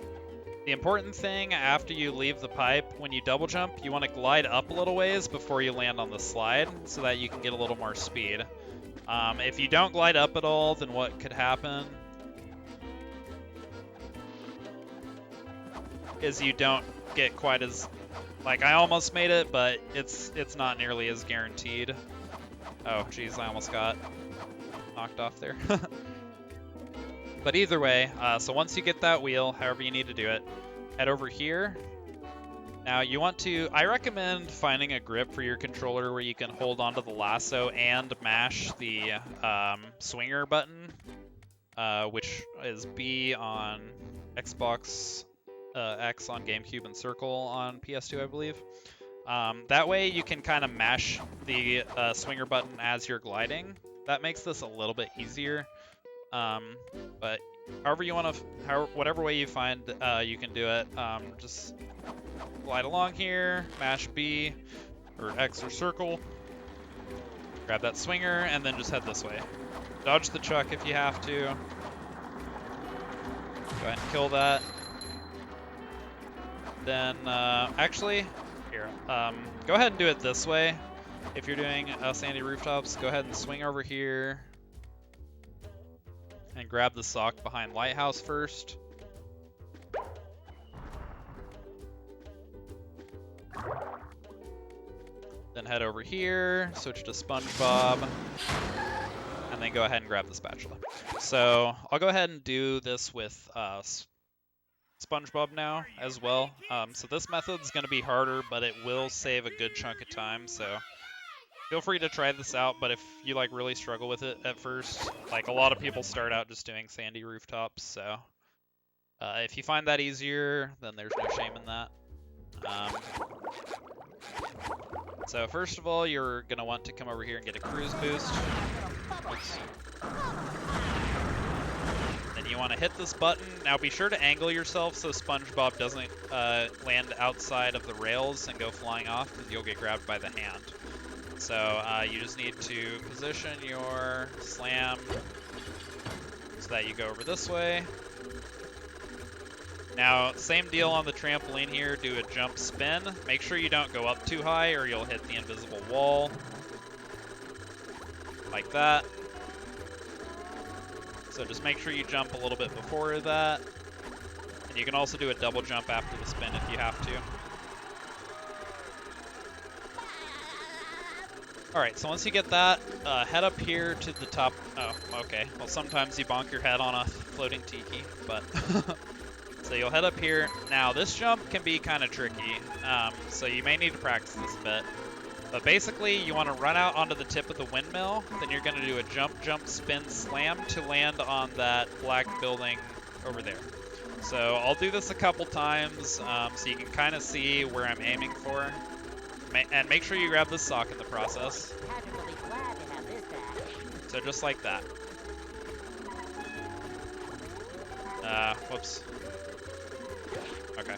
the important thing after you leave the pipe, when you double jump, you want to glide up a little ways before you land on the slide so that you can get a little more speed. If you don't glide up at all, then what could happen is you don't get quite as, like, I almost made it, but it's not nearly as guaranteed. Oh geez, I almost got knocked off there. But either way, so once you get that wheel, however you need to do it, head over here. Now you want to, I recommend finding a grip for your controller where you can hold onto the lasso and mash the swinger button, which is B on Xbox, X on GameCube, and Circle on PS2, I believe. That way you can kind of mash the swinger button as you're gliding. That makes this a little bit easier. But however you want to, whatever way you find you can do it, just glide along here, mash B or X or circle, grab that swinger, and then just head this way. Dodge the chuck if you have to. Go ahead and kill that. Then, actually, here, go ahead and do it this way. If you're doing sandy rooftops, go ahead and swing over here and grab the sock behind Lighthouse first. Then head over here, switch to SpongeBob, and then go ahead and grab the spatula. So I'll go ahead and do this with SpongeBob now as well. So this method's going to be harder, but it will save a good chunk of time. So feel free to try this out, but if you like really struggle with it at first, like a lot of people start out just doing sandy rooftops, so if you find that easier, then there's no shame in that. So first of all, you're going to want to come over here and get a cruise boost. Oops. Then you want to hit this button. Now be sure to angle yourself so SpongeBob doesn't land outside of the rails and go flying off, because you'll get grabbed by the hand. So you just need to position your slam so that you go over this way. Now, same deal on the trampoline here, do a jump spin. Make sure you don't go up too high or you'll hit the invisible wall. Like that. So just make sure you jump a little bit before that. And you can also do a double jump after the spin if you have to. Alright, so once you get that, head up here to the top. Oh, okay. Well, sometimes you bonk your head on a floating tiki, but... So you'll head up here. Now, this jump can be kind of tricky, so you may need to practice this a bit. But basically, you want to run out onto the tip of the windmill, then you're going to do a jump, jump, spin, slam to land on that black building over there. So I'll do this a couple times, so you can kind of see where I'm aiming for. And make sure you grab the sock in the process. Patrick will be glad to have this back. So just like that. Whoops. Okay.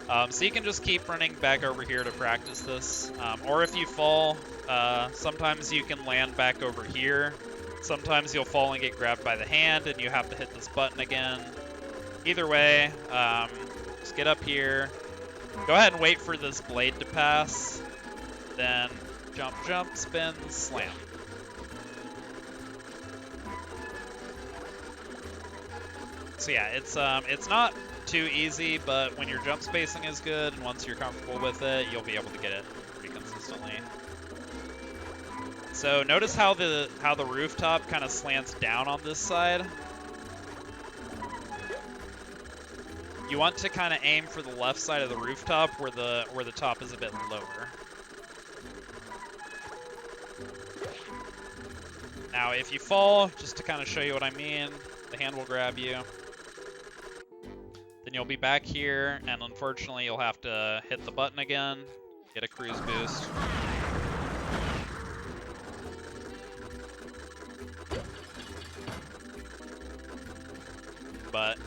So you can just keep running back over here to practice this. Or if you fall, sometimes you can land back over here. Sometimes you'll fall and get grabbed by the hand and you have to hit this button again. Either way, just get up here. Go ahead and wait for this blade to pass. Then jump, jump, spin, slam. So yeah, it's not too easy, but when your jump spacing is good and once you're comfortable with it, you'll be able to get it pretty consistently. So notice how the rooftop kind of slants down on this side. You want to kind of aim for the left side of the rooftop where the top is a bit lower. Now if you fall, just to kind of show you what I mean, the hand will grab you. Then you'll be back here, and unfortunately you'll have to hit the button again, get a cruise boost. But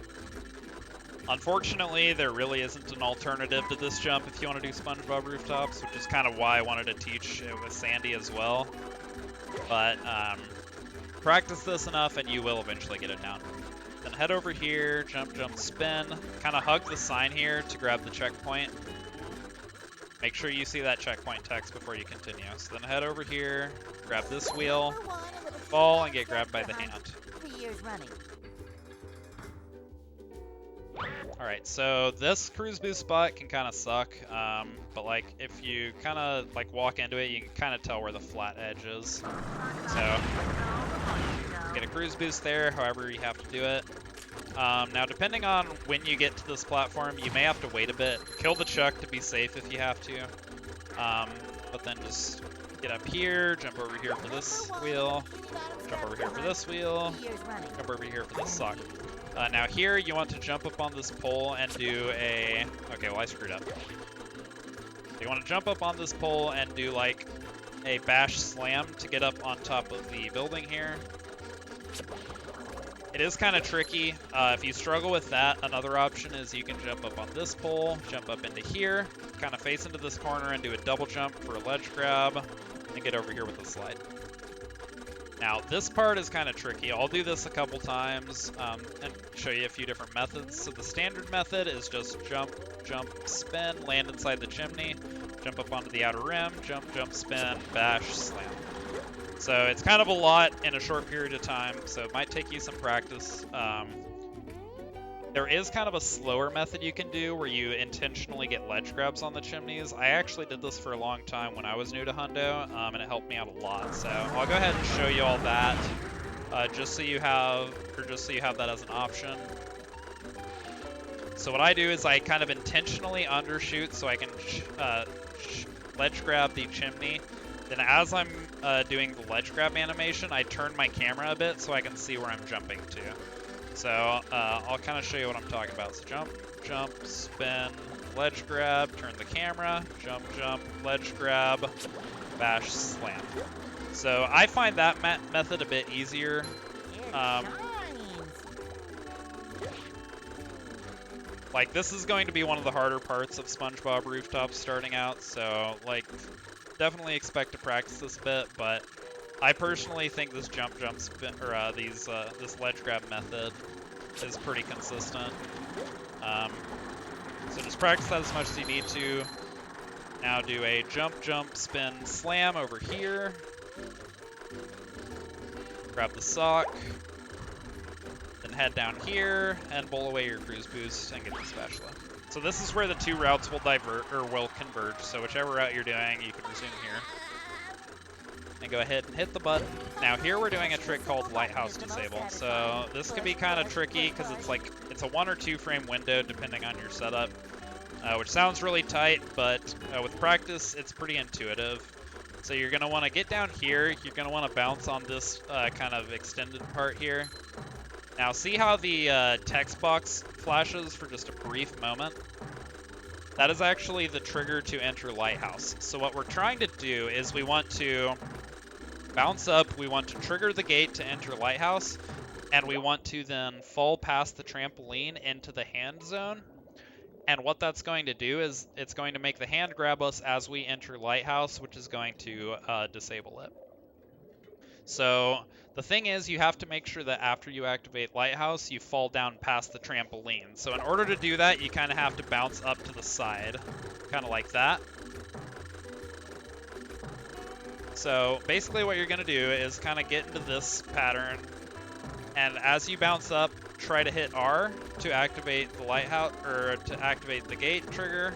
unfortunately, there really isn't an alternative to this jump if you want to do SpongeBob rooftops, which is kind of why I wanted to teach it with Sandy as well. But practice this enough and you will eventually get it down. Then head over here, jump, jump, spin. Kind of hug the sign here to grab the checkpoint. Make sure you see that checkpoint text before you continue. So then head over here, grab this wheel, fall, and get grabbed by the hand. 3 years running. Alright, so this cruise boost spot can kind of suck, but like if you kind of like walk into it, you can kind of tell where the flat edge is. So get a cruise boost there, however you have to do it. Now depending on when you get to this platform, you may have to wait a bit. Kill the chuck to be safe if you have to. But then just get up here, jump over here for this wheel, jump over here for this wheel, jump over here for this sock. Now here, you want to jump up on this pole and do a... Okay, well I screwed up. So you want to jump up on this pole and do like a bash slam to get up on top of the building here. It is kind of tricky. If you struggle with that, another option is you can jump up on this pole, jump up into here, kind of face into this corner and do a double jump for a ledge grab, and get over here with a slide. Now, this part is kind of tricky. I'll do this a couple times and show you a few different methods. So the standard method is just jump, jump, spin, land inside the chimney, jump up onto the outer rim, jump, jump, spin, bash, slam. So it's kind of a lot in a short period of time, so it might take you some practice. There is kind of a slower method you can do where you intentionally get ledge grabs on the chimneys. I actually did this for a long time when I was new to Hundo, and it helped me out a lot. So I'll go ahead and show you all that, just so you have that as an option. So what I do is I kind of intentionally undershoot so I can ledge grab the chimney. Then as I'm doing the ledge grab animation, I turn my camera a bit so I can see where I'm jumping to. So I'll kind of show you what I'm talking about. So jump, jump, spin, ledge grab, turn the camera, jump, jump, ledge grab, bash, slam. So I find that method a bit easier. Like this is going to be one of the harder parts of SpongeBob rooftops starting out, so like definitely expect to practice this a bit, but I personally think this jump, jump, spin, or this ledge grab method is pretty consistent. So just practice that as much as you need to. Now do a jump, jump, spin, slam over here. Grab the sock. Then head down here and bowl away your cruise boost and get the spatula. So this is where the two routes will converge. So whichever route you're doing, you can resume here. And go ahead and hit the button. Now here we're doing a trick called Lighthouse Disable. So this can be kind of tricky because it's a 1 or 2 frame window depending on your setup, which sounds really tight, but with practice it's pretty intuitive. So you're going to want to get down here, you're going to want to bounce on this kind of extended part here. Now see how the text box flashes for just a brief moment? That is actually the trigger to enter Lighthouse. So what we're trying to do is we want to bounce up, we want to trigger the gate to enter Lighthouse, and we want to then fall past the trampoline into the hand zone. And what that's going to do is it's going to make the hand grab us as we enter Lighthouse, which is going to disable it. So the thing is, you have to make sure that after you activate Lighthouse, you fall down past the trampoline. So in order to do that, you kind of have to bounce up to the side, kind of like that. So basically what you're going to do is kind of get into this pattern, and as you bounce up, try to hit R to activate the lighthouse, or to activate the gate trigger.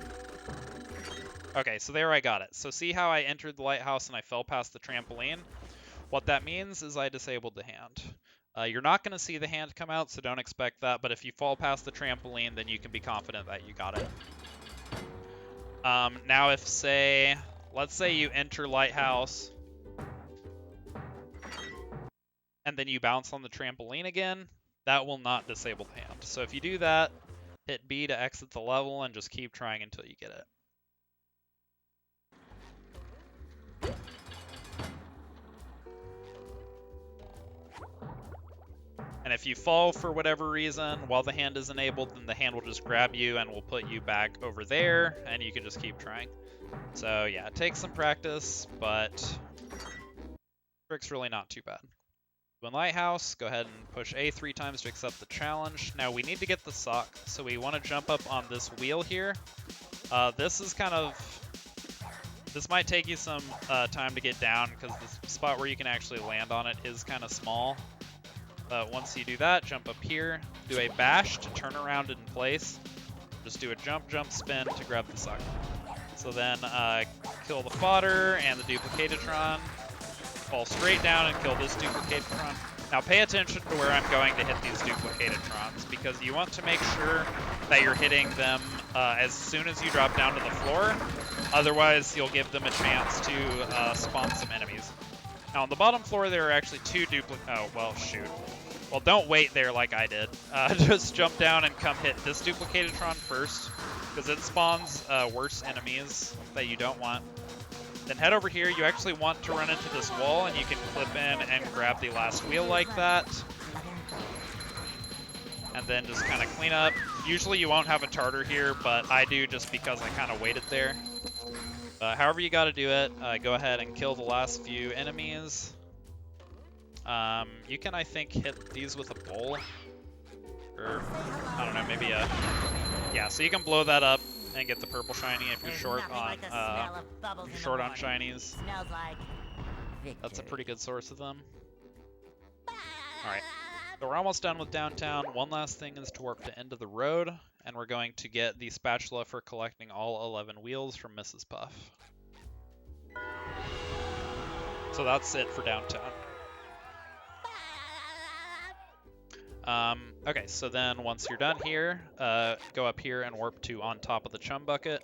Okay, so there I got it. So see how I entered the lighthouse and I fell past the trampoline? What that means is I disabled the hand. You're not going to see the hand come out, so don't expect that, but if you fall past the trampoline, then you can be confident that you got it. Now if, let's say you enter lighthouse, and then you bounce on the trampoline again, that will not disable the hand. So if you do that, hit B to exit the level and just keep trying until you get it. And if you fall for whatever reason while the hand is enabled, then the hand will just grab you and will put you back over there, and you can just keep trying. So yeah, it takes some practice, but the trick's really not too bad. In Lighthouse, go ahead and push A 3 times to accept the challenge. Now we need to get the sock, so we want to jump up on this wheel here. This might take you some time to get down, because the spot where you can actually land on it is kind of small. Once you do that, jump up here, do a bash to turn around in place. Just do a jump, jump, spin to grab the sock. So then kill the fodder and the Duplicatitron. Fall straight down and kill this Duplicatitron. Now pay attention to where I'm going to hit these Duplicatitrons, because you want to make sure that you're hitting them as soon as you drop down to the floor. Otherwise, you'll give them a chance to spawn some enemies. Now on the bottom floor, there are actually two oh, well, shoot. Well, don't wait there like I did. Just jump down and come hit this Duplicatitron first, because it spawns worse enemies that you don't want. Then head over here. You actually want to run into this wall, and you can clip in and grab the last wheel like that. And then just kind of clean up. Usually you won't have a tartar here, but I do just because I kind of waited there. However you got to do it, go ahead and kill the last few enemies. You can, I think, hit these with a bowl. Or, I don't know, maybe a... Yeah, so you can blow that up and get the purple shiny if you're short on shinies. That's a pretty good source of them. Alright, so we're almost done with downtown. One last thing is to warp to end of the road, and we're going to get the spatula for collecting all 11 wheels from Mrs. Puff. So that's it for downtown. Okay, so then once you're done here, go up here and warp to on top of the chum bucket.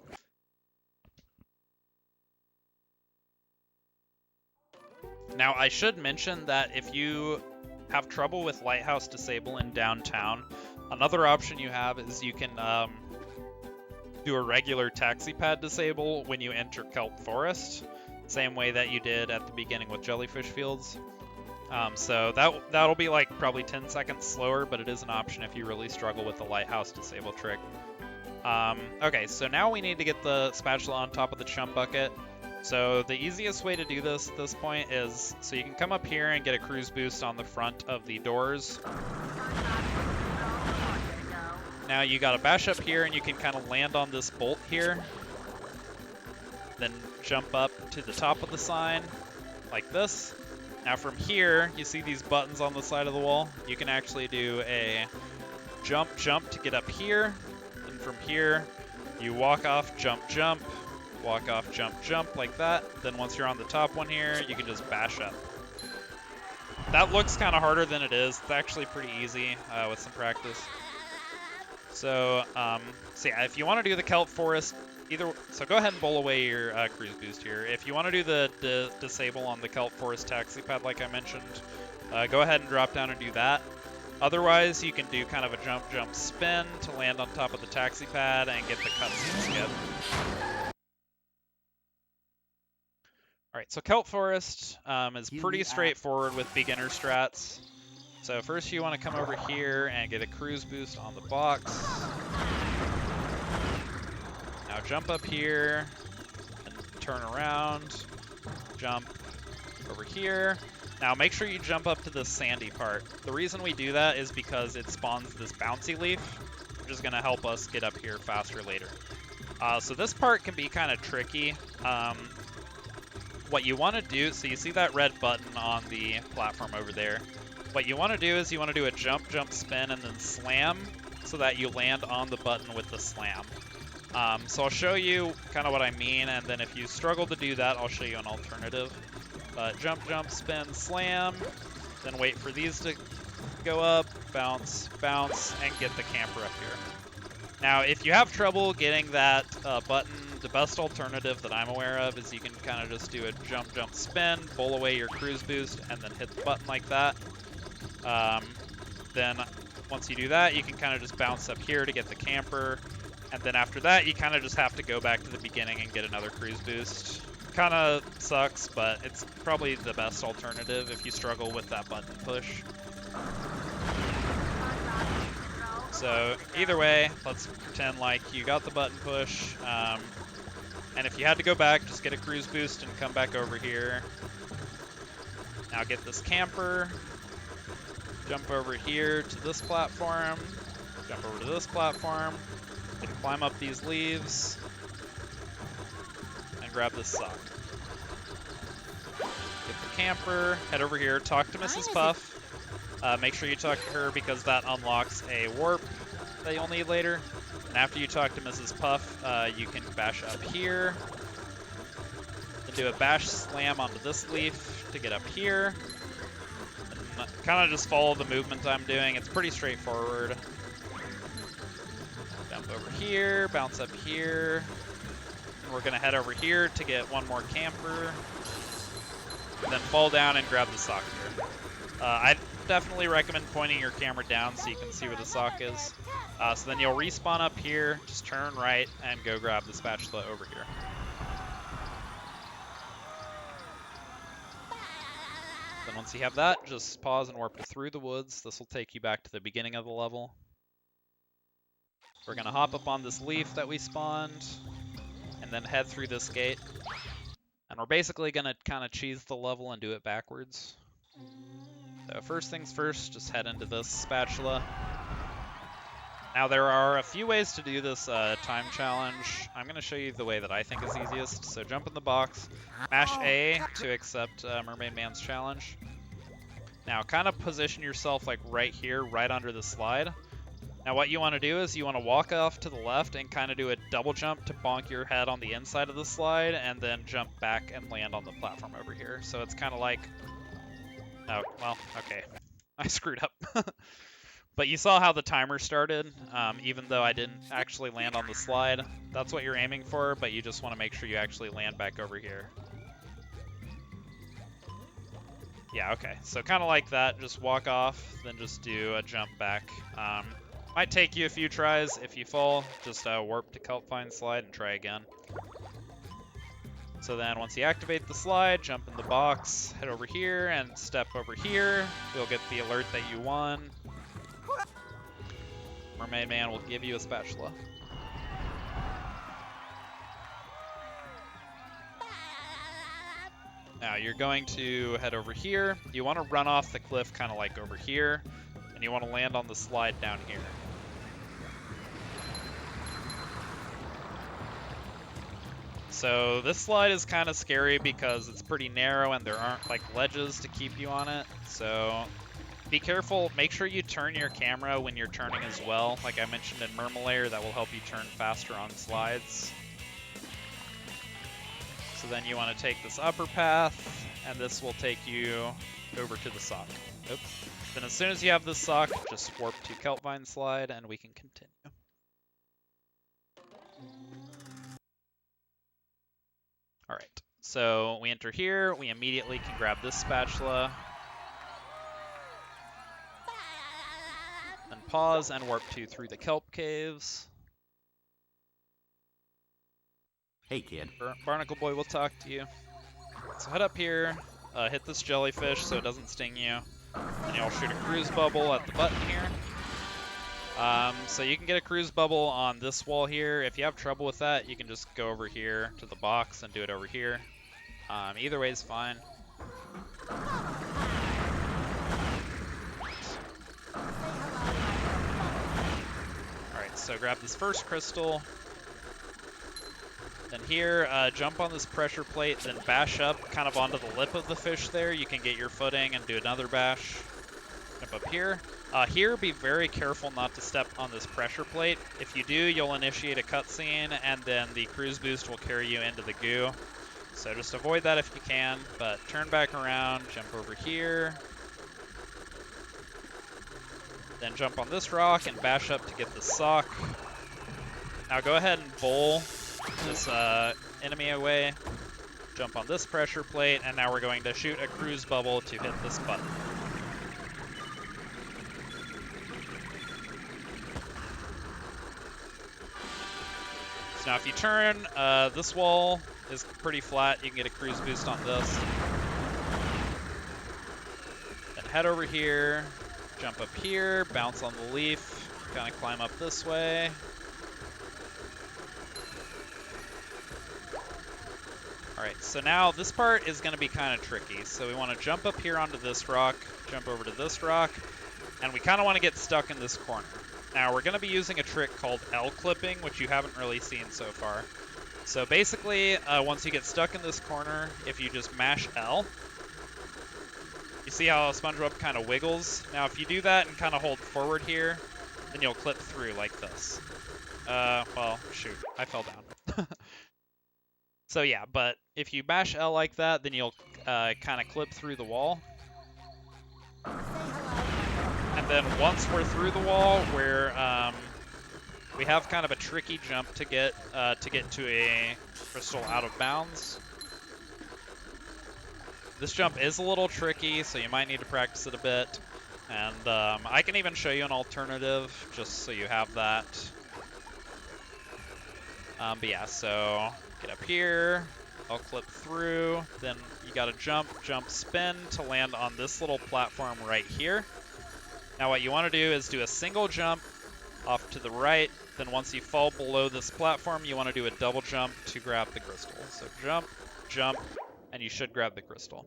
Now, I should mention that if you have trouble with Lighthouse Disable in downtown, another option you have is you can do a regular taxi pad disable when you enter Kelp Forest, same way that you did at the beginning with Jellyfish Fields. So that'll be like probably 10 seconds slower, but it is an option if you really struggle with the Lighthouse Disable trick. Okay, so now we need to get the spatula on top of the chump bucket. So the easiest way to do this at this point is, so you can come up here and get a cruise boost on the front of the doors. Now you gotta bash up here and you can kind of land on this bolt here. Then jump up to the top of the sign, like this. Now from here, you see these buttons on the side of the wall? You can actually do a jump, jump to get up here. And from here, you walk off, jump, jump, walk off, jump, jump, like that. Then once you're on the top one here, you can just bash up. That looks kind of harder than it is. It's actually pretty easy with some practice. So yeah, if you want to do the Kelp Forest, so go ahead and bowl away your cruise boost here. If you want to do the disable on the Kelp Forest taxi pad like I mentioned, go ahead and drop down and do that. Otherwise, you can do kind of a jump, jump, spin to land on top of the taxi pad and get the cutscene skip. Alright, so Kelp Forest is pretty straightforward with beginner strats. So first you want to come over here and get a cruise boost on the box. Now jump up here and turn around. Jump over here. Now make sure you jump up to the sandy part. The reason we do that is because it spawns this bouncy leaf, which is going to help us get up here faster later. So this part can be kind of tricky. What you want to do, so you see that red button on the platform over there. What you want to do is you want to do a jump, jump, spin, and then slam so that you land on the button with the slam. So I'll show you kind of what I mean, and then if you struggle to do that, I'll show you an alternative. Jump, jump, spin, slam, then wait for these to go up, bounce, bounce, and get the camper up here. Now, if you have trouble getting that button, the best alternative that I'm aware of is you can kind of just do a jump, jump, spin, bowl away your cruise boost, and then hit the button like that. Then once you do that, you can kind of just bounce up here to get the camper, and then after that, you kind of just have to go back to the beginning and get another cruise boost. Kind of sucks, but it's probably the best alternative if you struggle with that button push. So either way, let's pretend like you got the button push, and if you had to go back, just get a cruise boost and come back over here. Now get this camper, jump over here to this platform, jump over to this platform, and climb up these leaves, and grab this sock. Get the camper, head over here, talk to Mrs. Puff. Make sure you talk to her because that unlocks a warp that you'll need later. And after you talk to Mrs. Puff, you can bash up here. Then do a bash slam onto this leaf to get up here. And kind of just follow the movement I'm doing. It's pretty straightforward. Jump over here, bounce up here. And we're going to head over here to get one more camper. And then fall down and grab the sock here. I definitely recommend pointing your camera down so you can see where the sock is. So then you'll respawn up here, just turn right, and go grab the spatula over here. Then once you have that, just pause and warp through the woods. This will take you back to the beginning of the level. We're going to hop up on this leaf that we spawned, and then head through this gate. And we're basically going to kind of cheese the level and do it backwards. So first things first, just head into this spatula. Now there are a few ways to do this time challenge. I'm going to show you the way that I think is easiest. So jump in the box, mash A to accept Mermaid Man's challenge. Now kind of position yourself like right here, right under the slide. Now what you want to do is you want to walk off to the left and kind of do a double jump to bonk your head on the inside of the slide and then jump back and land on the platform over here. So it's kind of like... Oh, well, okay. I screwed up. But you saw how the timer started, even though I didn't actually land on the slide. That's what you're aiming for, but you just want to make sure you actually land back over here. Yeah, okay. So kind of like that. Just walk off, then just do a jump back. Might take you a few tries. If you fall, just warp to Kelp Vine slide and try again. So then once you activate the slide, jump in the box, head over here, and step over here. You'll get the alert that you won. Mermaid Man will give you a spatula. Now you're going to head over here. You want to run off the cliff kind of like over here, and you want to land on the slide down here. So this slide is kind of scary because it's pretty narrow and there aren't like ledges to keep you on it. So be careful. Make sure you turn your camera when you're turning as well. Like I mentioned in Mermalayer, that will help you turn faster on slides. So then you want to take this upper path, and this will take you over to the sock. Oops. Then as soon as you have this sock, just warp to Kelp Vine slide, and we can continue. All right, so we enter here. We immediately can grab this spatula. Then pause and warp to through the kelp caves. Hey, kid. Barnacle Boy will talk to you. So head up here, hit this jellyfish so it doesn't sting you. And you'll shoot a cruise bubble at the button here. So you can get a cruise bubble on this wall here. If you have trouble with that, you can just go over here to the box and do it over here. Either way is fine. Alright, so grab this first crystal. Then here, jump on this pressure plate, then bash up kind of onto the lip of the fish there. You can get your footing and do another bash. Jump up here. Here, be very careful not to step on this pressure plate. If you do, you'll initiate a cutscene, and then the cruise boost will carry you into the goo. So just avoid that if you can, but turn back around, jump over here. Then jump on this rock and bash up to get the sock. Now go ahead and bowl this enemy away. Jump on this pressure plate, and now we're going to shoot a cruise bubble to hit this button. So now if you turn, this wall is pretty flat. You can get a cruise boost on this. Then head over here, jump up here, bounce on the leaf, kind of climb up this way. Alright, so now this part is going to be kind of tricky. So we want to jump up here onto this rock, jump over to this rock, and we kind of want to get stuck in this corner. Now we're going to be using a trick called L clipping, which you haven't really seen so far. So basically, once you get stuck in this corner, if you just mash L, you see how SpongeBob kind of wiggles? Now if you do that and kind of hold forward here, then you'll clip through like this. Well, shoot, I fell down. So yeah, but if you mash L like that, then you'll kind of clip through the wall. And then once we're through the wall, we have kind of a tricky jump to get to a crystal out of bounds. This jump is a little tricky, so you might need to practice it a bit. And I can even show you an alternative, just so you have that. But yeah, so get up here, I'll clip through, then you gotta jump, spin to land on this little platform right here. Now what you want to do is do a single jump off to the right, then once you fall below this platform, you want to do a double jump to grab the crystal. So jump, and you should grab the crystal.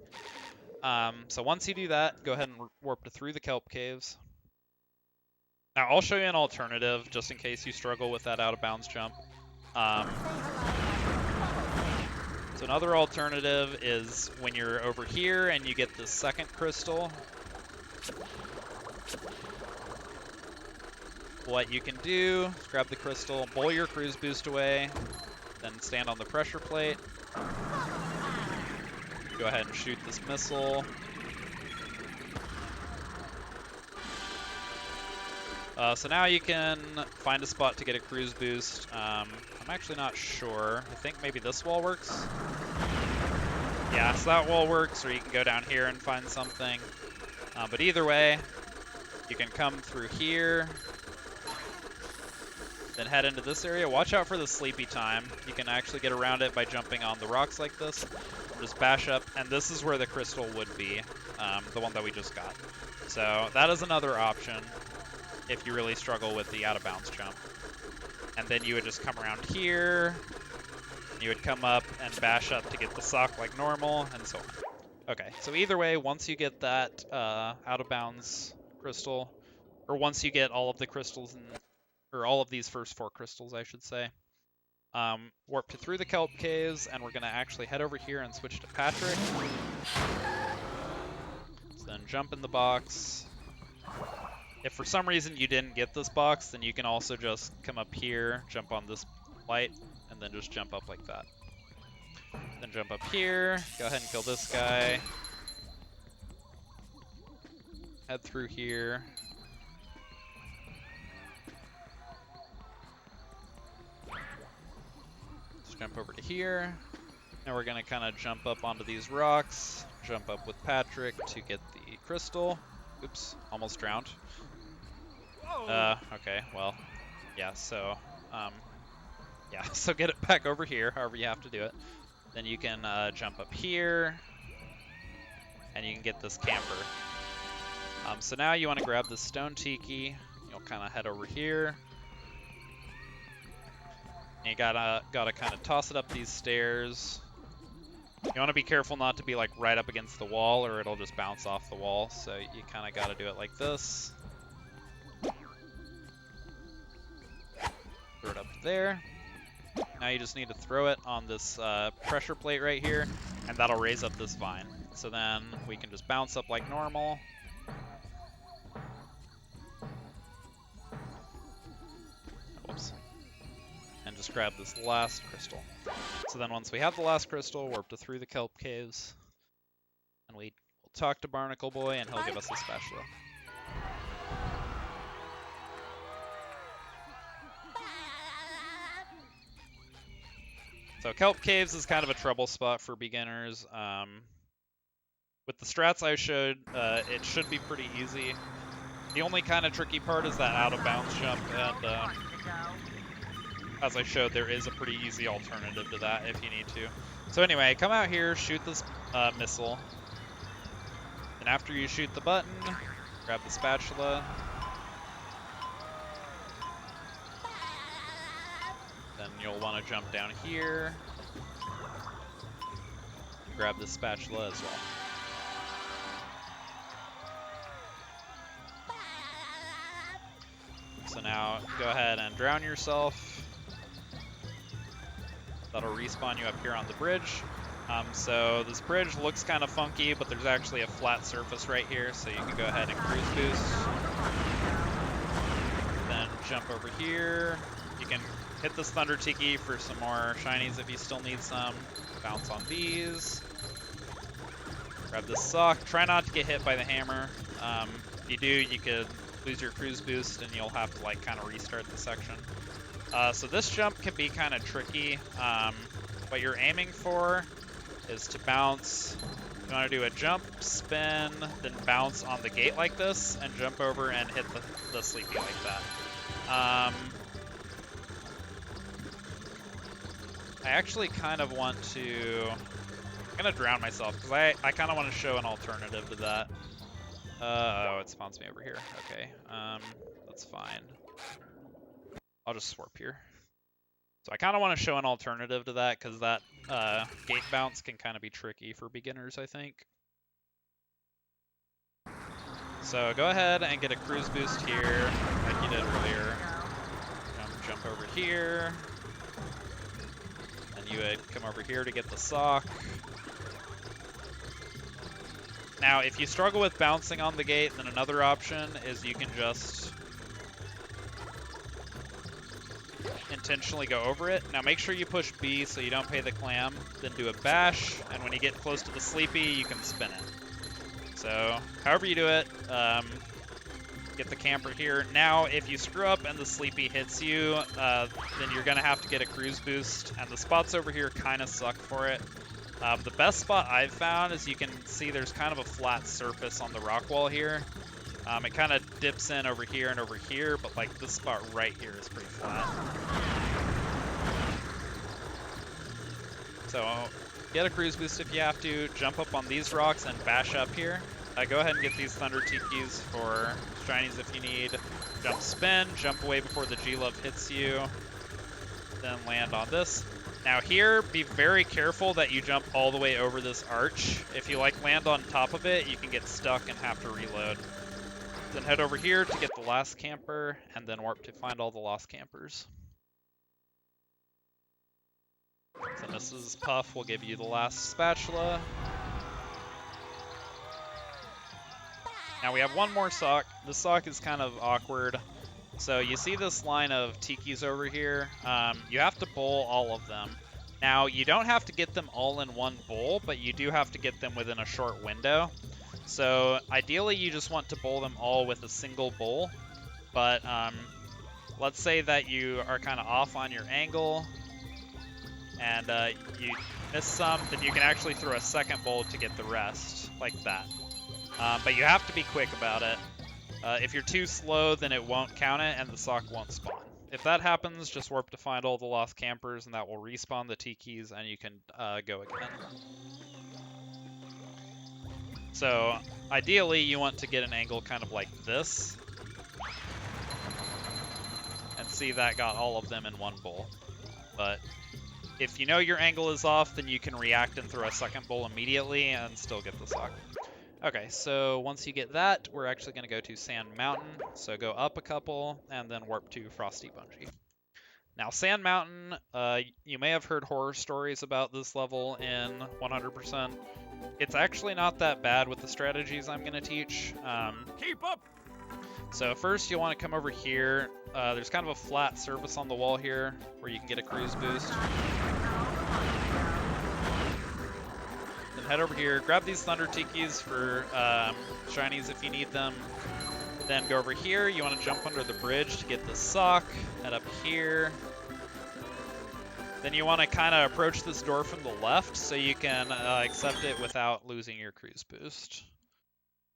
So once you do that, go ahead and warp to through the kelp caves. Now I'll show you an alternative, just in case you struggle with that out of bounds jump. So another alternative is when you're over here and you get the second crystal, what you can do is grab the crystal, bowl your cruise boost away, then stand on the pressure plate. Go ahead and shoot this missile. So now you can find a spot to get a cruise boost. I'm actually not sure. I think maybe this wall works. Yeah, so that wall works, or you can go down here and find something. But either way, you can come through here, then head into this area. Watch out for the sleepy time. You can actually get around it by jumping on the rocks like this. Just bash up, and this is where the crystal would be, the one that we just got. So that is another option if you really struggle with the out-of-bounds jump. And then you would just come around here, you would come up and bash up to get the sock like normal, and so on. Okay, so either way, once you get that out-of-bounds crystal, or once you get all of the crystals, or all of these first 4 crystals, I should say, warp to through the kelp caves, and we're going to actually head over here and switch to Patrick. So then jump in the box. If for some reason you didn't get this box, then you can also just come up here, jump on this light, and then just jump up like that. Then jump up here, go ahead and kill this guy. Head through here. Let's jump over to here. Now we're gonna kind of jump up onto these rocks, jump up with Patrick to get the crystal. Oops, almost drowned. Okay, well, yeah, so, yeah, so get it back over here, however you have to do it. Then you can jump up here, and you can get this camper. So now you want to grab the stone tiki, You'll kind of head over here. And you gotta kind of toss it up these stairs. You want to be careful not to be like right up against the wall, or it'll just bounce off the wall. So you kind of got to do it like this. Throw it up there. Now you just need to throw it on this pressure plate right here, and that'll raise up this vine. So then we can just bounce up like normal. Whoops. And just grab this last crystal. So then once we have the last crystal, warp to through the kelp caves, and we'll talk to Barnacle Boy, and he'll give us a spatula. So kelp caves is kind of a trouble spot for beginners. With the strats I showed, it should be pretty easy. The only kind of tricky part is that out of bounds jump, and as I showed, there is a pretty easy alternative to that if you need to. So anyway, come out here, shoot this missile, and after you shoot the button, grab the spatula. Then you'll want to jump down here, and grab the spatula as well. So now go ahead and drown yourself. That'll respawn you up here on the bridge. So this bridge looks kind of funky, but there's actually a flat surface right here, so you can go ahead and cruise boost. Then jump over here. You can hit this Thunder Tiki for some more shinies if you still need some. Bounce on these. Grab this sock. Try not to get hit by the hammer. If you do, you could lose your cruise boost and you'll have to like kind of restart the section. So this jump can be kind of tricky. What you're aiming for is to bounce. You want to do a jump, spin, then bounce on the gate like this, and jump over and hit the sleepy like that. I actually kind of want to... I'm going to drown myself, because I kind of want to show an alternative to that. Oh, it spawns me over here. Okay, that's fine. I'll just swarp here. So I kind of want to show an alternative to that, because that gate bounce can kind of be tricky for beginners, I think. So go ahead and get a cruise boost here, like you did earlier. Jump over here. And you would come over here to get the sock. Now, if you struggle with bouncing on the gate, then another option is you can just intentionally go over it. Now make sure you push B so you don't pay the clam, then do a bash, and when you get close to the sleepy, you can spin it. So, however you do it, get the camper here. Now, if you screw up and the sleepy hits you, then you're gonna have to get a cruise boost, and the spots over here kind of suck for it. The best spot I've found is you can see there's kind of a flat surface on the rock wall here. It kind of dips in over here and over here, but like this spot right here is pretty flat. So get a cruise boost if you have to, jump up on these rocks and bash up here. Go ahead and get these Thunder Tikis for shinies if you need. Jump spin, jump away before the G-Love hits you, then land on this. Now here, be very careful that you jump all the way over this arch. If you like land on top of it, you can get stuck and have to reload. Then head over here to get the last camper, and then warp to find all the lost campers. So Mrs. Puff will give you the last spatula. Now we have one more sock. The sock is kind of awkward. So you see this line of tikis over here. You have to bowl all of them. Now you don't have to get them all in one bowl, but you do have to get them within a short window. So ideally you just want to bowl them all with a single bowl. But let's say that you are kind of off on your angle and you miss some, then you can actually throw a second bowl to get the rest, like that. But you have to be quick about it. If you're too slow, then it won't count it and the sock won't spawn. If that happens, just warp to find all the lost campers and that will respawn the tikis and you can go again. So ideally you want to get an angle kind of like this. see that got all of them in one bowl. But if you know your angle is off, then you can react and throw a second bowl immediately and still get the sock. Okay, so once you get that, we're actually going to go to Sand Mountain. So go up a couple and then warp to Frosty Bungee. Now, Sand Mountain, you may have heard horror stories about this level in 100%. It's actually not that bad with the strategies I'm going to teach. Keep up! So first you'll want to come over here. There's kind of a flat surface on the wall here where you can get a cruise boost. Then head over here, grab these Thunder Tikis for shinies if you need them. Then go over here, you want to jump under the bridge to get the sock. Head up here. Then you want to kind of approach this door from the left so you can accept it without losing your cruise boost.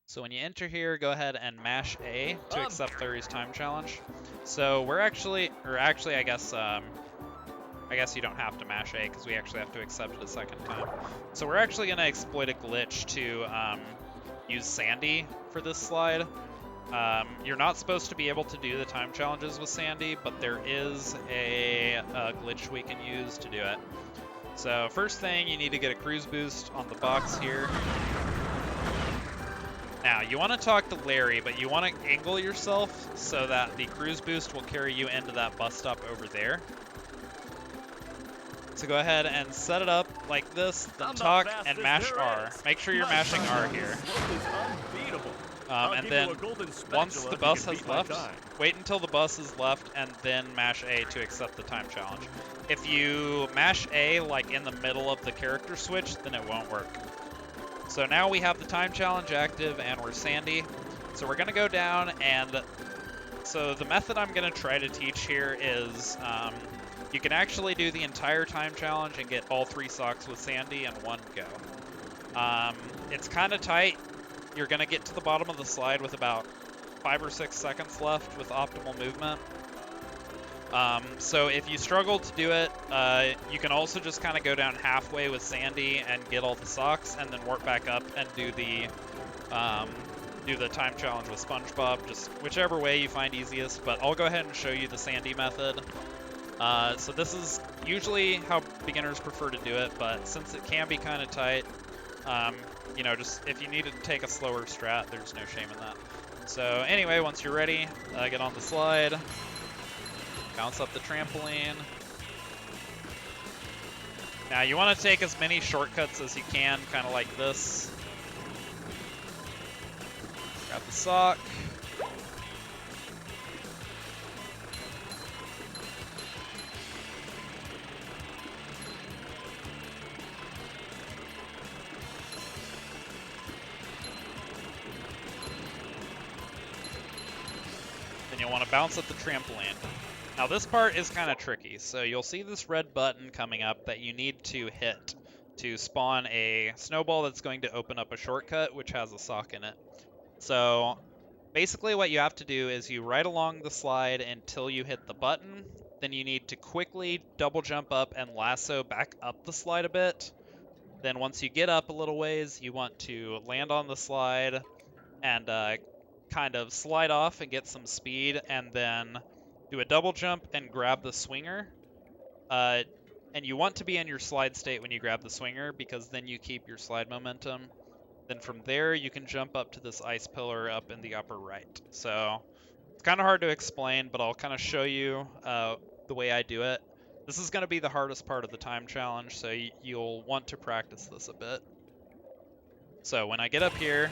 So when you enter here, go ahead and mash A to accept Larry's time challenge. So we're actually, I guess you don't have to mash A because we actually have to accept it a second time. So we're actually going to exploit a glitch to use Sandy for this slide. You're not supposed to be able to do the time challenges with Sandy, but there is a glitch we can use to do it. So first thing, you need to get a cruise boost on the box here. Now, you want to talk to Larry, but you want to angle yourself so that the cruise boost will carry you into that bus stop over there. So go ahead and set it up like this, then talk and mash R. Make sure you're mashing R here. And then once the bus has left, wait until the bus is left and then mash A to accept the time challenge. If you mash A like in the middle of the character switch, then it won't work. So now we have the time challenge active and we're Sandy. So we're going to go down and so the method I'm going to try to teach here is you can actually do the entire time challenge and get all 3 socks with Sandy in one go. It's kind of tight. You're going to get to the bottom of the slide with about 5 or 6 seconds left with optimal movement. So if you struggle to do it, you can also just kind of go down halfway with Sandy and get all the socks and then warp back up and do the time challenge with SpongeBob, just whichever way you find easiest, but I'll go ahead and show you the Sandy method. So this is usually how beginners prefer to do it, but since it can be kind of tight, you know, just if you need to take a slower strat, there's no shame in that. So anyway, once you're ready, get on the slide. Bounce up the trampoline. Now you want to take as many shortcuts as you can, kind of like this. Grab the sock. Then you'll want to bounce up the trampoline. Now this part is kind of tricky, so you'll see this red button coming up that you need to hit to spawn a snowball that's going to open up a shortcut which has a sock in it. So basically what you have to do is you ride along the slide until you hit the button, then you need to quickly double jump up and lasso back up the slide a bit. Then once you get up a little ways, you want to land on the slide and kind of slide off and get some speed, and then do a double jump and grab the swinger. And you want to be in your slide state when you grab the swinger because then you keep your slide momentum. Then from there you can jump up to this ice pillar up in the upper right. So it's kind of hard to explain, but I'll kind of show you the way I do it. This is going to be the hardest part of the time challenge, so you'll want to practice this a bit. So when I get up here,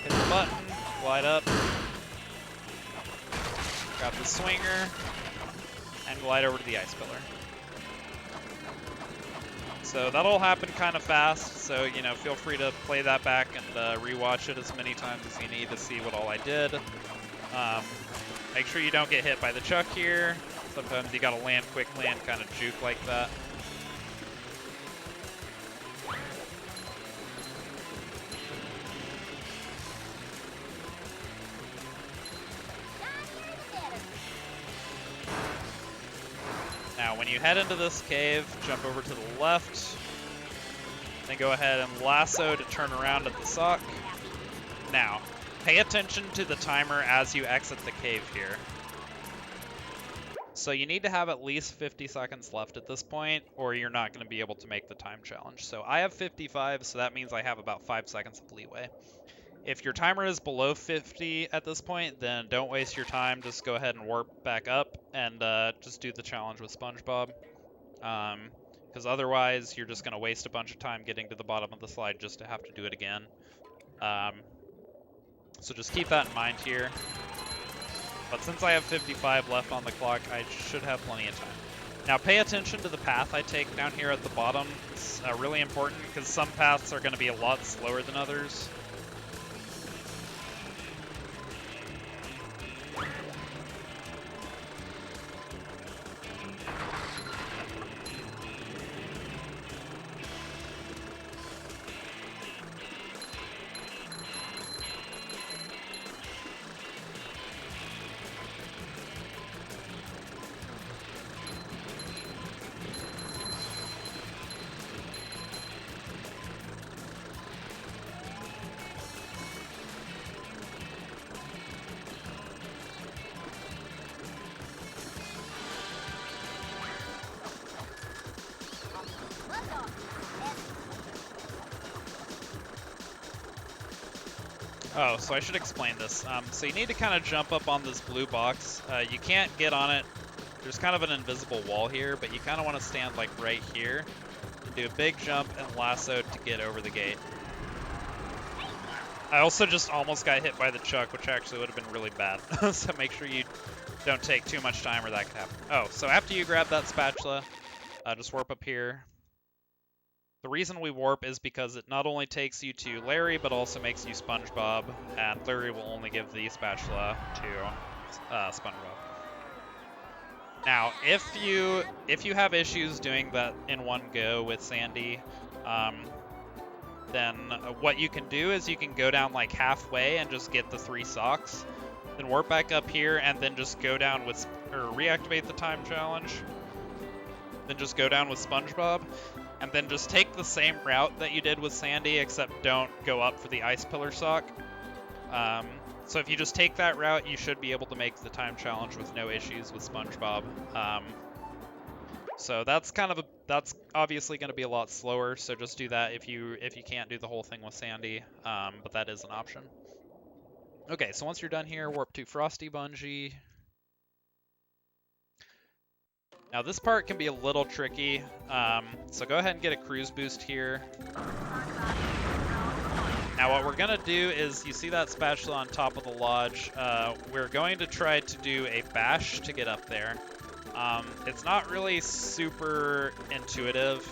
hit the button, glide up, grab the swinger, and glide over to the ice pillar. So that'll happen kind of fast, so you know, feel free to play that back and rewatch it as many times as you need to see what all I did. Make sure you don't get hit by the chuck here. Sometimes you gotta land quickly and kind of juke like that. Now, when you head into this cave, jump over to the left, then go ahead and lasso to turn around at the sock. Now, pay attention to the timer as you exit the cave here. So you need to have at least 50 seconds left at this point, or you're not going to be able to make the time challenge. So I have 55, so that means I have about 5 seconds of leeway. If your timer is below 50 at this point, then don't waste your time. Just go ahead and warp back up and just do the challenge with SpongeBob. Because otherwise, you're just going to waste a bunch of time getting to the bottom of the slide just to have to do it again. So just keep that in mind here. But since I have 55 left on the clock, I should have plenty of time. Now pay attention to the path I take down here at the bottom. It's really important because some paths are going to be a lot slower than others. Oh, so I should explain this. So you need to kind of jump up on this blue box. You can't get on it. There's kind of an invisible wall here, but you kind of want to stand like right here and do a big jump and lasso to get over the gate. I also just almost got hit by the chuck, which actually would have been really bad. So make sure you don't take too much time or that could happen. Oh, so after you grab that spatula, just warp up here. The reason we warp is because it not only takes you to Larry, but also makes you SpongeBob, and Larry will only give the spatula to SpongeBob. Now, if you have issues doing that in one go with Sandy, then what you can do is you can go down like halfway and just get the 3 socks, then warp back up here, and then just go down with, or reactivate the time challenge, then just go down with SpongeBob, and then just take the same route that you did with Sandy, except don't go up for the ice pillar sock. So if you just take that route, you should be able to make the time challenge with no issues with SpongeBob. So that's obviously going to be a lot slower. So just do that if you can't do the whole thing with Sandy. But that is an option. Okay, so once you're done here, warp to Frosty Bungee. Now this part can be a little tricky, so go ahead and get a cruise boost here. Now what we're gonna do is, you see that spatula on top of the lodge, we're going to try to do a bash to get up there. It's not really super intuitive,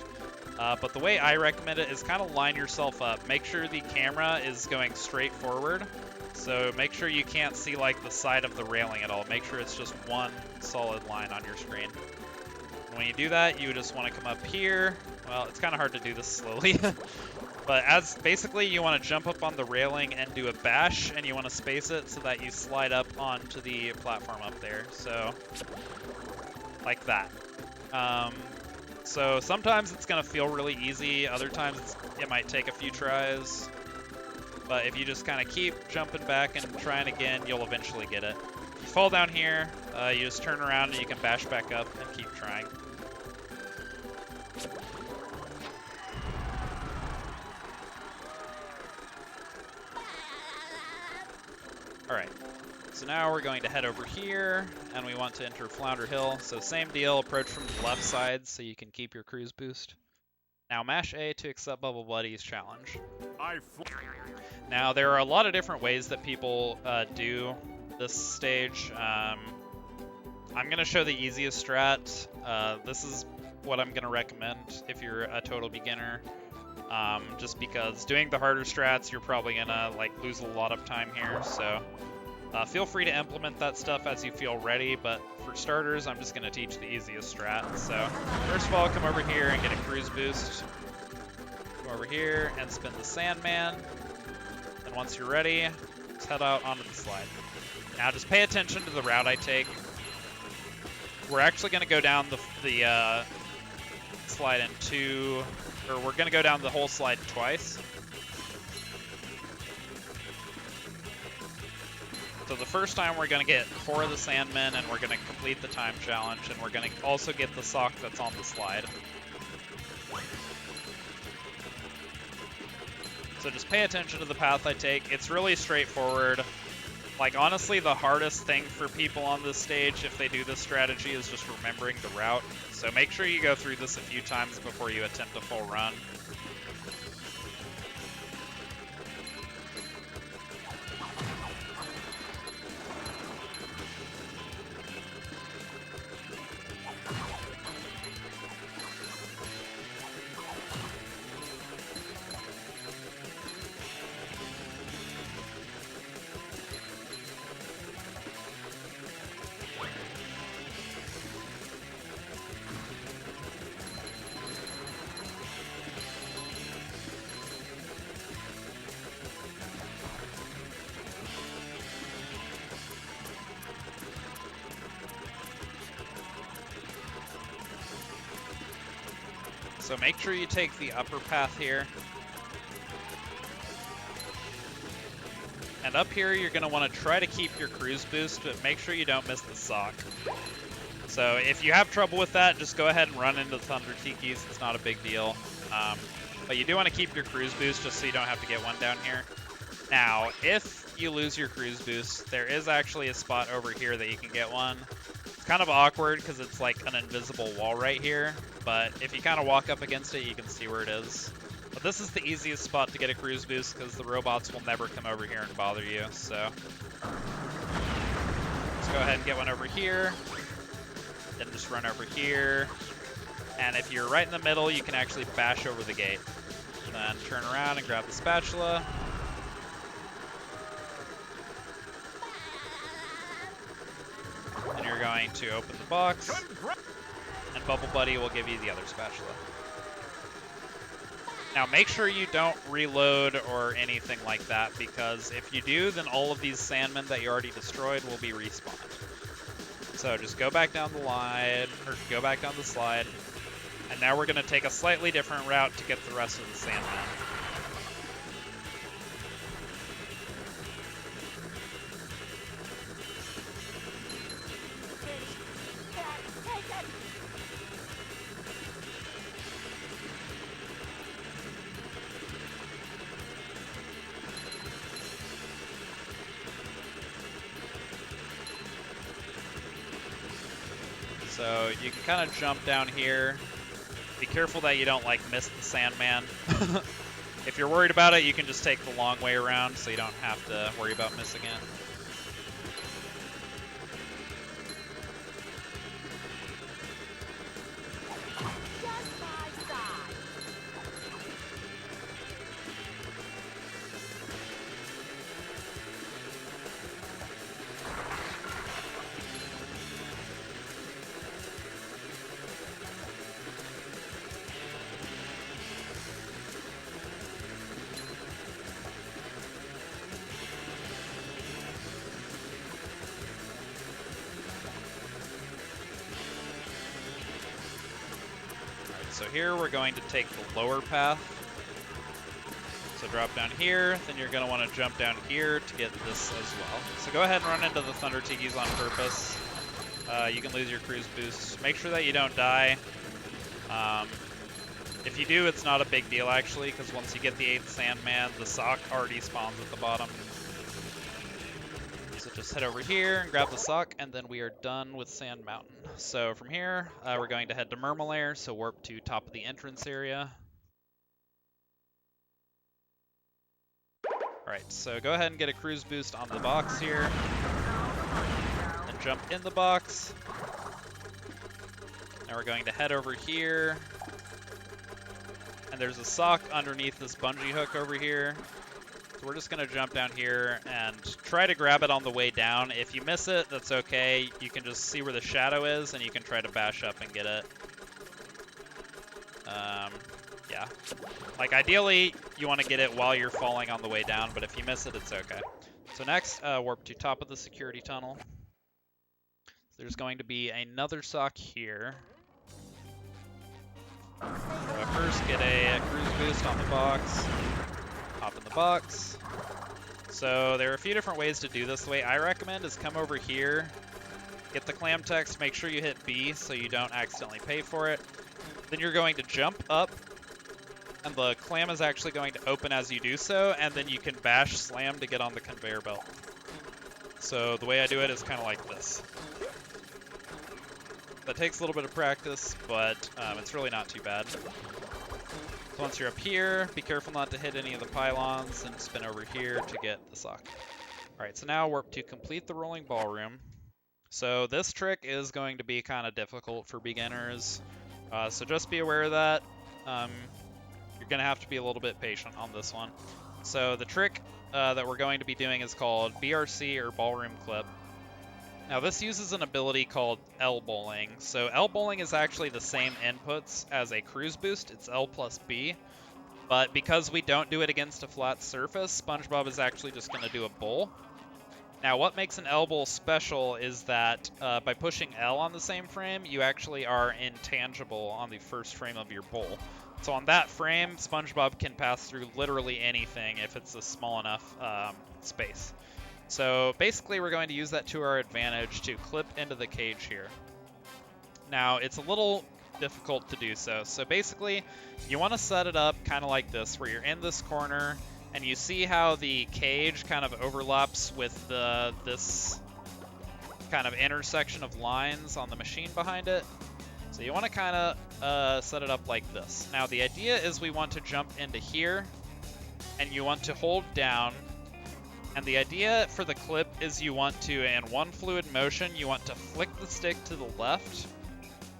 but the way I recommend it is kind of line yourself up. Make sure the camera is going straight forward, so make sure you can't see like the side of the railing at all. Make sure it's just one solid line on your screen. When you do that, you just want to come up here. Well, it's kind of hard to do this slowly. But basically you want to jump up on the railing and do a bash, and you want to space it so that you slide up onto the platform up there. So, like that. So sometimes it's going to feel really easy. Other times it might take a few tries. But if you just kind of keep jumping back and trying again, you'll eventually get it. If you fall down here, you just turn around and you can bash back up and keep trying. Alright, so now we're going to head over here, and we want to enter Flounder Hill. So same deal, approach from the left side so you can keep your cruise boost. Now mash A to accept Bubble Buddy's challenge. Now there are a lot of different ways that people do this stage. I'm going to show the easiest strat. This is what I'm going to recommend if you're a total beginner. Just because doing the harder strats, you're probably going to lose a lot of time here. So feel free to implement that stuff as you feel ready, but for starters, I'm just going to teach the easiest strat. So first of all, come over here and get a cruise boost. Come over here and spin the Sandman. And once you're ready, just head out onto the slide. Now just pay attention to the route I take. We're actually going to go down the slide in two, or we're going to go down the whole slide twice. So the first time we're going to get 4 of the Sandmen, and we're going to complete the time challenge, and we're going to also get the sock that's on the slide. So just pay attention to the path I take. It's really straightforward. Like, honestly, the hardest thing for people on this stage, if they do this strategy, is just remembering the route. So make sure you go through this a few times before you attempt a full run. So make sure you take the upper path here. And up here, you're going to want to try to keep your cruise boost, but make sure you don't miss the sock. So if you have trouble with that, just go ahead and run into the Thunder Tikis. It's not a big deal. But you do want to keep your cruise boost just so you don't have to get one down here. Now, if you lose your cruise boost, there is actually a spot over here that you can get one. It's kind of awkward because it's like an invisible wall right here, but if you kind of walk up against it, you can see where it is. But this is the easiest spot to get a cruise boost because the robots will never come over here and bother you, so. Let's go ahead and get one over here. Then just run over here. And if you're right in the middle, you can actually bash over the gate. And then turn around and grab the spatula. And you're going to open the box, and Bubble Buddy will give you the other spatula. Now make sure you don't reload or anything like that, because if you do, then all of these Sandmen that you already destroyed will be respawned. So just go back down the line, or go back down the slide, and now we're going to take a slightly different route to get the rest of the Sandmen. So you can kind of jump down here. Be careful that you don't like miss the Sandman. If you're worried about it, you can just take the long way around so you don't have to worry about missing it. So here we're going to take the lower path. So drop down here, then you're going to want to jump down here to get this as well. So go ahead and run into the Thunder Tikis on purpose. You can lose your cruise boost. Make sure that you don't die. If you do, it's not a big deal actually, because once you get the 8th Sandman, the sock already spawns at the bottom. So just head over here and grab the sock, and then we are done with Sand Mountain. So from here, we're going to head to Murmalair, so warp to top of the entrance area. Alright, so go ahead and get a cruise boost on the box here. And jump in the box. Now we're going to head over here. And there's a sock underneath this bungee hook over here. So we're just going to jump down here and try to grab it on the way down. If you miss it, that's okay. You can just see where the shadow is, and you can try to bash up and get it. Yeah. Like, ideally, you want to get it while you're falling on the way down, but if you miss it, it's okay. So next, warp to top of the security tunnel. There's going to be another sock here. So first, get a cruise boost on the box. Hop in the box. So there are a few different ways to do this. The way I recommend is come over here, get the clam text, make sure you hit B so you don't accidentally pay for it. Then you're going to jump up, and the clam is actually going to open as you do so, and then you can bash slam to get on the conveyor belt. So the way I do it is kind of like this. That takes a little bit of practice, but it's really not too bad. So once you're up here, be careful not to hit any of the pylons, and spin over here to get the sock. Alright, so now warp to complete the rolling ballroom. So this trick is going to be kind of difficult for beginners, so just be aware of that. You're going to have to be a little bit patient on this one. So the trick that we're going to be doing is called BRC, or Ballroom Clip. Now this uses an ability called L bowling. So L bowling is actually the same inputs as a cruise boost. It's L plus B. But because we don't do it against a flat surface, SpongeBob is actually just going to do a bowl. Now what makes an L bowl special is that by pushing L on the same frame, you actually are intangible on the first frame of your bowl. So on that frame, SpongeBob can pass through literally anything if it's a small enough space. So basically we're going to use that to our advantage to clip into the cage here. Now it's a little difficult to do so. So basically you want to set it up kind of like this, where you're in this corner and you see how the cage kind of overlaps with this kind of intersection of lines on the machine behind it. So you want to kind of set it up like this. Now the idea is we want to jump into here, and you want to hold down. And the idea for the clip is you want to, in one fluid motion, you want to flick the stick to the left.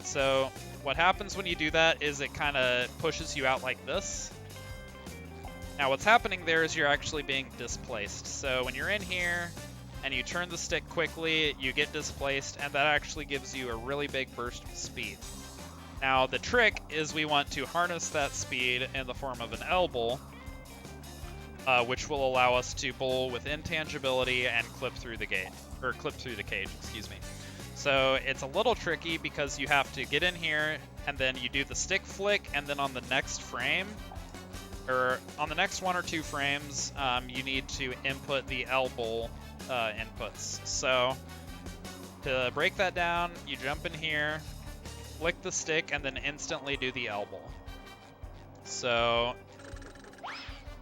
So what happens when you do that is it kind of pushes you out like this. Now what's happening there is you're actually being displaced. So when you're in here and you turn the stick quickly, you get displaced, and that actually gives you a really big burst of speed. Now the trick is we want to harness that speed in the form of an L bowl, which will allow us to bowl with intangibility and clip through the gate, or clip through the cage, excuse me. So it's a little tricky because you have to get in here and then you do the stick flick, and then on the next frame, or on the next 1 or 2 frames, you need to input the L bowl inputs. So to break that down, you jump in here, flick the stick, and then instantly do the L bowl. So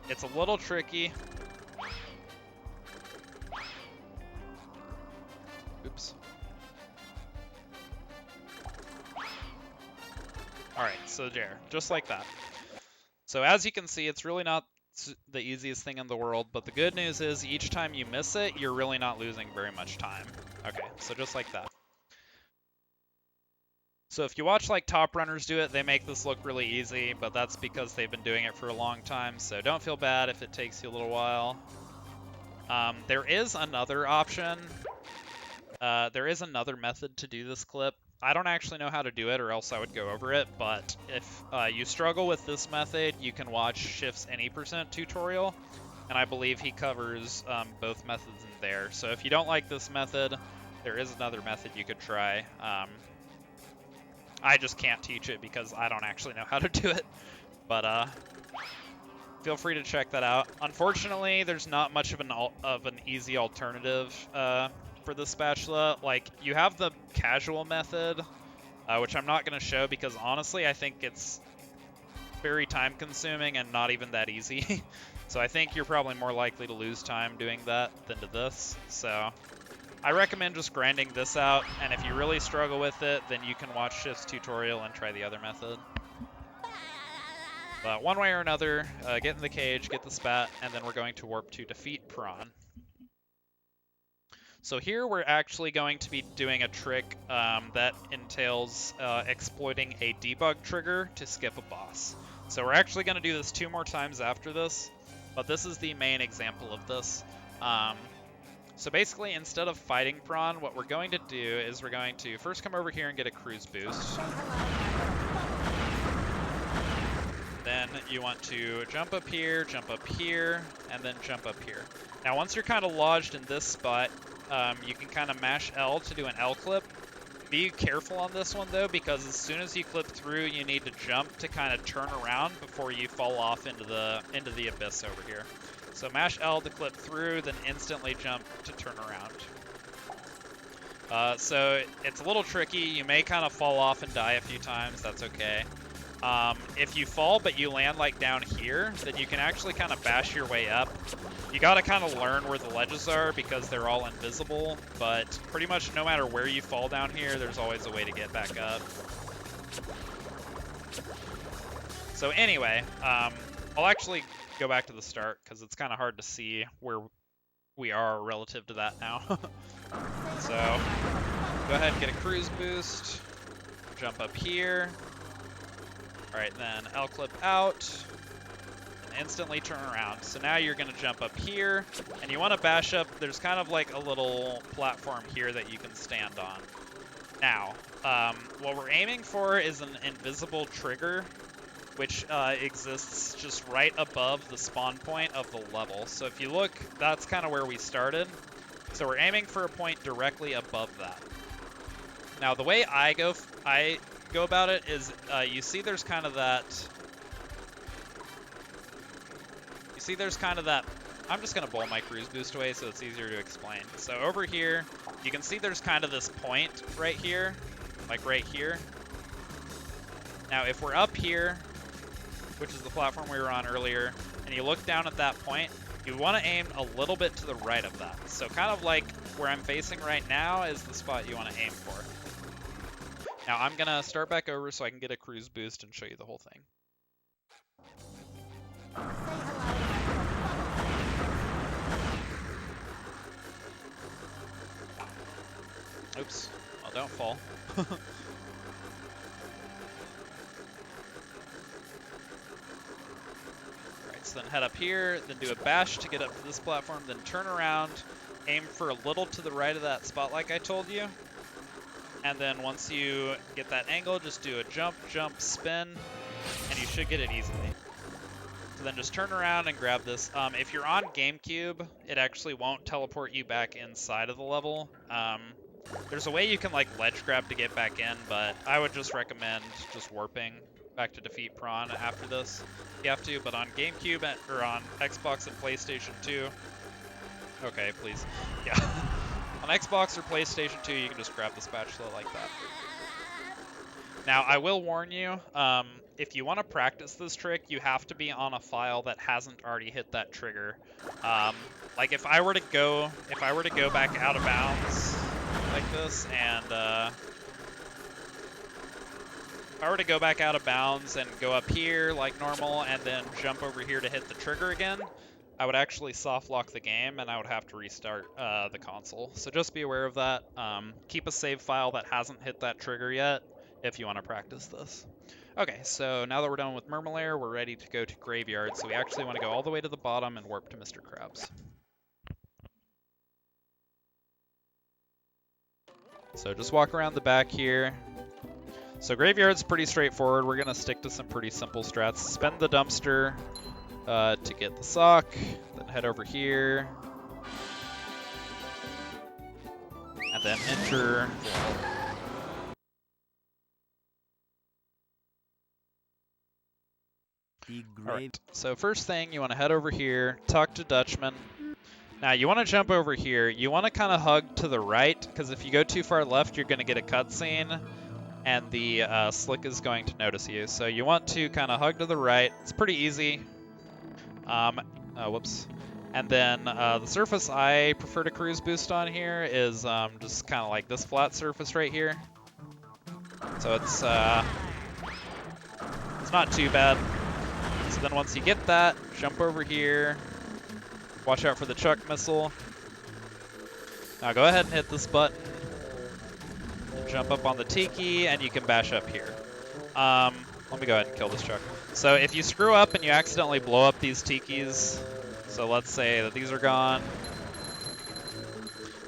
it's a little tricky. Oops. Alright, so there, just like that. So as you can see, it's really not the easiest thing in the world, but the good news is each time you miss it, you're really not losing very much time. Okay, so just like that. So if you watch like top runners do it, they make this look really easy, but that's because they've been doing it for a long time, so don't feel bad if it takes you a little while. There is another option. There is another method to do this clip. I don't actually know how to do it, or else I would go over it, but if you struggle with this method, you can watch Shift's Any% tutorial, and I believe he covers both methods in there. So if you don't like this method, there is another method you could try. I just can't teach it because I don't actually know how to do it, but feel free to check that out. Unfortunately, there's not much of an easy alternative for the spatula. Like, you have the casual method, which I'm not going to show because honestly I think it's very time consuming and not even that easy. So I think you're probably more likely to lose time doing that than to this. So I recommend just grinding this out, and if you really struggle with it, then you can watch Shift's tutorial and try the other method. But one way or another, get in the cage, get the spat, and then we're going to warp to defeat Prawn. So here we're actually going to be doing a trick that entails exploiting a debug trigger to skip a boss. So we're actually going to do this 2 more times after this, but this is the main example of this. So basically, instead of fighting Prawn, what we're going to do is we're going to first come over here and get a cruise boost. Then you want to jump up here, and then jump up here. Now once you're kind of lodged in this spot, you can kind of mash L to do an L clip. Be careful on this one though, because as soon as you clip through, you need to jump to kind of turn around before you fall off into the abyss over here. So mash L to clip through, then instantly jump to turn around. So it's a little tricky. You may kind of fall off and die a few times. That's okay. If you fall but you land like down here, then you can actually kind of bash your way up. You gotta kind of learn where the ledges are because they're all invisible, but pretty much no matter where you fall down here, there's always a way to get back up. So anyway, I'll actually go back to the start because it's kind of hard to see where we are relative to that now. So go ahead and get a cruise boost, jump up here. All right, then L clip out, and instantly turn around. So now you're gonna jump up here, and you wanna bash up, there's kind of like a little platform here that you can stand on. Now, what we're aiming for is an invisible trigger, which exists just right above the spawn point of the level. So if you look, that's kind of where we started. So we're aiming for a point directly above that. Now the way I go about it is, you see there's kind of that, I'm just gonna bowl my cruise boost away so it's easier to explain. So over here, you can see there's kind of this point right here, like right here. Now if we're up here, which is the platform we were on earlier, and you look down at that point, you want to aim a little bit to the right of that. So kind of like where I'm facing right now is the spot you want to aim for. Now I'm going to start back over so I can get a cruise boost and show you the whole thing. Oops. Well, don't fall. So then head up here, then do a bash to get up to this platform, then turn around, aim for a little to the right of that spot like I told you. And then once you get that angle, just do a jump, jump, spin, and you should get it easily. So then just turn around and grab this. If you're on GameCube, it actually won't teleport you back inside of the level. There's a way you can like ledge grab to get back in, but I would just recommend just warping back to defeat Prawn after this. You have to, but on GameCube or on Xbox and PlayStation 2, okay, please, yeah. On Xbox or PlayStation 2, you can just grab the spatula like that. Now, I will warn you, if you want to practice this trick, you have to be on a file that hasn't already hit that trigger. Like if I were to go back out of bounds like this, and if I were to go back out of bounds and go up here like normal and then jump over here to hit the trigger again, I would actually soft lock the game and I would have to restart the console. So just be aware of that. Keep a save file that hasn't hit that trigger yet if you want to practice this. Okay, so now that we're done with Murmelair, we're ready to go to Graveyard. So we actually want to go all the way to the bottom and warp to Mr. Krabs. So just walk around the back here. So Graveyard's pretty straightforward. We're going to stick to some pretty simple strats. Spend the dumpster to get the sock, then head over here, and then enter. Alright, so first thing, you want to head over here, talk to Dutchman. Now you want to jump over here. You want to kind of hug to the right, because if you go too far left, you're going to get a cutscene, and the slick is going to notice you. So you want to kind of hug to the right. It's pretty easy. Whoops. And then the surface I prefer to cruise boost on here is just kind of like this flat surface right here. So it's not too bad. So then once you get that, jump over here. Watch out for the chuck missile. Now go ahead and hit this button. Jump up on the tiki, and you can bash up here. Let me go ahead and kill this chuck. So if you screw up and you accidentally blow up these tikis, so let's say that these are gone,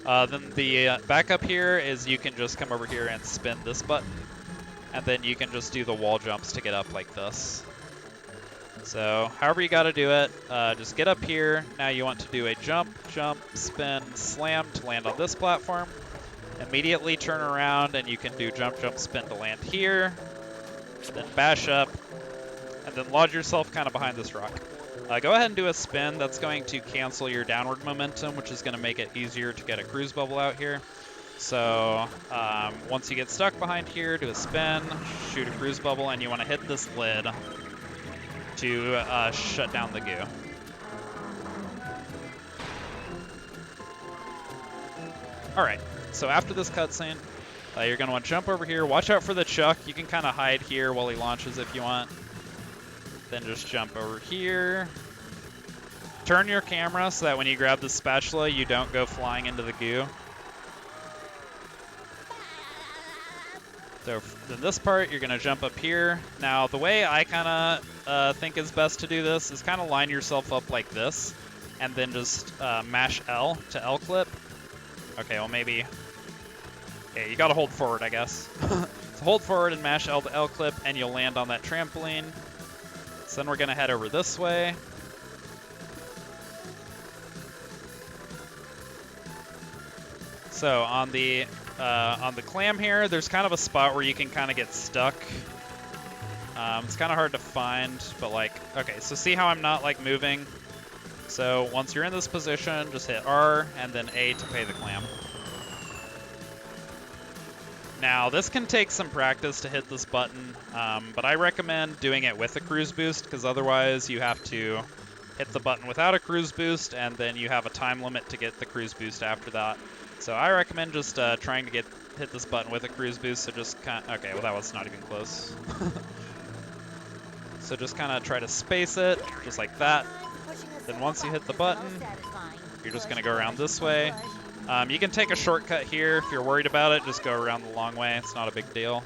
then the backup here is you can just come over here and spin this button, and then you can just do the wall jumps to get up like this. So however you got to do it, just get up here. Now you want to do a jump, jump, spin, slam to land on this platform. Immediately turn around and you can do jump, jump, spin to land here. Then bash up, and then lodge yourself kind of behind this rock. Go ahead and do a spin. That's going to cancel your downward momentum, which is going to make it easier to get a cruise bubble out here. So once you get stuck behind here, do a spin, shoot a cruise bubble, and you want to hit this lid to shut down the goo. All right, so after this cutscene, you're going to want to jump over here. Watch out for the chuck. You can kind of hide here while he launches if you want. Then just jump over here. Turn your camera so that when you grab the spatula, you don't go flying into the goo. So in this part, you're going to jump up here. Now, the way I kind of think is best to do this is kind of line yourself up like this, and then just mash L to L clip. Okay, well maybe... Okay, you got to hold forward, I guess. So hold forward and mash L to L clip, and you'll land on that trampoline. So then we're going to head over this way. So on the clam here, there's kind of a spot where you can kind of get stuck. It's kind of hard to find, but like, okay, so see how I'm not like moving? So once you're in this position, just hit R and then A to pay the clam. Now, this can take some practice to hit this button, but I recommend doing it with a cruise boost, because otherwise you have to hit the button without a cruise boost, and then you have a time limit to get the cruise boost after that. So I recommend just trying to hit this button with a cruise boost, so just kind of, okay, well that was not even close. So just kind of try to space it, just like that. Then once you hit the button, you're just going to go around this way. You can take a shortcut here. If you're worried about it, just go around the long way. It's not a big deal.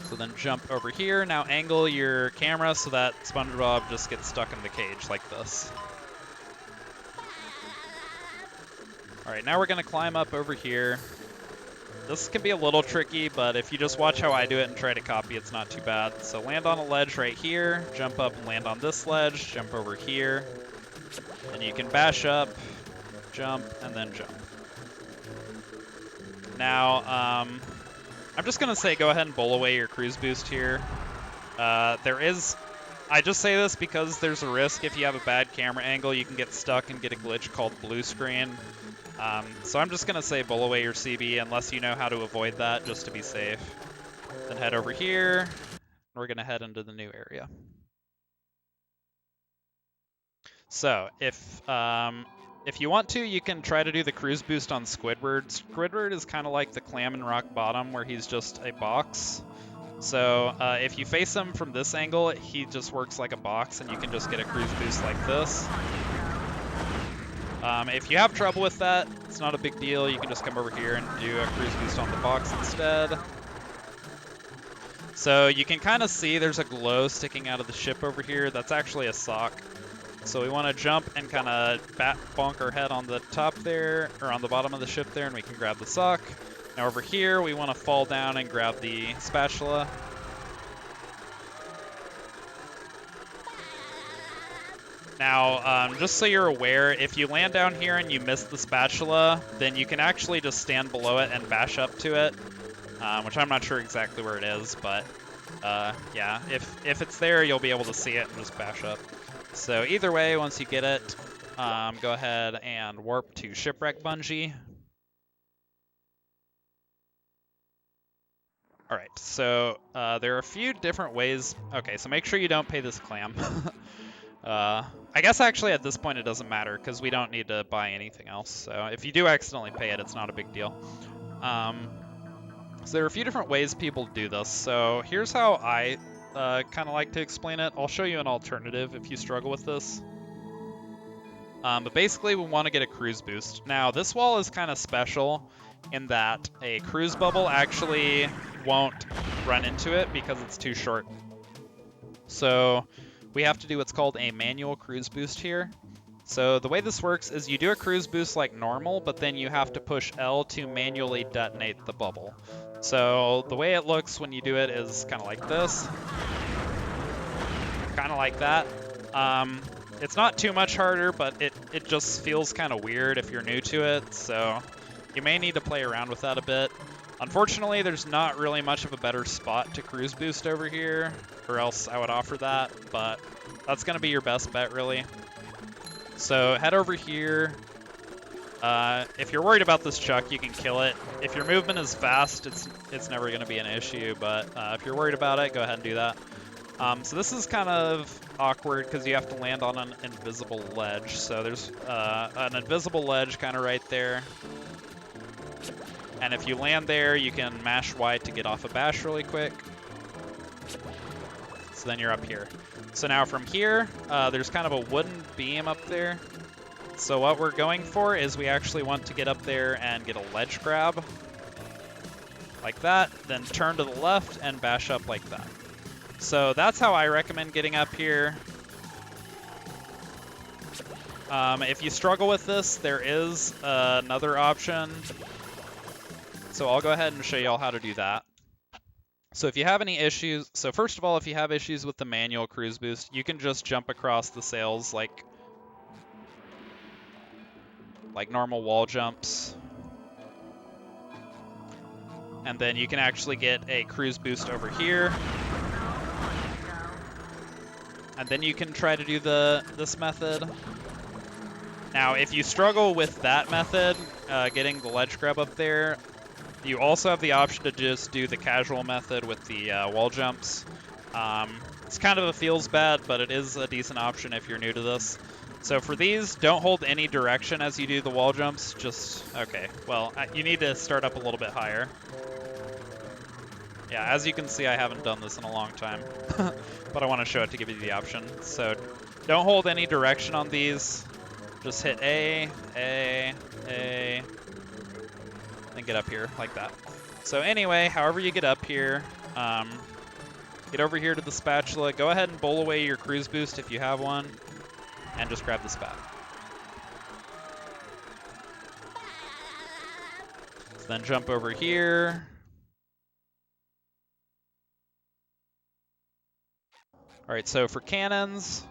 So then jump over here. Now angle your camera so that SpongeBob just gets stuck in the cage like this. All right, now we're going to climb up over here. This can be a little tricky, but if you just watch how I do it and try to copy, it's not too bad. So land on a ledge right here, jump up and land on this ledge, jump over here, and you can bash up, jump, and then jump. Now, I'm just going to say go ahead and bowl away your cruise boost here. I just say this because there's a risk if you have a bad camera angle, you can get stuck and get a glitch called blue screen. So I'm just going to say bowl away your CB unless you know how to avoid that, just to be safe. Then head over here. We're going to head into the new area. So if you want to, you can try to do the cruise boost on Squidward. Squidward is kind of like the clam in Rock Bottom, where he's just a box. So if you face him from this angle, he just works like a box, and you can just get a cruise boost like this. If you have trouble with that, it's not a big deal. You can just come over here and do a cruise boost on the box instead. So you can kind of see there's a glow sticking out of the ship over here. That's actually a sock. So we want to jump and kind of bonk our head on the top there, or on the bottom of the ship there, and we can grab the sock. Now over here, we want to fall down and grab the spatula. Now, just so you're aware, if you land down here and you miss the spatula, then you can actually just stand below it and bash up to it, which I'm not sure exactly where it is, but yeah, if it's there, you'll be able to see it and just bash up. So either way, once you get it, go ahead and warp to Shipwreck Bungee. All right, so there are a few different ways. Okay, so make sure you don't pay this clam. I guess actually at this point it doesn't matter because we don't need to buy anything else. So if you do accidentally pay it, it's not a big deal. So there are a few different ways people do this. So here's how I kind of like to explain it. I'll show you an alternative if you struggle with this. But basically we want to get a cruise boost. Now this wall is kind of special in that a cruise bubble actually won't run into it because it's too short. So we have to do what's called a manual cruise boost here. So the way this works is you do a cruise boost like normal, but then you have to push L to manually detonate the bubble. So the way it looks when you do it is kind of like this. Kind of like that. It's not too much harder, but it just feels kind of weird if you're new to it, so you may need to play around with that a bit. Unfortunately, there's not really much of a better spot to cruise boost over here, or else I would offer that, but that's going to be your best bet, really. So head over here. If you're worried about this chuck, you can kill it. If your movement is fast, it's never going to be an issue, but if you're worried about it, go ahead and do that. So this is kind of awkward because you have to land on an invisible ledge. So there's an invisible ledge kind of right there. And if you land there, you can mash Y to get off a bash really quick. So then you're up here. So now from here, there's kind of a wooden beam up there. So what we're going for is we actually want to get up there and get a ledge grab. Like that, then turn to the left and bash up like that. So that's how I recommend getting up here. If you struggle with this, there is another option. So I'll go ahead and show you all how to do that. So if you have any issues, so first of all, if you have issues with the manual cruise boost, you can just jump across the sails like normal wall jumps. And then you can actually get a cruise boost over here. And then you can try to do this method. Now, if you struggle with that method, getting the ledge grab up there, you also have the option to just do the casual method with the wall jumps. It's kind of a feels bad, but it is a decent option if you're new to this. So for these, don't hold any direction as you do the wall jumps. Just, okay, well, you need to start up a little bit higher. Yeah, as you can see, I haven't done this in a long time, but I want to show it to give you the option. So don't hold any direction on these. Just hit A, then get up here like that. So anyway, however you get up here, get over here to the spatula. Go ahead and bowl away your cruise boost if you have one, and just grab the spat. So then jump over here. All right, so for cannons,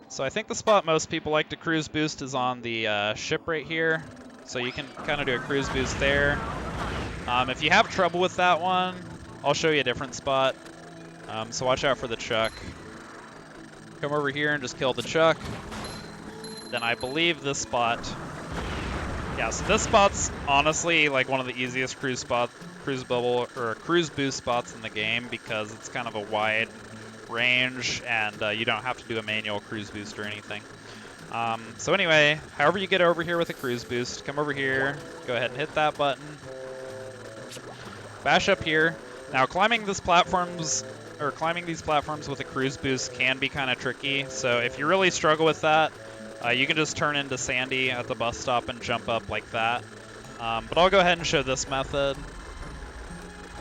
so I think the spot most people like to cruise boost is on the ship right here. So you can kind of do a cruise boost there. If you have trouble with that one, I'll show you a different spot. So watch out for the chuck. Come over here and just kill the chuck. Then I believe this spot. Yeah, so this spot's honestly like one of the easiest cruise boost spots in the game because it's kind of a wide range and you don't have to do a manual cruise boost or anything. So anyway, however you get over here with a cruise boost, come over here, go ahead and hit that button. Bash up here. Now climbing these platforms with a cruise boost can be kind of tricky. So if you really struggle with that, you can just turn into Sandy at the bus stop and jump up like that. But I'll go ahead and show this method.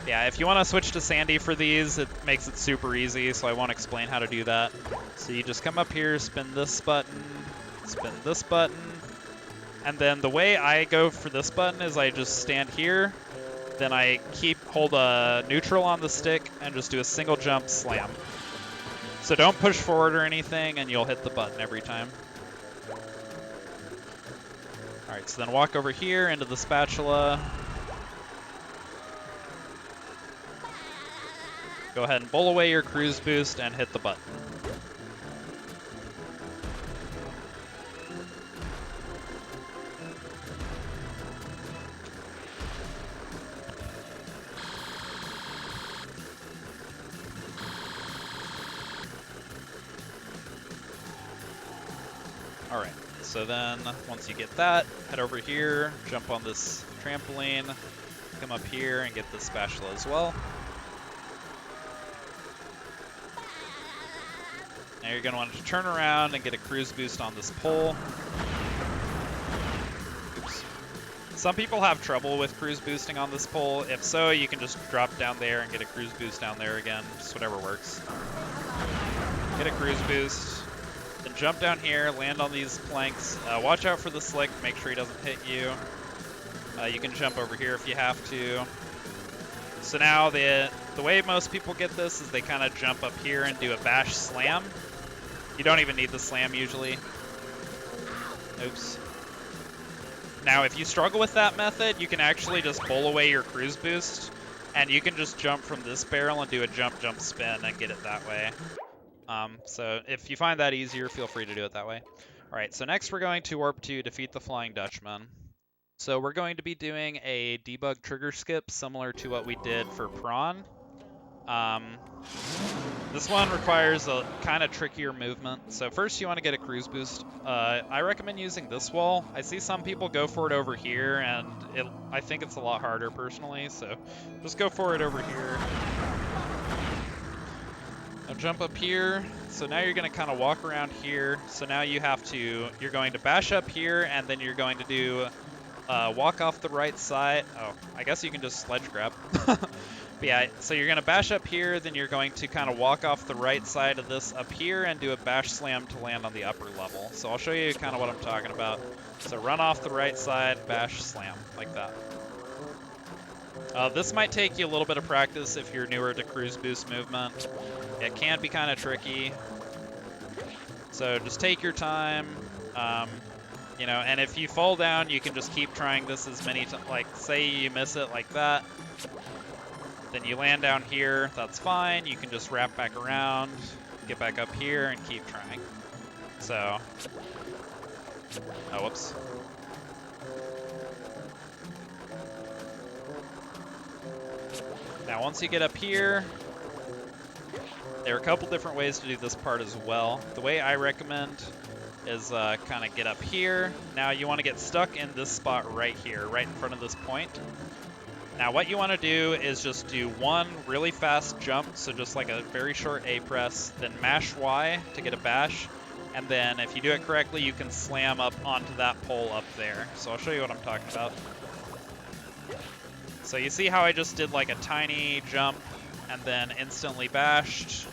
Yeah, if you want to switch to Sandy for these, it makes it super easy, so I won't explain how to do that. So you just come up here, spin this button, and then the way I go for this button is I just stand here, then I hold a neutral on the stick, and just do a single jump slam. So don't push forward or anything, and you'll hit the button every time. Alright, so then walk over here into the spatula. Go ahead and bowl away your cruise boost and hit the button. All right, so then once you get that, head over here, jump on this trampoline, come up here and get the spatula as well. Now you're going to want to turn around and get a cruise boost on this pole. Oops. Some people have trouble with cruise boosting on this pole. If so, you can just drop down there and get a cruise boost down there again. Just whatever works. Get a cruise boost. Then jump down here, land on these planks. Watch out for the slick, make sure he doesn't hit you. You can jump over here if you have to. So now the way most people get this is they kind of jump up here and do a bash slam. You don't even need the slam usually. Oops. Now, if you struggle with that method, you can actually just bowl away your cruise boost, and you can just jump from this barrel and do a jump, jump, spin and get it that way. So if you find that easier, feel free to do it that way. All right, so next we're going to warp to defeat the Flying Dutchman. So we're going to be doing a debug trigger skip similar to what we did for Prawn. This one requires a kind of trickier movement. So first you want to get a cruise boost. I recommend using this wall. I see some people go for it over here, and I think it's a lot harder personally, so just go for it over here. Now jump up here. So now you're going to kind of walk around here. So now you're going to bash up here, and then you're going to do walk off the right side. Oh, I guess you can just sledge grab. But yeah, so you're going to bash up here, then you're going to kind of walk off the right side of this up here and do a bash slam to land on the upper level. So I'll show you kind of what I'm talking about. So run off the right side, bash slam, like that. This might take you a little bit of practice if you're newer to cruise boost movement. It can be kind of tricky. So just take your time. You know, and if you fall down, you can just keep trying this as many times. Like, say you miss it like that. Then you land down here, that's fine. You can just wrap back around, get back up here, and keep trying. So, oh, whoops. Now, once you get up here, there are a couple different ways to do this part as well. The way I recommend is kind of get up here. Now, you want to get stuck in this spot right here, right in front of this point. Now what you want to do is just do one really fast jump, so just like a very short A press, then mash Y to get a bash, and then if you do it correctly, you can slam up onto that pole up there. So I'll show you what I'm talking about. So you see how I just did like a tiny jump and then instantly bashed?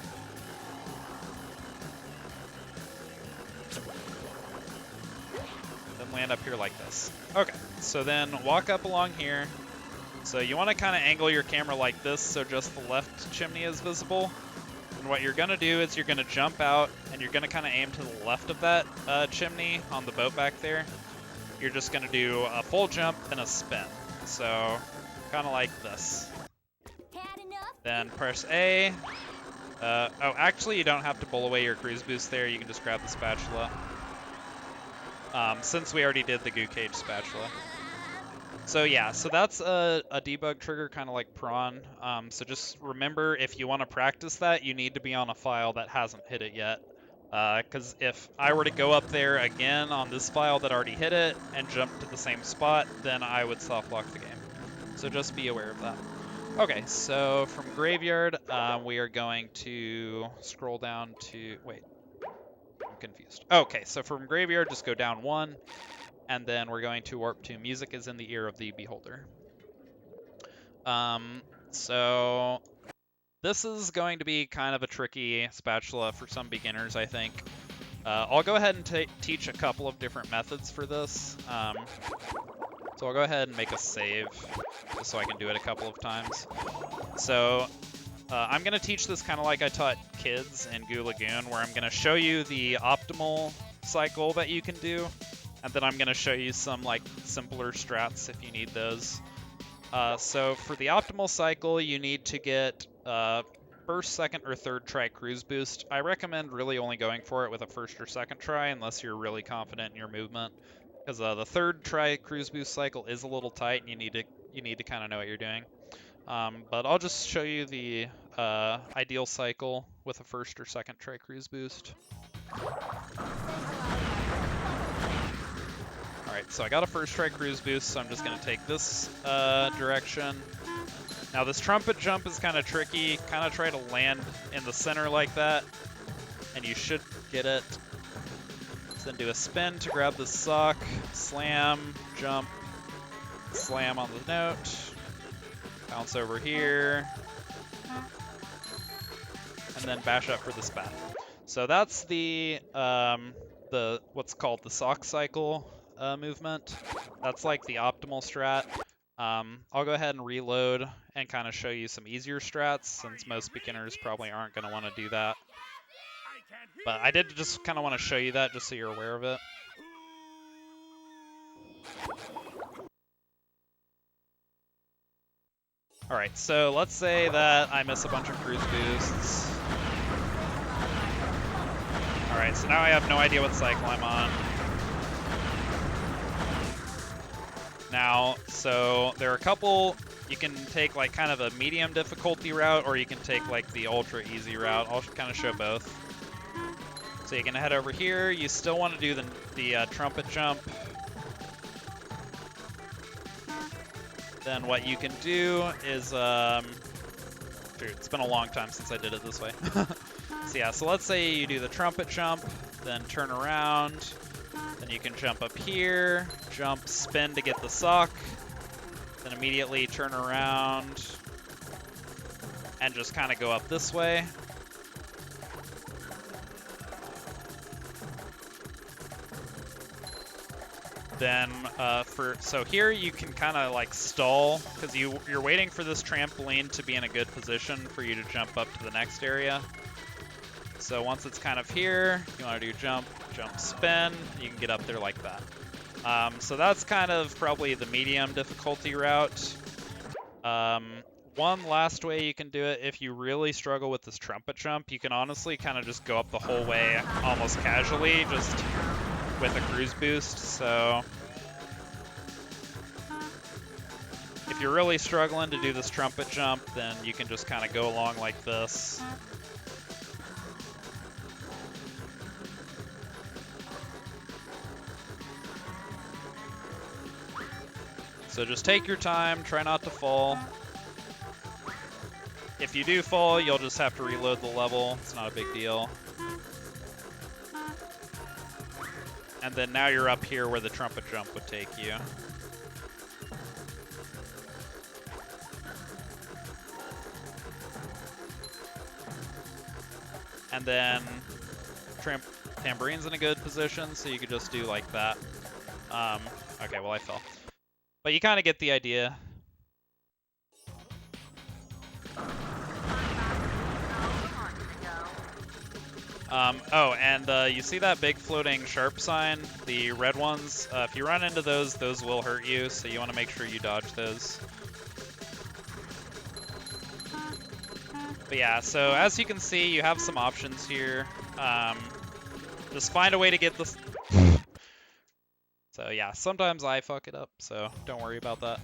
Then land up here like this. Okay, so then walk up along here. So you want to kind of angle your camera like this so just the left chimney is visible. And what you're going to do is you're going to jump out and you're going to kind of aim to the left of that chimney on the boat back there. You're just going to do a full jump and a spin. So kind of like this. Then press A. Oh, actually you don't have to bowl away your cruise boost there. You can just grab the spatula. Since we already did the goo cage spatula. So yeah, so that's a debug trigger kind of like Prawn. So just remember, if you want to practice that, you need to be on a file that hasn't hit it yet. Because if I were to go up there again on this file that already hit it and jump to the same spot, then I would soft lock the game. So just be aware of that. Okay, so from Graveyard, we are going to scroll down to, wait, I'm confused. Okay, so from Graveyard, just go down one. And then we're going to warp to Music is in the Ear of the Beholder. So this is going to be kind of a tricky spatula for some beginners, I think. I'll go ahead and teach a couple of different methods for this. So I'll go ahead and make a save, just so I can do it a couple of times. So I'm going to teach this kind of like I taught kids in Goo Lagoon, where I'm going to show you the optimal cycle that you can do. And then I'm going to show you some like simpler strats if you need those. So for the optimal cycle, you need to get first, second, or third try cruise boost. I recommend really only going for it with a first or second try unless you're really confident in your movement. Because the third try cruise boost cycle is a little tight and you need to kind of know what you're doing. But I'll just show you the ideal cycle with a first or second try cruise boost. Alright, so I got a first try cruise boost, so I'm just going to take this direction. Now this trumpet jump is kind of tricky. Kind of try to land in the center like that, and you should get it. So then do a spin to grab the sock, slam, jump, slam on the note, bounce over here, and then bash up for the spat. So that's the what's called the sock cycle movement. That's like the optimal strat. I'll go ahead and reload and kind of show you some easier strats, since most beginners probably aren't going to want to do that. But I did just kind of want to show you that just so you're aware of it. Alright, so let's say that I miss a bunch of cruise boosts. Alright, so now I have no idea what cycle I'm on. Now, so there are a couple, you can take like kind of a medium difficulty route, or you can take like the ultra easy route. I'll kind of show both. So you can head over here, you still want to do the trumpet jump. Then what you can do is, dude, it's been a long time since I did it this way. So yeah, so let's say you do the trumpet jump, then turn around, then you can jump up here, jump, spin to get the sock, then immediately turn around and just kind of go up this way. Then so here you can kind of like stall because you're waiting for this trampoline to be in a good position for you to jump up to the next area. So once it's kind of here, you want to do jump, jump, spin. You can get up there like that. So that's kind of probably the medium difficulty route. One last way you can do it, if you really struggle with this trumpet jump, you can honestly kind of just go up the whole way almost casually, just with a cruise boost. So if you're really struggling to do this trumpet jump, then you can just kind of go along like this. So just take your time, try not to fall. If you do fall, you'll just have to reload the level. It's not a big deal. And then now you're up here where the trumpet jump would take you. And then tambourine's in a good position, so you could just do like that. Okay, well I fell. But you kind of get the idea. Oh, and you see that big floating sharp sign? The red ones? If you run into those will hurt you, so you want to make sure you dodge those. But yeah, so as you can see, you have some options here. Just find a way to get this. So yeah, sometimes I fuck it up, so don't worry about that.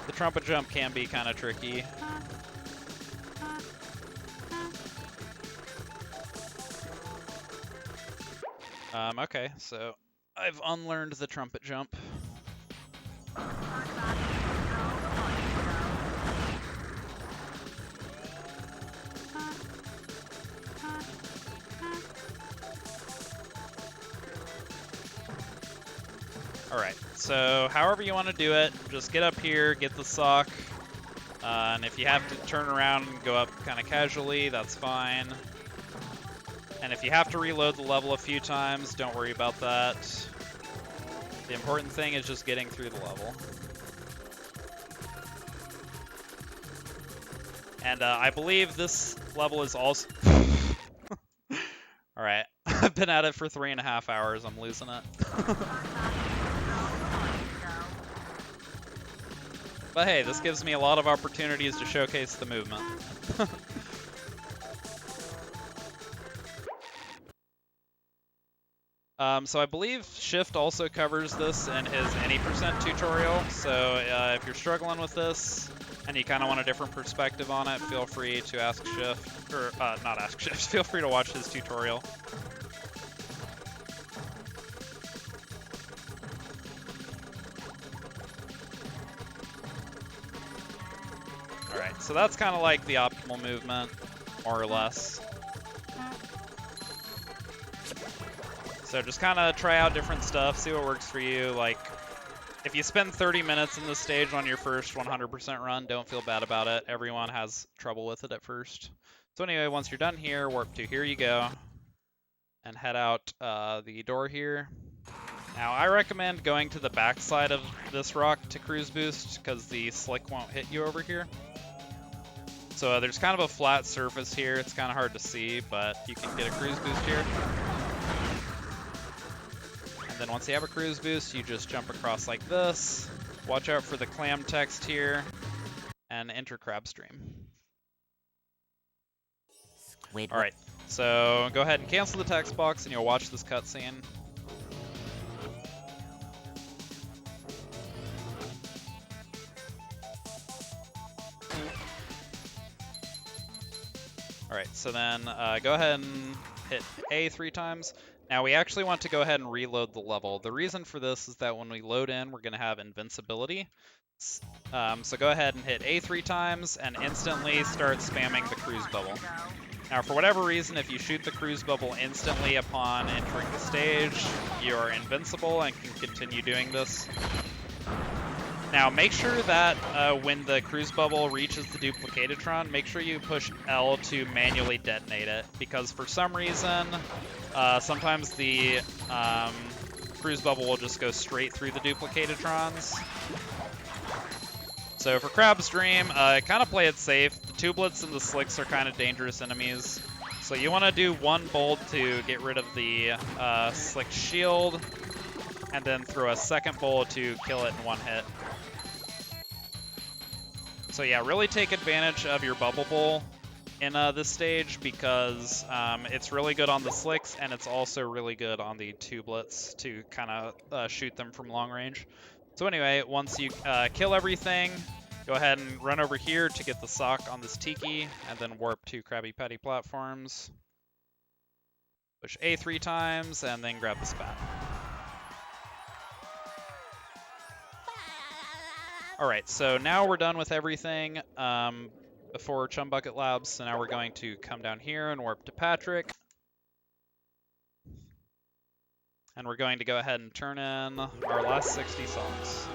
The trumpet jump can be kind of tricky. Okay, so I've unlearned the trumpet jump. Alright, so however you want to do it, just get up here, get the sock, and if you have to turn around and go up kind of casually, that's fine. And if you have to reload the level a few times, don't worry about that. The important thing is just getting through the level. And I believe this level is also... Alright, I've been at it for 3.5 hours, I'm losing it. But hey, this gives me a lot of opportunities to showcase the movement. So I believe Shift also covers this in his any % tutorial, so if you're struggling with this and you kind of want a different perspective on it, feel free to ask Shift, or not ask Shift, feel free to watch his tutorial. Alright, so that's kind of like the optimal movement, more or less. So just kind of try out different stuff, see what works for you. Like, if you spend 30 minutes in this stage on your first 100% run, don't feel bad about it. Everyone has trouble with it at first. So anyway, once you're done here, warp to here you go, and head out the door here. Now, I recommend going to the back side of this rock to cruise boost, because the slick won't hit you over here. So there's kind of a flat surface here. It's kind of hard to see, but you can get a cruise boost here. And then once you have a cruise boost, you just jump across like this, watch out for the clam text here, and enter crab stream. Squidward. Alright, so go ahead and cancel the text box and you'll watch this cutscene. Alright, so then go ahead and hit A 3 times. Now we actually want to go ahead and reload the level. The reason for this is that when we load in, we're going to have invincibility. So go ahead and hit A 3 times and instantly start spamming the cruise bubble. Now for whatever reason, if you shoot the cruise bubble instantly upon entering the stage, you are invincible and can continue doing this. Now make sure that when the cruise bubble reaches the Duplicatitron, make sure you push L to manually detonate it, because for some reason, sometimes the cruise bubble will just go straight through the Duplicatitrons. So for Crab's Dream, kind of play it safe. The Tubelets and the Slicks are kind of dangerous enemies. So you want to do one bolt to get rid of the Slick shield, and then throw a second bolt to kill it in one hit. So yeah, really take advantage of your Bubble Bowl in this stage, because it's really good on the Slicks, and it's also really good on the Tubelets to kind of shoot them from long range. So anyway, once you kill everything, go ahead and run over here to get the sock on this Tiki, and then warp to Krabby Patty platforms. Push A 3 times, and then grab the spat. Alright, so now we're done with everything before Chum Bucket Labs, so now we're going to come down here and warp to Patrick. And we're going to go ahead and turn in our last 60 songs.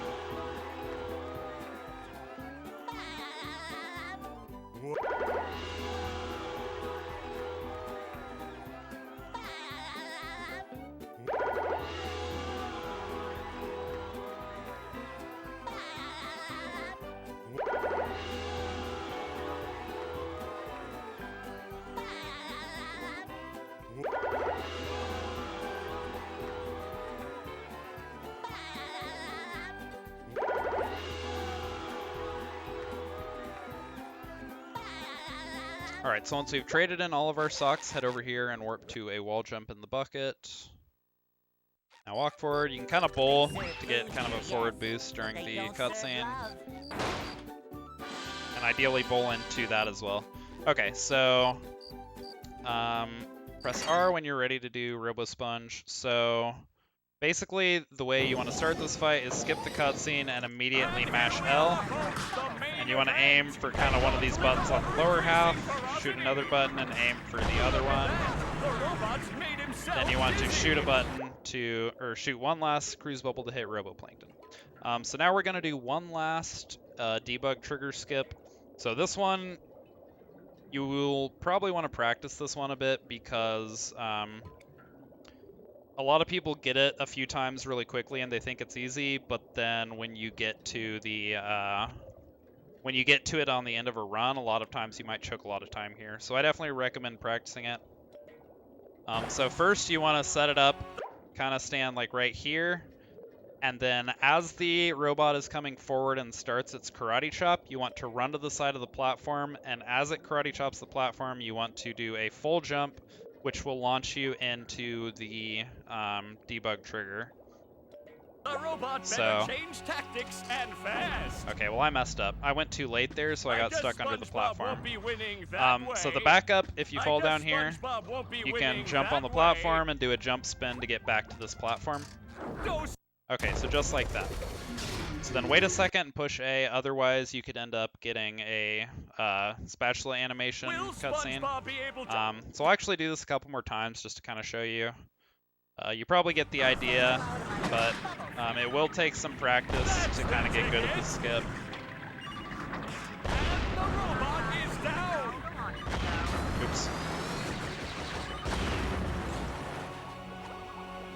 Alright, so once we've traded in all of our socks, head over here and warp to a wall jump in the bucket. Now walk forward. You can kind of bowl to get kind of a forward boost during the cutscene. And ideally bowl into that as well. Okay, so press R when you're ready to do Robo Sponge. So basically, the way you want to start this fight is skip the cutscene and immediately mash L. And you want to aim for kind of one of these buttons on the lower half, shoot another button and aim for the other one. Then you want to shoot a button to, or shoot one last cruise bubble to hit Roboplankton. So now we're going to do one last debug trigger skip. So this one, you will probably want to practice this one a bit, because a lot of people get it a few times really quickly and they think it's easy, but then when you get to the it on the end of a run, a lot of times you might choke a lot of time here. So I definitely recommend practicing it. So first you want to set it up, kind of stand like right here, and then as the robot is coming forward and starts its karate chop, you want to run to the side of the platform, and as it karate chops the platform, you want to do a full jump, which will launch you into the debug trigger. The robot better change tactics and fast. Okay, well I messed up. I went too late there, so I got stuck under the platform. So the way. backup, if you fall down here, you can jump on the platform and do a jump spin to get back to this platform. Okay, so just like that. So then wait a second and push A, otherwise you could end up getting a spatula animation cutscene. So I'll actually do this a couple more times just to kind of show you. You probably get the idea, but it will take some practice to kind of get good at this skip. And the robot is down. Oops.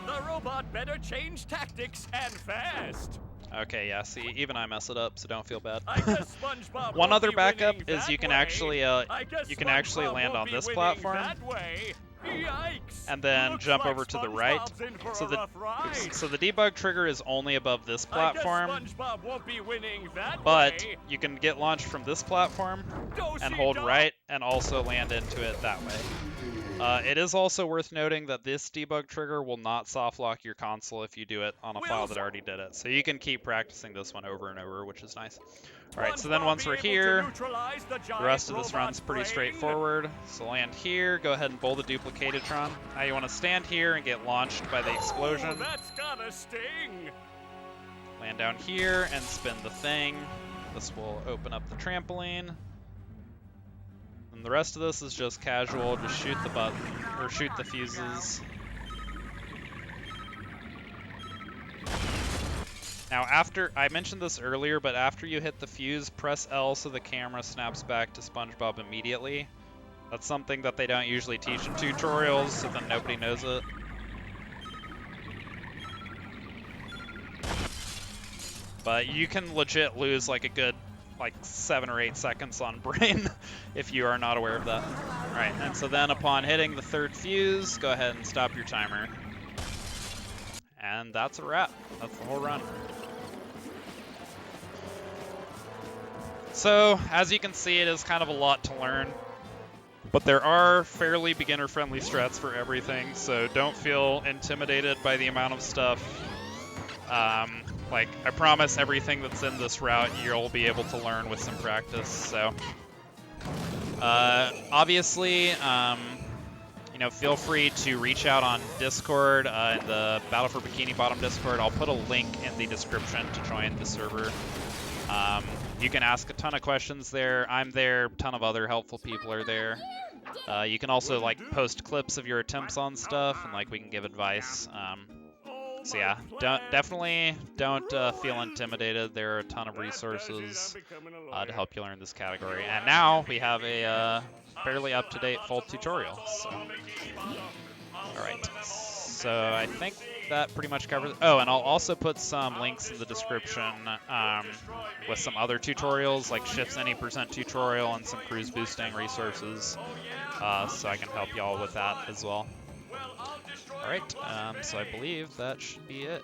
The robot better change tactics and fast. Okay, yeah, see, even I mess it up, so don't feel bad. I guess SpongeBob One won't other be backup winning is that you can way. actually I guess land SpongeBob on won't be this winning platform. that way. Yikes! and then Looks jump like over to the right. SpongeBob's in for So a the rough ride. so the debug trigger is only above this platform, I guess SpongeBob won't be winning that but way. you can get launched from this platform and hold right and also land into it that way. It is also worth noting that this debug trigger will not soft lock your console if you do it on a file that already did it. So you can keep practicing this one over and over, which is nice. Alright, so then once we're here, the rest of this run's pretty straightforward. So land here, go ahead and bowl the Duplicatatron. Now you want to stand here and get launched by the explosion. That's gotta sting. Land down here and spin the thing. This will open up the trampoline. And the rest of this is just casual, just shoot the button, or shoot the fuses. Now after, I mentioned this earlier, but after you hit the fuse, press L so the camera snaps back to SpongeBob immediately. That's something that they don't usually teach in tutorials, so then nobody knows it. But you can legit lose like a good 7 or 8 seconds on brain if you are not aware of that. Alright, and so then upon hitting the third fuse, go ahead and stop your timer. And that's a wrap. That's the whole run. So, as you can see, it is kind of a lot to learn. But there are fairly beginner-friendly strats for everything, so don't feel intimidated by the amount of stuff. I promise everything that's in this route you'll be able to learn with some practice. So, obviously, feel free to reach out on Discord, in the Battle for Bikini Bottom Discord. I'll put a link in the description to join the server. You can ask a ton of questions there. I'm there. A ton of other helpful people are there. You can also post clips of your attempts on stuff, and we can give advice. So yeah, definitely don't feel intimidated. There are a ton of resources to help you learn this category. And now we have a fairly up-to-date full tutorial. So. Alright, so I think that pretty much covers it. Oh, and I'll also put some links in the description with some other tutorials, like Shift's Any % tutorial and some cruise boosting resources, so I can help y'all with that as well. Alright, so I believe that should be it.